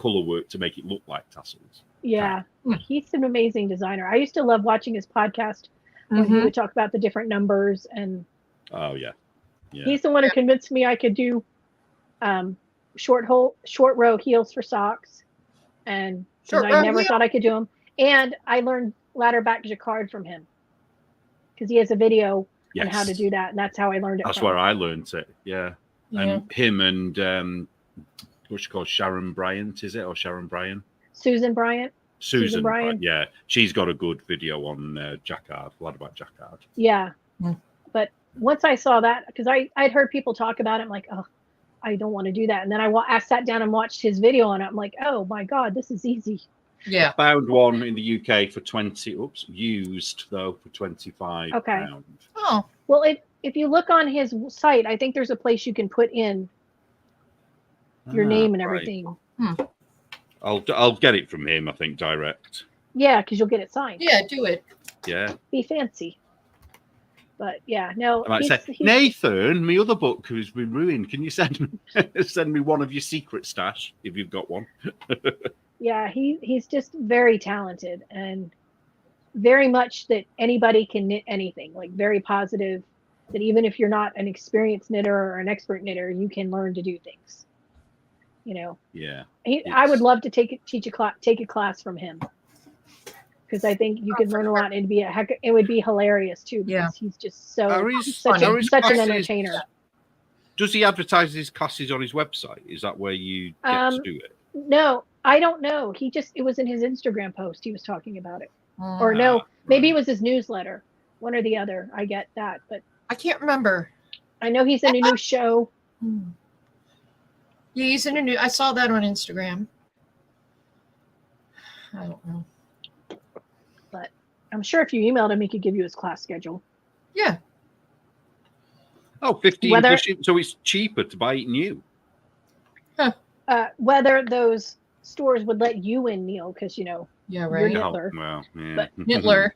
colour work to make it look like tassels. Yeah, he's an amazing designer. I used to love watching his podcast when he would talk about the different numbers. And he's the one who convinced me I could do short row heels for socks, and I never thought I could do them. And I learned ladder back jacquard from him because he has a video on how to do that, and that's how I learned it. That's where I learned it. Yeah. And him and what's she called, Sharon Bryant, is it, or Sharon Bryan? Susan Bryant. Susan Bryant. Yeah, she's got a good video on jacquard, ladder back jacquard. Yeah, but once I saw that, because I'd heard people talk about it, I'm like, oh, I don't want to do that. And then I sat down and watched his video on it. I'm like, oh my God, this is easy. Yeah. Found one in the UK for 20. Oops, used though for £25. Okay. Oh. Well, if you look on his site, I think there's a place you can put in your name and everything. Right. I'll get it from him, I think, direct. Yeah, because you'll get it signed. Yeah, do it. Yeah. Be fancy. But yeah, no. I might say, Nathan, my other book has been ruined. Can you send me one of your secret stash if you've got one? Yeah, he's just very talented and very much that anybody can knit anything. Like very positive. That even if you're not an experienced knitter or an expert knitter, you can learn to do things. You know. Yeah. I would love to take a class from him. Because I think you could learn a lot. It would be hilarious too. Because he's just such an entertainer. Does he advertise his classes on his website? Is that where you get to do it? No, I don't know. It was in his Instagram post. He was talking about it, or no, maybe it was his newsletter. One or the other. I get that, but I can't remember. I know he's in a new show. Yeah, he's in a new. I saw that on Instagram. I don't know. But I'm sure if you emailed him, he could give you his class schedule. Yeah. Oh, 15. So it's cheaper to buy it new. Huh. Whether those stores would let you in, Neil, because Yeah, you're right. Nittler. Well, yeah. But Nittler.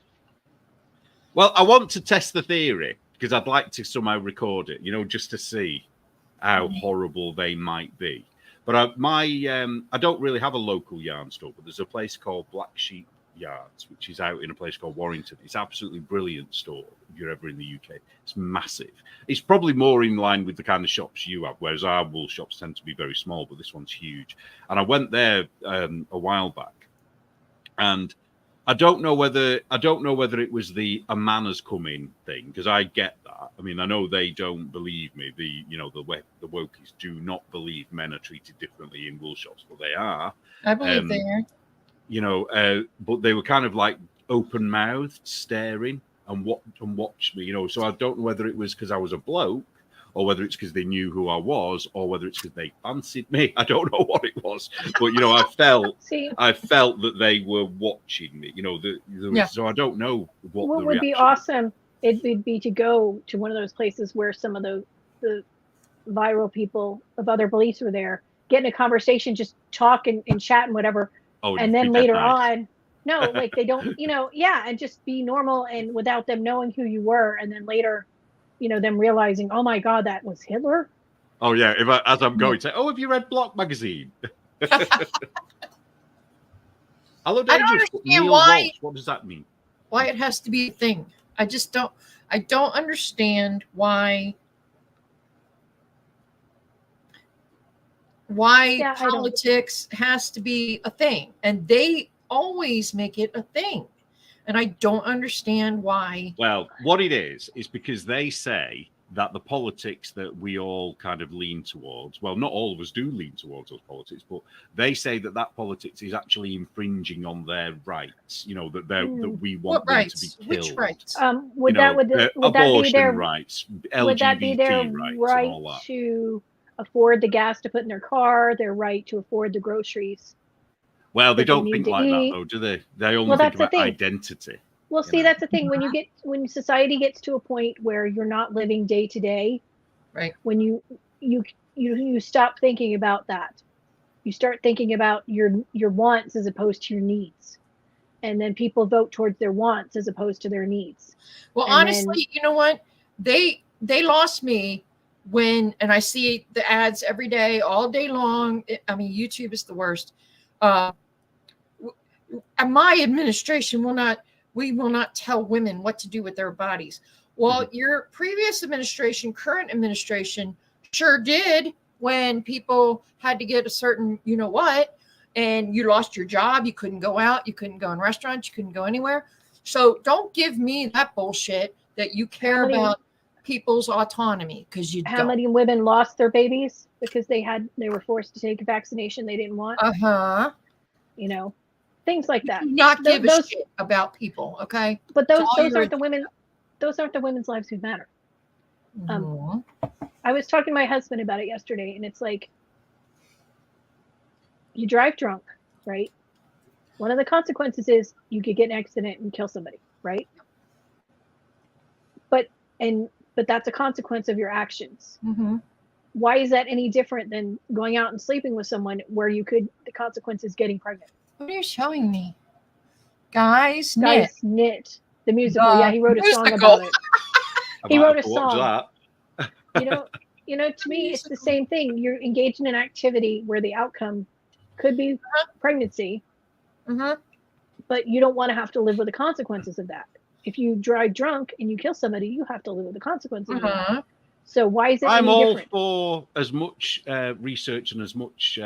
Well, I want to test the theory because I'd like to somehow record it, just to see how horrible they might be. But I don't really have a local yarn store, but there's a place called Black Sheep Yards, which is out in a place called Warrington. It's absolutely brilliant store if you're ever in the UK. It's massive. It's probably more in line with the kind of shops you have, whereas our wool shops tend to be very small, but this one's huge. And I went there a while back, and I don't know whether it was the a man has come in thing, because I get that. I mean, I know they don't believe me. The wokies do not believe men are treated differently in wool shops, but they are. I believe they are. But they were kind of like open mouthed, staring and watched me. So I don't know whether it was because I was a bloke, or whether it's because they knew who I was, or whether it's because they fancied me. I don't know what it was, but I felt that they were watching me. So I don't know what would be awesome. It would be to go to one of those places where some of the viral people of other beliefs were there, get in a conversation, just talk and chat and whatever, and then later on, no, like they don't, and just be normal and without them knowing who you were, and then later, them realizing, oh my God, that was Hitler. Oh yeah, as I'm going, say, have you read Block magazine? Hello, I don't understand why. What does that mean? Why it has to be a thing? I don't understand why politics has to be a thing, and they always make it a thing. And I don't understand why. Well, what it is because they say that the politics that we all kind of lean towards, well, not all of us do lean towards those politics, but they say that politics is actually infringing on their rights, that we want them to be killed. Which rights? Would that be their rights, LGBT would that be their rights, right and all that. to afford the gas to put in their car, their right to afford the groceries? Well, they don't think like that, though, do they? They only think about identity. Well, see, that's the thing. When society gets to a point where you're not living day to day, right? When you stop thinking about that, you start thinking about your wants as opposed to your needs, and then people vote towards their wants as opposed to their needs. Well, honestly, you know what? They lost me and I see the ads every day, all day long. YouTube is the worst. My administration we will not tell women what to do with their bodies. Well, your previous administration, current administration, sure did when people had to get a certain, and you lost your job. You couldn't go out. You couldn't go in restaurants. You couldn't go anywhere. So don't give me that bullshit that you care about people's autonomy, because you don't. How many women lost their babies because they were forced to take a vaccination they didn't want? Things like that. Not give a shit about people, okay? But those aren't the women. Those aren't the women's lives who matter. I was talking to my husband about it yesterday, and it's like, you drive drunk, right? One of the consequences is you could get an accident and kill somebody, right? But that's a consequence of your actions. Why is that any different than going out and sleeping with someone where the consequence is getting pregnant? What are you showing me? Guys Knit. The musical. Yeah, he wrote a song about it. He wrote a song. To me, it's the same thing. You're engaged in an activity where the outcome could be pregnancy, but you don't want to have to live with the consequences of that. If you drive drunk and you kill somebody, you have to live with the consequences of that. So why is it I'm all for as much research and as much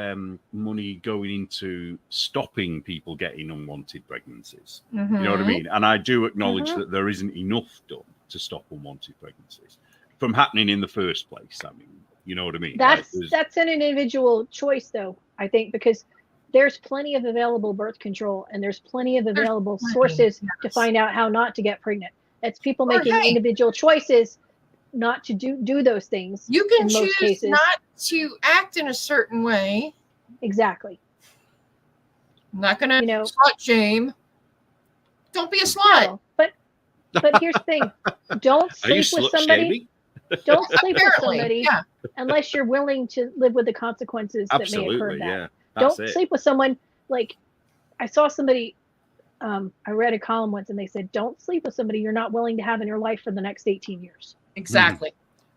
money going into stopping people getting unwanted pregnancies. You know what I mean? And I do acknowledge that there isn't enough done to stop unwanted pregnancies from happening in the first place. I mean, you know what I mean? That's an individual choice, though, I think, because there's plenty of available birth control and there's plenty of available sources to find out how not to get pregnant. That's people making individual choices not to do those things. You can choose not to act in a certain way. Exactly. I'm not gonna slut shame. Don't be a slut. No, but here's the thing: don't sleep with somebody. Don't sleep with somebody unless you're willing to live with the consequences that may occur. Don't sleep with someone. Like, I saw somebody. I read a column once, and they said, "Don't sleep with somebody you're not willing to have in your life for the next 18 years." Exactly.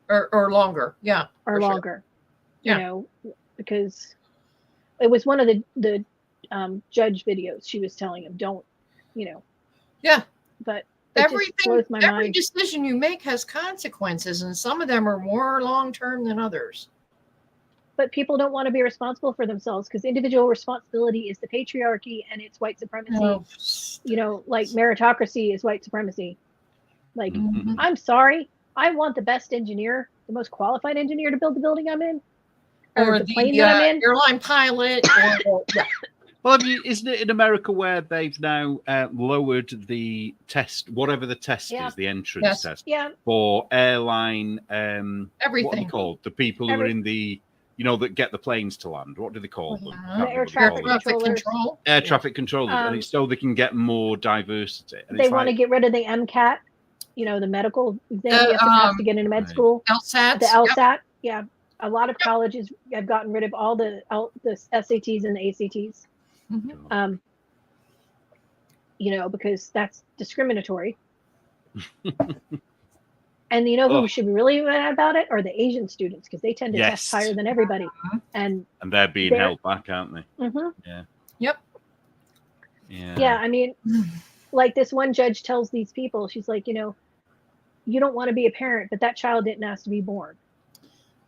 Or longer. Yeah. Or longer. Yeah. You know, because it was one of the judge videos. She was telling him, don't, you know. Yeah. But it just blows my every mind. decision you make has consequences, and some of them are more long-term than others. But people don't want to be responsible for themselves because individual responsibility is the patriarchy and it's white supremacy. Oh. You know, like meritocracy is white supremacy. Like, Mhm. I'm sorry, I want the best engineer, the most qualified engineer to build the building I'm in, Or the plane that I'm in. Airline pilot. Yeah. Well, isn't it in America where they've now lowered the test, whatever the test is, the entrance test for airline, everything. what are they called? The people who are in the, you know, that get the planes to land. What do they call them? The air traffic controllers. Air traffic controllers. And it's so they can get more diversity. And they want to get rid of the MCAT, you know, the medical exam you have to get into med school. LSAT. The LSAT. Yeah. A lot of colleges have gotten rid of all the SATs and the ACTs. Mm-hmm. You know, because that's discriminatory. And you know who should be really mad about it are the Asian students because they tend to test higher than everybody, and they're being held back, aren't they? Mm-hmm. Yeah. Yep. Yeah. I mean, like this one judge tells these people, she's like, you know, you don't want to be a parent, but that child didn't ask to be born,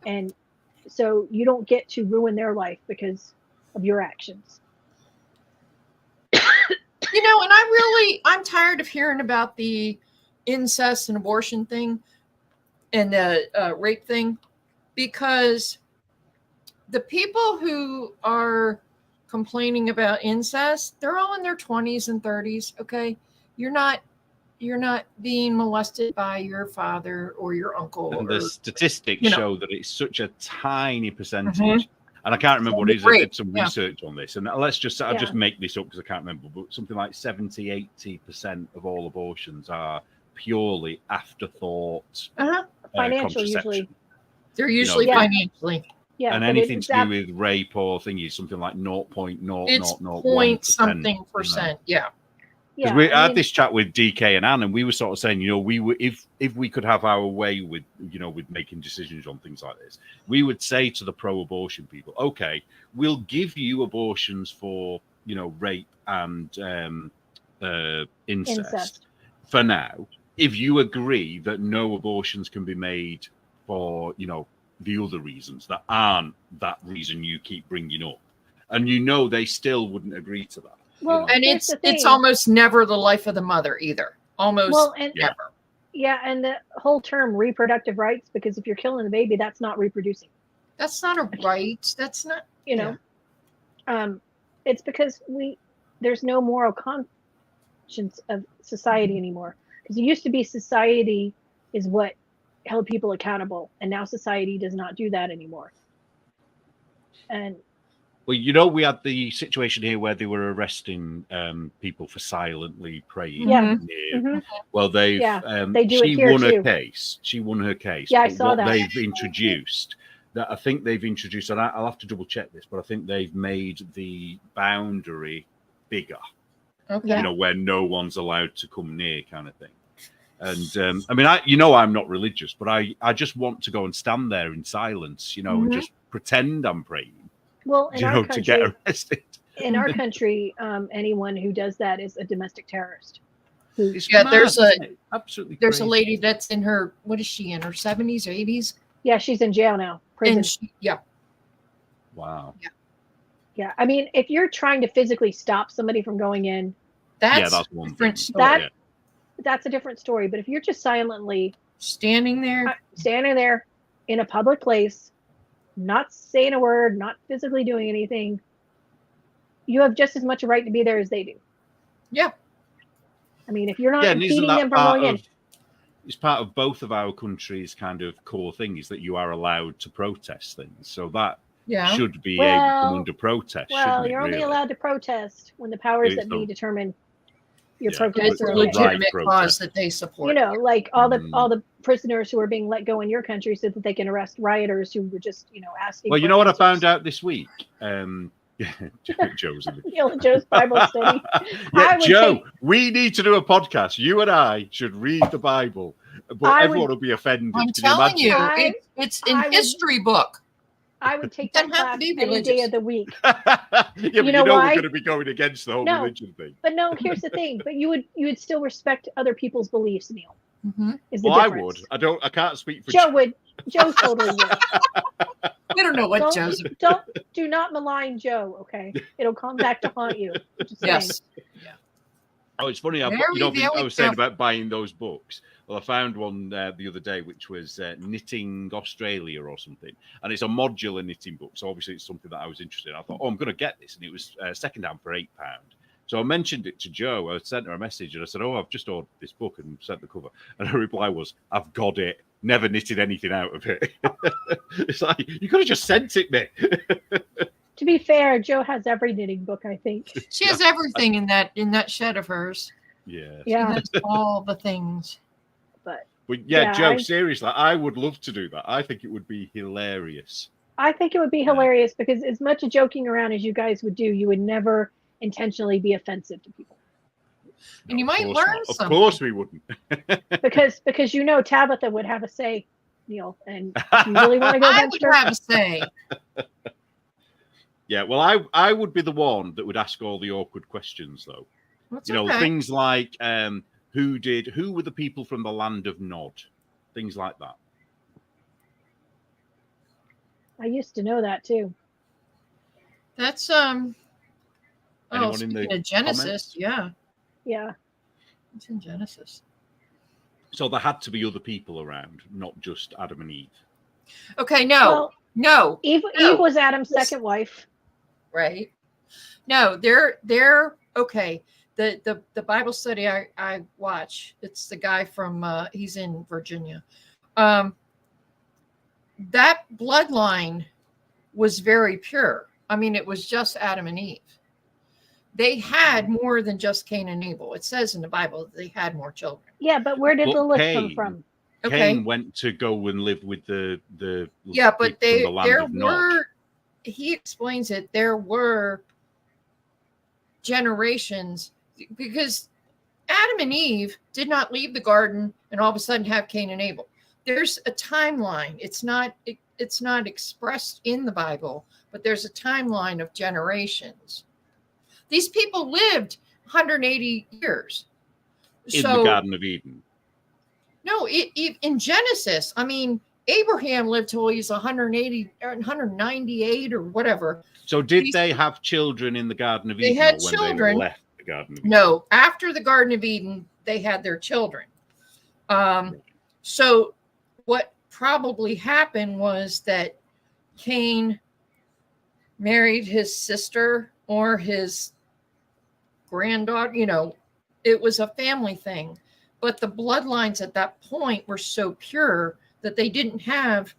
and so you don't get to ruin their life because of your actions. You know, and I'm tired of hearing about the incest and abortion thing and the rape thing, because the people who are complaining about incest, they're all in their 20s and 30s. Okay. You're not being molested by your father or your uncle. And the statistics show that it's such a tiny percentage. And I can't remember what it is. I did some research on this. And let's just, I'll just make this up because I can't remember, but something like 70-80% of all abortions are purely afterthought. Financial, usually. They're usually financially. Yeah. And anything to do with rape or thingy is something like 0.001%. It's point something percent. Yeah. Because we had this chat with DK and Anne, and we were sort of saying, you know, we were if we could have our way with, you know, with making decisions on things like this, we would say to the pro-abortion people, okay, we'll give you abortions for, you know, rape and incest for now, if you agree that no abortions can be made for, you know, the other reasons that aren't that reason you keep bringing up, and you know they still wouldn't agree to that. Well, and it's almost never the life of the mother either. Almost never. Yeah, and the whole term reproductive rights, because if you're killing the baby, that's not reproducing. That's not a right. That's not, you know. It's because there's no moral conscience of society anymore. Because it used to be society is what held people accountable, and now society does not do that anymore. And well, you know, we had the situation here where they were arresting people for silently praying. Yeah. Well, they do it here too. She won her case. Yeah, I saw that. They've introduced that. I think they've introduced, and I'll have to double check this, but I think they've made the boundary bigger. Okay. You know, where no one's allowed to come near, kind of thing. And I mean, I'm not religious, but I just want to go and stand there in silence, you know, and just pretend I'm praying. Well, in our country, to get arrested. In our country, anyone who does that is a domestic terrorist. There's a lady that's in her, what is she in, her 70s or 80s? Yeah, she's in jail now. Prison. Wow. Yeah. I mean, if you're trying to physically stop somebody from going in, that's one different story. That's a different story. But if you're just silently standing there in a public place, not saying a word, not physically doing anything, you have just as much a right to be there as they do. Yeah. I mean, if you're not impeding them from going in. It's part of both of our countries' kind of core thing is that you are allowed to protest things. So that should be able to come under protest. Well, you're only allowed to protest when the powers that be determine your protest. It's a legitimate cause that they support. You know, like all the prisoners who are being let go in your country so that they can arrest rioters who were just, you know, asking. Well, you know what I found out this week? Joe's in Joe's Bible study. Joe, we need to do a podcast. You and I should read the Bible, but everyone will be offended. I'm telling you, it's in history book. I would take that class any day of the week. But you know why? we're going to be going against the whole religion thing. But no, here's the thing. But you would still respect other people's beliefs, Neil. Mm-hmm. Is the difference. I would. I can't speak for Joe. Joe totally would. We don't know what Joe's. Do not malign Joe. Okay, it'll come back to haunt you. Yes. Yeah. Oh, it's funny. I was saying about buying those books. Well, I found one the other day, which was Knitting Australia or something, and it's a modular knitting book. So obviously, it's something that I was interested in. I thought, I'm going to get this, and it was secondhand for £8. So I mentioned it to Joe. I sent her a message, and I said, I've just ordered this book, and sent the cover. And her reply was, I've got it. Never knitted anything out of it. It's like, you could have just sent it me. To be fair, Joe has every knitting book, I think. She has everything in that shed of hers. Yeah. She has all the things. But Joe, seriously, I would love to do that. I think it would be hilarious. I think it would be hilarious because as much joking around as you guys would do, you would never intentionally be offensive to people. And you might learn something. Of course we wouldn't. because Tabitha would have a say, Neil, and if you really want to go against her, have a say. Yeah, well, I would be the one that would ask all the awkward questions, though. Things like who were the people from the land of Nod? Things like that. I used to know that too. That's Anyone in the Genesis, comments? Yeah. It's in Genesis. So there had to be other people around, not just Adam and Eve. Okay, no. Eve was Adam's second wife. Right. No, they're okay. The Bible study I watch, it's the guy from he's in Virginia. That bloodline was very pure. I mean, it was just Adam and Eve. They had more than just Cain and Abel. It says in the Bible that they had more children. Yeah, but where did Lilith come from? Cain went to go and live with the but there were. He explains it. There were generations because Adam and Eve did not leave the garden and all of a sudden have Cain and Abel. There's a timeline. It's not expressed in the Bible, but there's a timeline of generations. These people lived 180 years. In the Garden of Eden. No, in Genesis, I mean, Abraham lived till he's 180 or 198 or whatever. So did they have children in the Garden of Eden? They had children. They left the Garden of Eden? No, after the Garden of Eden, they had their children. So what probably happened was that Cain married his sister or his granddaughter. It was a family thing. But the bloodlines at that point were so pure that they didn't have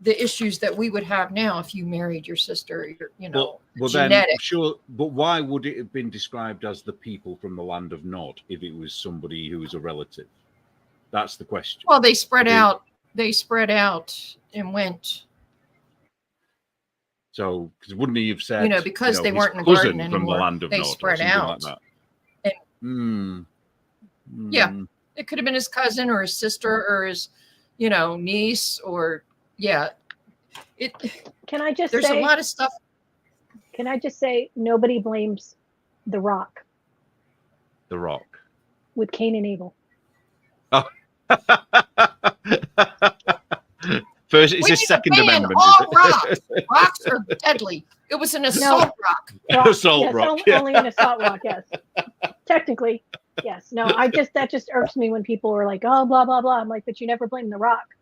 the issues that we would have now if you married your sister, well, genetic. Then, sure, but why would it have been described as the people from the land of Nod if it was somebody who was a relative? That's the question. Well, they spread out and went. So, because wouldn't he have said, because they weren't in the garden anymore, from the land of they Nod spread out. Like that. Yeah, it could have been his cousin or his sister or his, niece or Can I just there's say, a lot of stuff. Can I just say nobody blames the Rock? The Rock. With Cain and Abel. Oh. First, it's his Second Amendment. All rocks. Rocks are deadly. It was an assault rock. Assault rock. Only an assault rock, yes. Technically, yes. No, that just irks me when people are like, oh, blah, blah, blah. I'm like, but you never blame the Rock.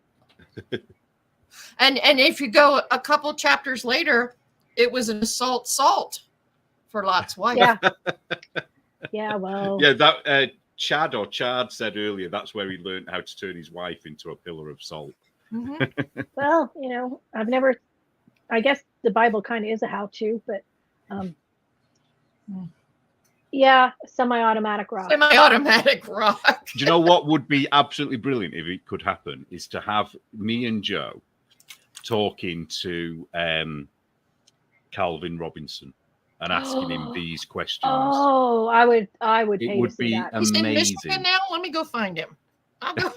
And if you go a couple chapters later, it was an assault salt for Lot's wife. Yeah. Yeah, well. Yeah, that Chad said earlier, that's where he learned how to turn his wife into a pillar of salt. Mm-hmm. Well, I guess the Bible kind of is a how-to, but yeah, semi-automatic rock. Semi-automatic rock. Do you know what would be absolutely brilliant if it could happen? Is to have me and Joe talking to Calvin Robinson and asking him these questions. Oh, I would. It would be amazing. He's in Michigan now. Let me go find him. I'll go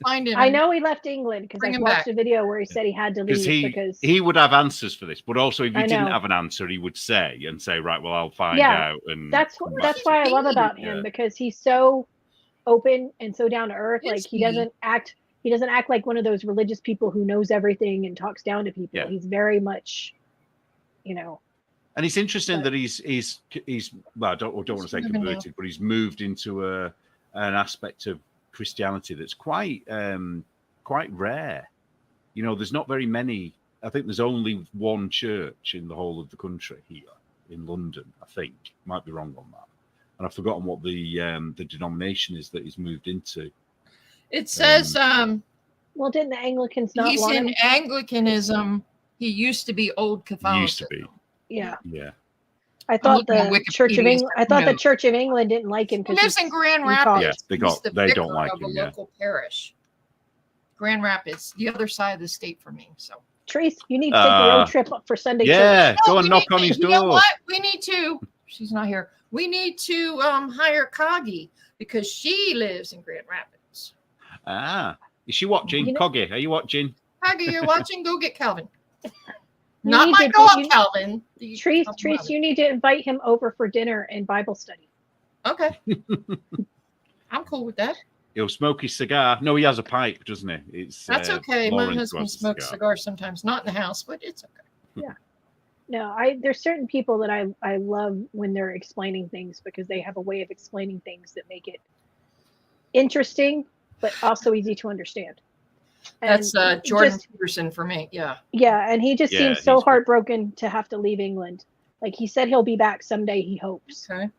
find him. I know he left England because I watched a video where he said he had to leave because he would have answers for this, but also if he didn't have an answer, he would say, right, well, I'll find out. And that's why I love about him, because he's so open and so down to earth. Like he doesn't act like one of those religious people who knows everything and talks down to people. He's very much, And it's interesting that he's well, I don't want to say converted, but he's moved into an aspect of Christianity that's quite rare. There's not very many. I think there's only one church in the whole of the country here in London. I think, might be wrong on that, and I've forgotten what the denomination is that he's moved into. It says, well, didn't the Anglicans not? He's in Anglicanism. He used to be Old Catholicism. Used to be. Yeah. Yeah. I thought the Church of England. I thought the Church of England didn't like him because he lives in Grand Rapids. Yeah, they don't like him. Local parish. Grand Rapids, the other side of the state for me. So, Trace, you need to take a road trip up for Sunday. Yeah, go and knock on his door. You know what? We need to. She's not here. We need to hire Coggy because she lives in Grand Rapids. Is she watching? Coggy, are you watching? Coggy, you're watching. Go get Calvin. Not my dog, Calvin. Trace, you need to invite him over for dinner and Bible study. Okay. I'm cool with that. He'll smoke his cigar. No, he has a pipe, doesn't he? That's okay. My husband smokes cigars sometimes, not in the house, but it's okay. Yeah. No, there's certain people that I love when they're explaining things because they have a way of explaining things that make it interesting, but also easy to understand. And that's Jordan Peterson for me. Yeah. Yeah. And he just seems so heartbroken to have to leave England. Like he said, he'll be back someday. He hopes. Okay.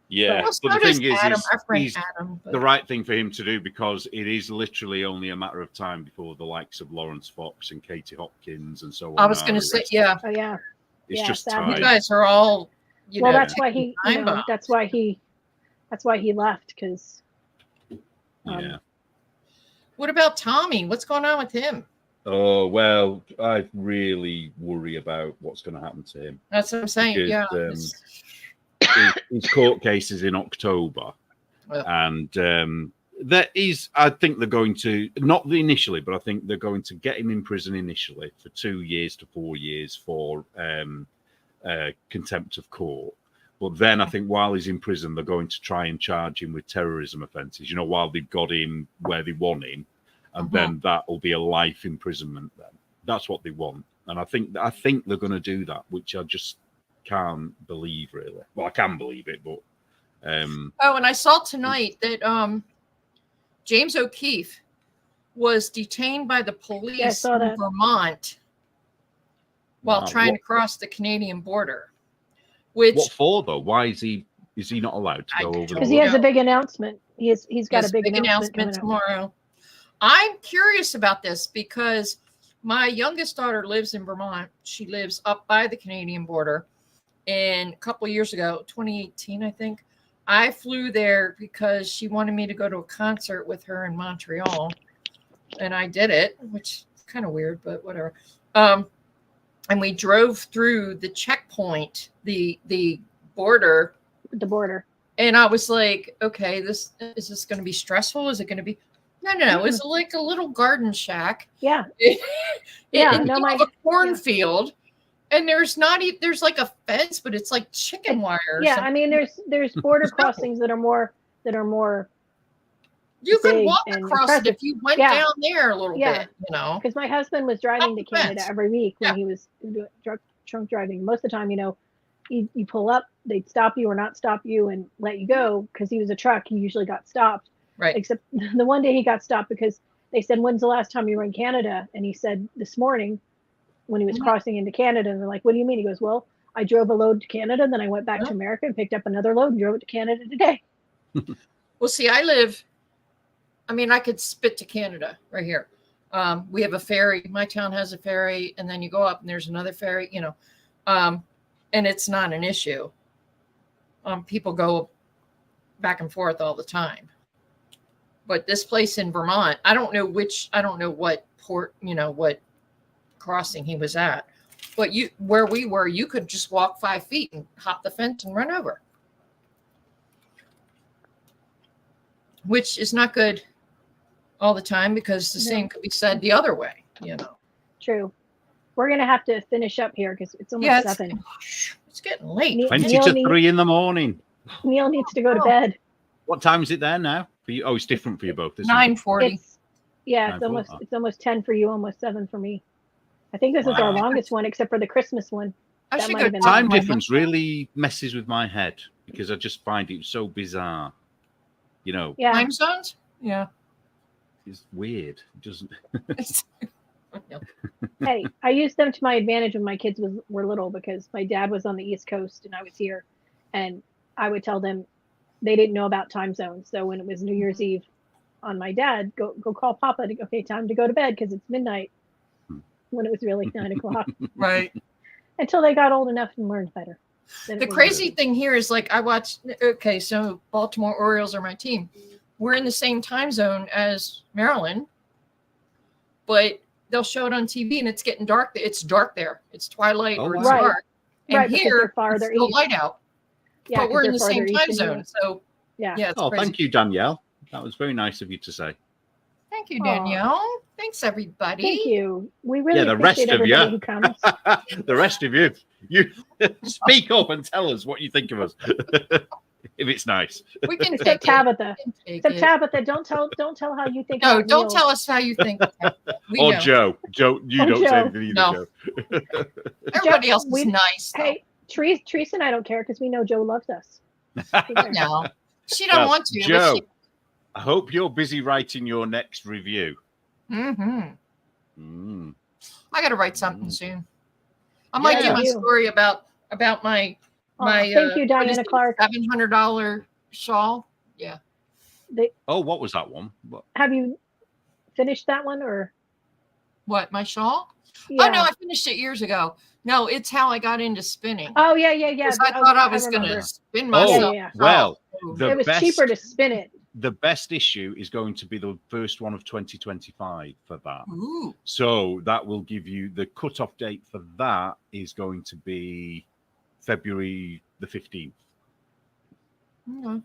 Yeah. But the thing is the right thing for him to do because it is literally only a matter of time before the likes of Lawrence Fox and Katie Hopkins and so on. I was going to say, yeah. Oh, yeah. It's just time. You guys are all, that's why he, that's why he left because. Yeah. What about Tommy? What's going on with him? Oh, well, I really worry about what's going to happen to him. That's what I'm saying. Because, his court case is in October. And there is, I think they're going to, not initially, but I think they're going to get him in prison initially for 2 years to 4 years for contempt of court. But then I think while he's in prison, they're going to try and charge him with terrorism offences, while they've got him where they want him. And then that will be a life imprisonment then. That's what they want. And I think they're going to do that, which I just can't believe, really. Well, I can believe it, but... and I saw tonight that James O'Keefe was detained by the police in Vermont while trying to cross the Canadian border. What for though? Why is he not allowed to go over? Because he has a big announcement. He's got a big announcement tomorrow. I'm curious about this because my youngest daughter lives in Vermont. She lives up by the Canadian border. And a couple of years ago, 2018, I think, I flew there because she wanted me to go to a concert with her in Montreal. And I did it, which is kind of weird, but whatever. And we drove through the checkpoint, the border. The border. And I was like, okay, is this going to be stressful? Is it going to be? No. It was like a little garden shack. Yeah. A cornfield. And there's like a fence, but it's like chicken wire. Yeah, I mean, there's border crossings that are more. You could walk across it if you went down there a little bit, Because my husband was driving to Canada every week when he was drunk driving. Most of the time, you pull up, they'd stop you or not stop you and let you go because he was a truck. He usually got stopped. Right. Except the one day he got stopped because they said, "When's the last time you were in Canada?" And he said, "This morning," when he was crossing into Canada. And they're like, "What do you mean?" He goes, "Well, I drove a load to Canada, then I went back to America and picked up another load and drove it to Canada today." Well, see, I could spit to Canada right here. We have a ferry. My town has a ferry, and then you go up and there's another ferry, and it's not an issue. People go back and forth all the time. But this place in Vermont, I don't know what port, what crossing he was at. But where we were, you could just walk 5 feet and hop the fence and run over. Which is not good all the time, because the same could be said the other way, you know. True. We're going to have to finish up here because it's almost 7. It's getting late. 20 to 3 in the morning. Neil needs to go to bed. What time is it there now? For you? Oh, it's different for you both. 9:40. It's almost 10 for you, almost 7 for me. I think this is our longest one, except for the Christmas one. Time difference really messes with my head because I just find it so bizarre. You know, time zones. Yeah, it's weird. It doesn't. Hey, I used them to my advantage when my kids were little, because my dad was on the East Coast and I was here, and I would tell them they didn't know about time zones. So when it was New Year's Eve on my dad, go call Papa. Okay, time to go to bed because it's midnight. When it was really 9 o'clock. Right. Until they got old enough and learned better. The crazy thing here is, like, I watched. Okay, so Baltimore Orioles are my team. We're in the same time zone as Maryland, but they'll show it on TV and it's getting dark. It's dark there. It's twilight or it's dark. And here, it's still light out. Yeah, but we're in the same time zone. So yeah. Oh, thank you, Danielle. That was very nice of you to say. Thank you, Danielle. Thanks, everybody. Thank you. We really the rest appreciate of you. Who comes. The rest of you speak up and tell us what you think of us. If it's nice. We can Except Tabitha. Except Tabitha, don't tell how you think. No, don't tell us how you think. Or know. Joe, you don't say anything either. No. Joe. Everybody else is nice. Hey, Teresa and I don't care because we know Joe loves us. No, she don't want to. Joe, I hope you're busy writing your next review. I got to write something soon. I might do my story about my thank you, Diana Clark. $700 shawl. Yeah. What was that one? Have you finished that one or what? My shawl? Yeah. Oh no, I finished it years ago. No, it's how I got into spinning. Oh yeah. I thought I was going to spin myself. Well, it was cheaper to spin it. The best issue is going to be the first one of 2025 for that. Ooh. So that will give you the cutoff date for that is going to be February the 15th. Okay.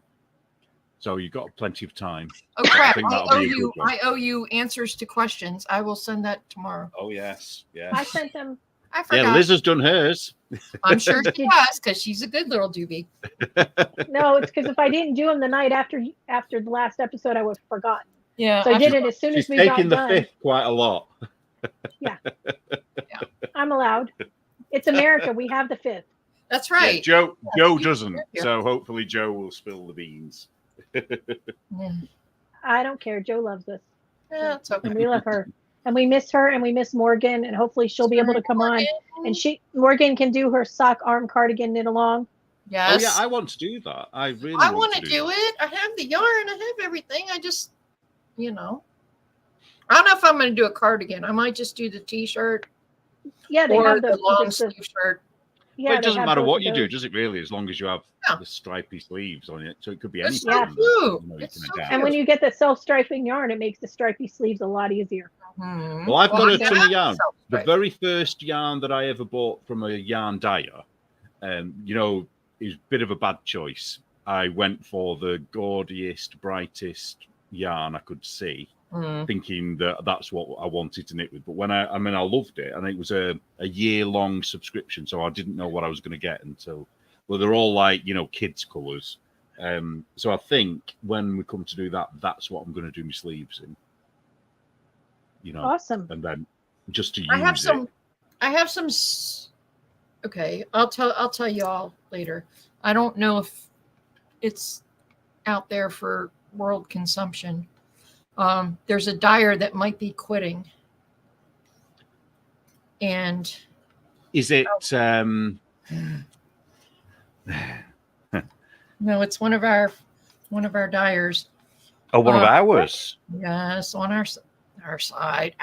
So you've got plenty of time. Oh crap! I owe you answers to questions. I will send that tomorrow. Oh yes. I sent them. I forgot. Yeah, Liz has done hers. I'm sure she has, because she's a good little doobie. No, it's because if I didn't do them the night after the last episode, I would have forgotten. Yeah. So I did it as soon as we got done. She's taking the 5th quite a lot. Yeah. I'm allowed. It's America. We have the 5th. That's right. Yeah, Joe doesn't. So hopefully Joe will spill the beans. I don't care. Joe loves us. Yeah, it's okay. And we love her. And we miss her, and we miss Morgan, and hopefully she'll be able to come on. And Morgan can do her sock arm cardigan knit along. Yes. Oh yeah, I want to do that. I want to do it. I have the yarn. I have everything. I just, I don't know if I'm going to do a cardigan. I might just do the t-shirt. Yeah, they have the long sleeve shirt. Yeah, it doesn't matter what you do, does it really? As long as you have the stripy sleeves on it. So it could be anything. And when you get the self-striping yarn, it makes the stripy sleeves a lot easier. Mm-hmm. Well, I've got a ton of yarn. The very first yarn that I ever bought from a yarn dyer, is a bit of a bad choice. I went for the gaudiest, brightest yarn I could see, thinking that that's what I wanted to knit with. But when I loved it, and it was a year-long subscription, so I didn't know what I was going to get until, they're all like, kids' colours. So I think when we come to do that, that's what I'm going to do my sleeves in. Awesome. And then just to use I have some. Okay, I'll tell you all later. I don't know if it's out there for world consumption. There's a dyer that might be quitting. And is it no, it's one of our dyers. Oh, one of ours. Yes, on our side,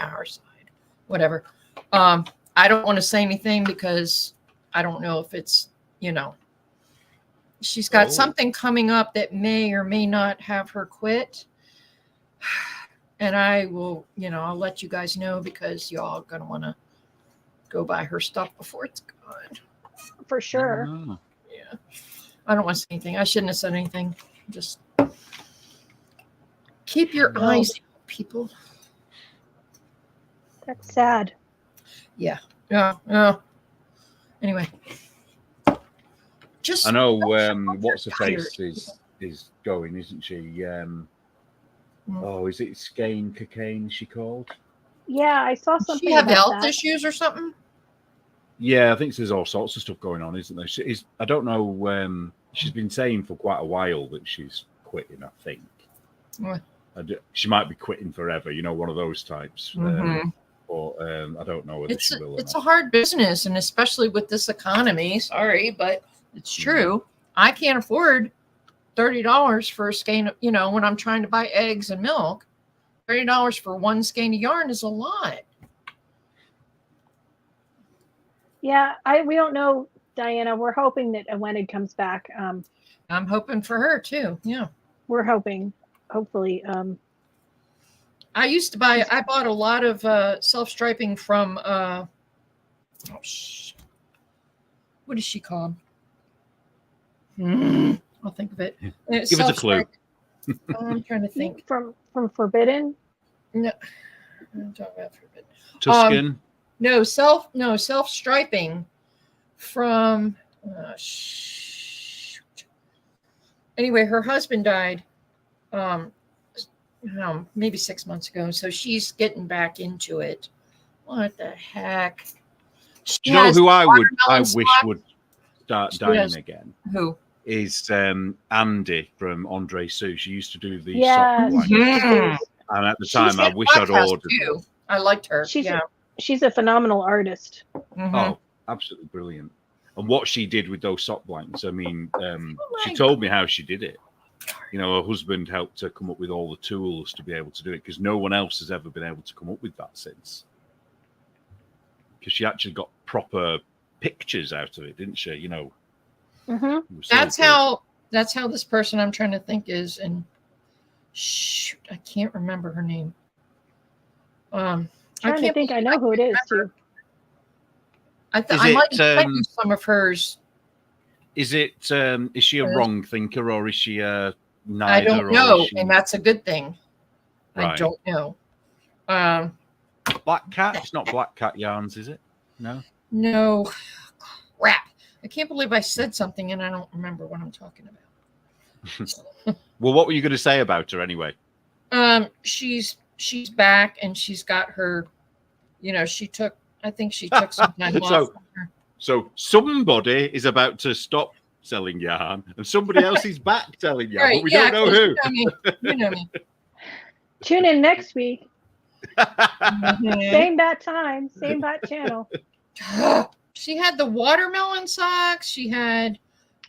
whatever. I don't want to say anything because I don't know if it's, she's got something coming up that may or may not have her quit. And I will, I'll let you guys know because y'all are going to want to go buy her stuff before it's gone. For sure. Yeah. I don't want to say anything. I shouldn't have said anything. Just keep your eyes people. That's sad. Yeah. Anyway. I know what's her face is going, isn't she? Oh, is it Skane Cocaine she called? Yeah, I saw something. She have about health that. issues or something? Yeah, I think there's all sorts of stuff going on, isn't there? I don't know. She's been saying for quite a while that she's quitting, I think. What? She might be quitting forever, one of those types. Mm-hmm. But I don't know whether she will or it's not. a hard business, and especially with this economy. Sorry, but it's true. I can't afford $30 for a skein of, when I'm trying to buy eggs and milk. $30 for one skein of yarn is a lot. Yeah, we don't know, Diana. We're hoping that when it comes back. I'm hoping for her too. Yeah, we're hoping. Hopefully. I bought a lot of self-striping from what is she called? I'll think of it. Give us a clue. I'm trying to think. From Forbidden? No, I'm talking about Forbidden. Tuscan? No, self-striping from anyway, her husband died maybe 6 months ago, so she's getting back into it. What the heck? Do you know who I wish would start dying again? Who? Is Andy from Andre Sue. She used to do the yes. sock blanket. And at the time, I wish I'd ordered too. I liked her. She's a phenomenal artist. Mm-hmm. Oh, absolutely brilliant. And what she did with those sock blankets, I mean, she told me how she did it. Her husband helped her come up with all the tools to be able to do it, because no one else has ever been able to come up with that since. Because she actually got proper pictures out of it, didn't she? Mm-hmm. That's how this person I'm trying to think is, and shoot, I can't remember her name. I know who it is too. I might have sent you some of hers. Is she a wrong thinker, or is she a neither? I don't know, and that's a good thing. Right. I don't know. Black Cat? It's not Black Cat Yarns, is it? No. No. Crap. I can't believe I said something and I don't remember what I'm talking about. Well, what were you going to say about her anyway? She's back, and she's got her, I think she took some time off. So somebody is about to stop selling yarn, and somebody else is back selling yarn, but we don't know who. You know me. Tune in next week. Same bat time, same bat channel. She had the watermelon socks. She had.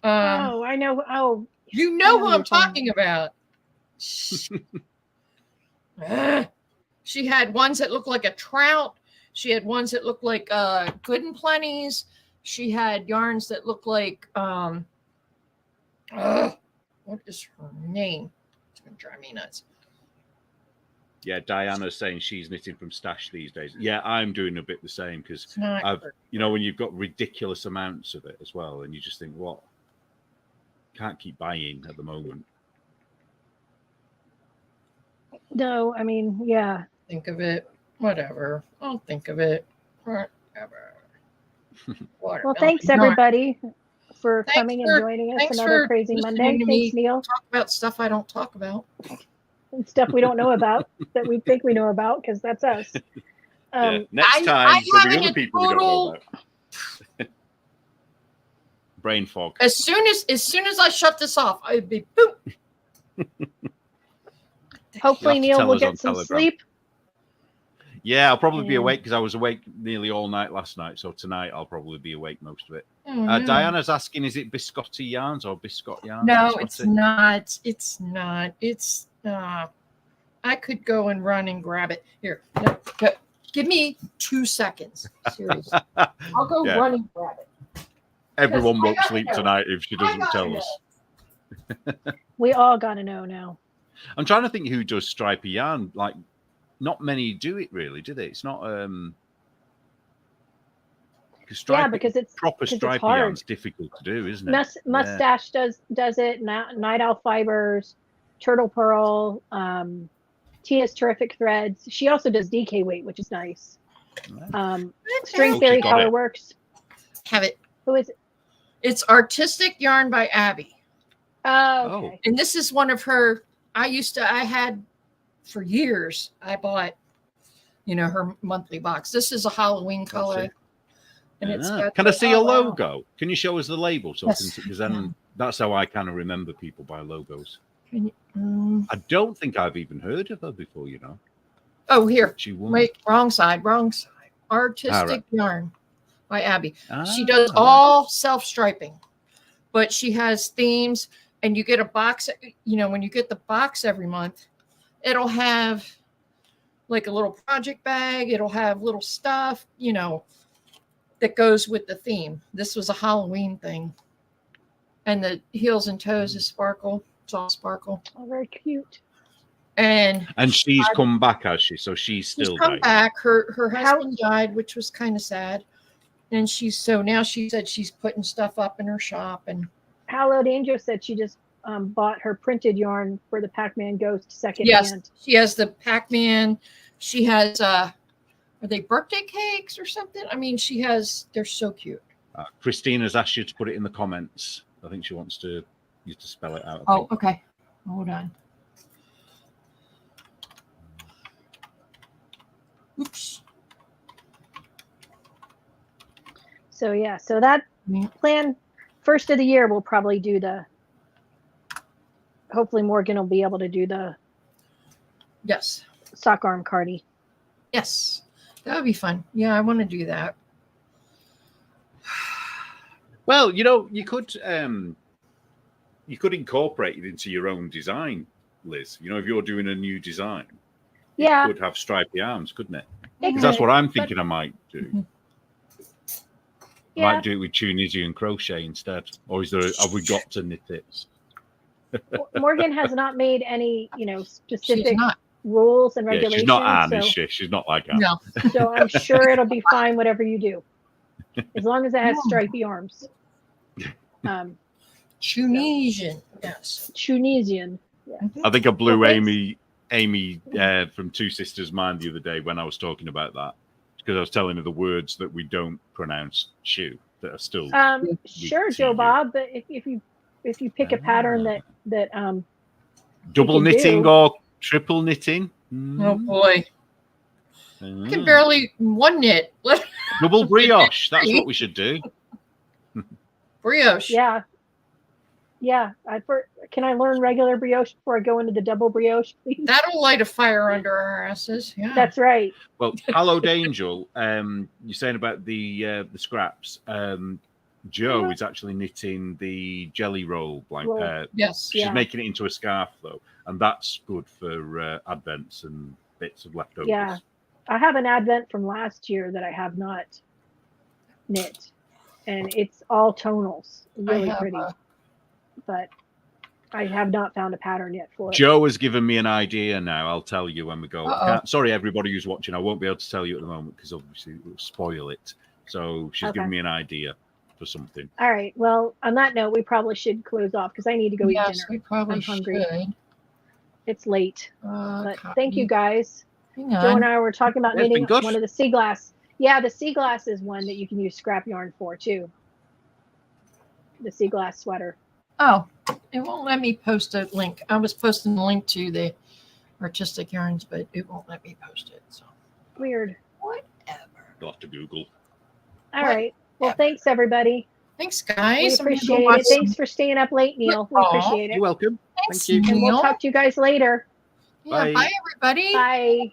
I know. Oh, you know who I'm talking about. She had ones that looked like a trout. She had ones that looked like Good and Plenty's. She had yarns that looked like what is her name? It's gonna drive me nuts. Yeah, Diana's saying she's knitting from stash these days. Yeah, I'm doing a bit the same, because when you've got ridiculous amounts of it as well, and you just think, what? Can't keep buying at the moment. No, I mean, yeah. Think of it. Whatever. I'll think of it. Whatever. Well, thanks everybody for coming and joining us another crazy Monday. Thanks, Neil. Talk about stuff I don't talk about. And stuff we don't know about that we think we know about, because that's us. Next time, there'll be other people we don't know about. Brain fog. As soon as I shut this off, I'd be boop. Hopefully Neil will get some sleep. Yeah, I'll probably be awake, because I was awake nearly all night last night. So tonight I'll probably be awake most of it. Diana's asking, is it biscotti yarns or biscot yarns? No, it's not. It's not. It's I could go and run and grab it. Here, no, give me 2 seconds. Seriously. I'll go run and grab it. Everyone won't sleep tonight if she doesn't tell us. We all got to know now. I'm trying to think who does stripy yarn. Like, not many do it really, do they? It's not because it's proper stripy yarn's difficult to do, isn't it? Mustache does it. Night Owl Fibers, Turtle Pearl, Tia's terrific threads. She also does DK weight, which is nice. String Oh, Theory she's got Color it. Works. Have it. Who is it? It's Artistic Yarn by Abby. Oh, okay. And this is one of her, I had for years, I bought, her monthly box. This is a Halloween color. And it's got Can I see a wow. logo? Can you show us the label? So Yes. because then that's how I kind of remember people by logos. Can you, I don't think I've even heard of her before, Oh, here. She won. Wait, wrong side. Artistic right. Yarn by Abby. She Ah, does all self-striping, but she has themes, and you get a box, when you get the box every month, it'll have like a little project bag. It'll have little stuff, that goes with the theme. This was a Halloween thing. And the heels and toes is sparkle. It's all sparkle. Oh, very cute. And she's come back, has she? So she's still come back. Her husband died, which was kind of sad. And now she said she's putting stuff up in her shop. And Hallowed Angel said she just bought her printed yarn for the Pac-Man Ghost second yes, hand. she has the Pac-Man. She has are they birthday cakes or something? I mean, they're so cute. Christina's asked you to put it in the comments. I think she wants you to spell it out. Oh, okay. Hold on. Oops. So that plan, first of the year, we'll probably do hopefully Morgan will be able to do the Yes. sock arm cardi. Yes. That would be fun. Yeah, I want to do that. Well, you could incorporate it into your own design, Liz. If you're doing a new design, Yeah, it could have stripy arms, couldn't it? it Because that's could, what I'm thinking I might do. I yeah. might do it with Tunisian crochet instead. Or have we got to knit it? Morgan has not made any, She's specific not. rules and Yeah, regulations. she's not Anne, is so, she? She's not like Anne. No. so I'm sure it'll be fine, whatever you do, as long as it has stripy arms. Tunisian. Yes. Tunisian. Yeah. I think I blew Well, thanks. Amy from Two Sisters Mind the other day when I was talking about that, because I was telling her the words that we don't pronounce shoe that are still Sure, Joe Bob, but if you pick a pattern that double knitting do. or triple knitting. Oh boy. I can barely one knit. Double brioche. That's what we should do. Brioche. Yeah. Can I learn regular brioche before I go into the double brioche, please? That'll light a fire under our asses. Yeah. That's right. Well, Hallowed Angel, you're saying about the scraps. Joe is actually knitting the jelly roll blanket. Yes. She's making it into a scarf though, and that's good for advents and bits of leftovers. Yeah. I have an advent from last year that I have not knit, and it's all tonals, really pretty. But I have not found a pattern yet for it. Joe has given me an idea now. I'll tell you when we go. Uh-oh. Sorry, everybody who's watching. I won't be able to tell you at the moment because obviously it will spoil it. So she's given me an idea for something. All right. Well, on that note, we probably should close off because I need to go eat dinner. We probably I'm hungry. should. It's late. But Copy. thank you guys. Hang Joe and on. I were talking about It's been knitting good. one of the sea glass. Yeah, the sea glass is one that you can use scrap yarn for too. The sea glass sweater. Oh, it won't let me post a link. I was posting a link to the artistic yarns, but it won't let me post it. So Weird. whatever. You'll have to Google. All right. Well, thanks everybody. Thanks, We guys. appreciate it. Thanks for staying up late, Neil. We appreciate it. You're welcome. Thanks, Thank you. And we'll Neil. talk to you guys later. Yeah, Bye. bye, everybody. Bye.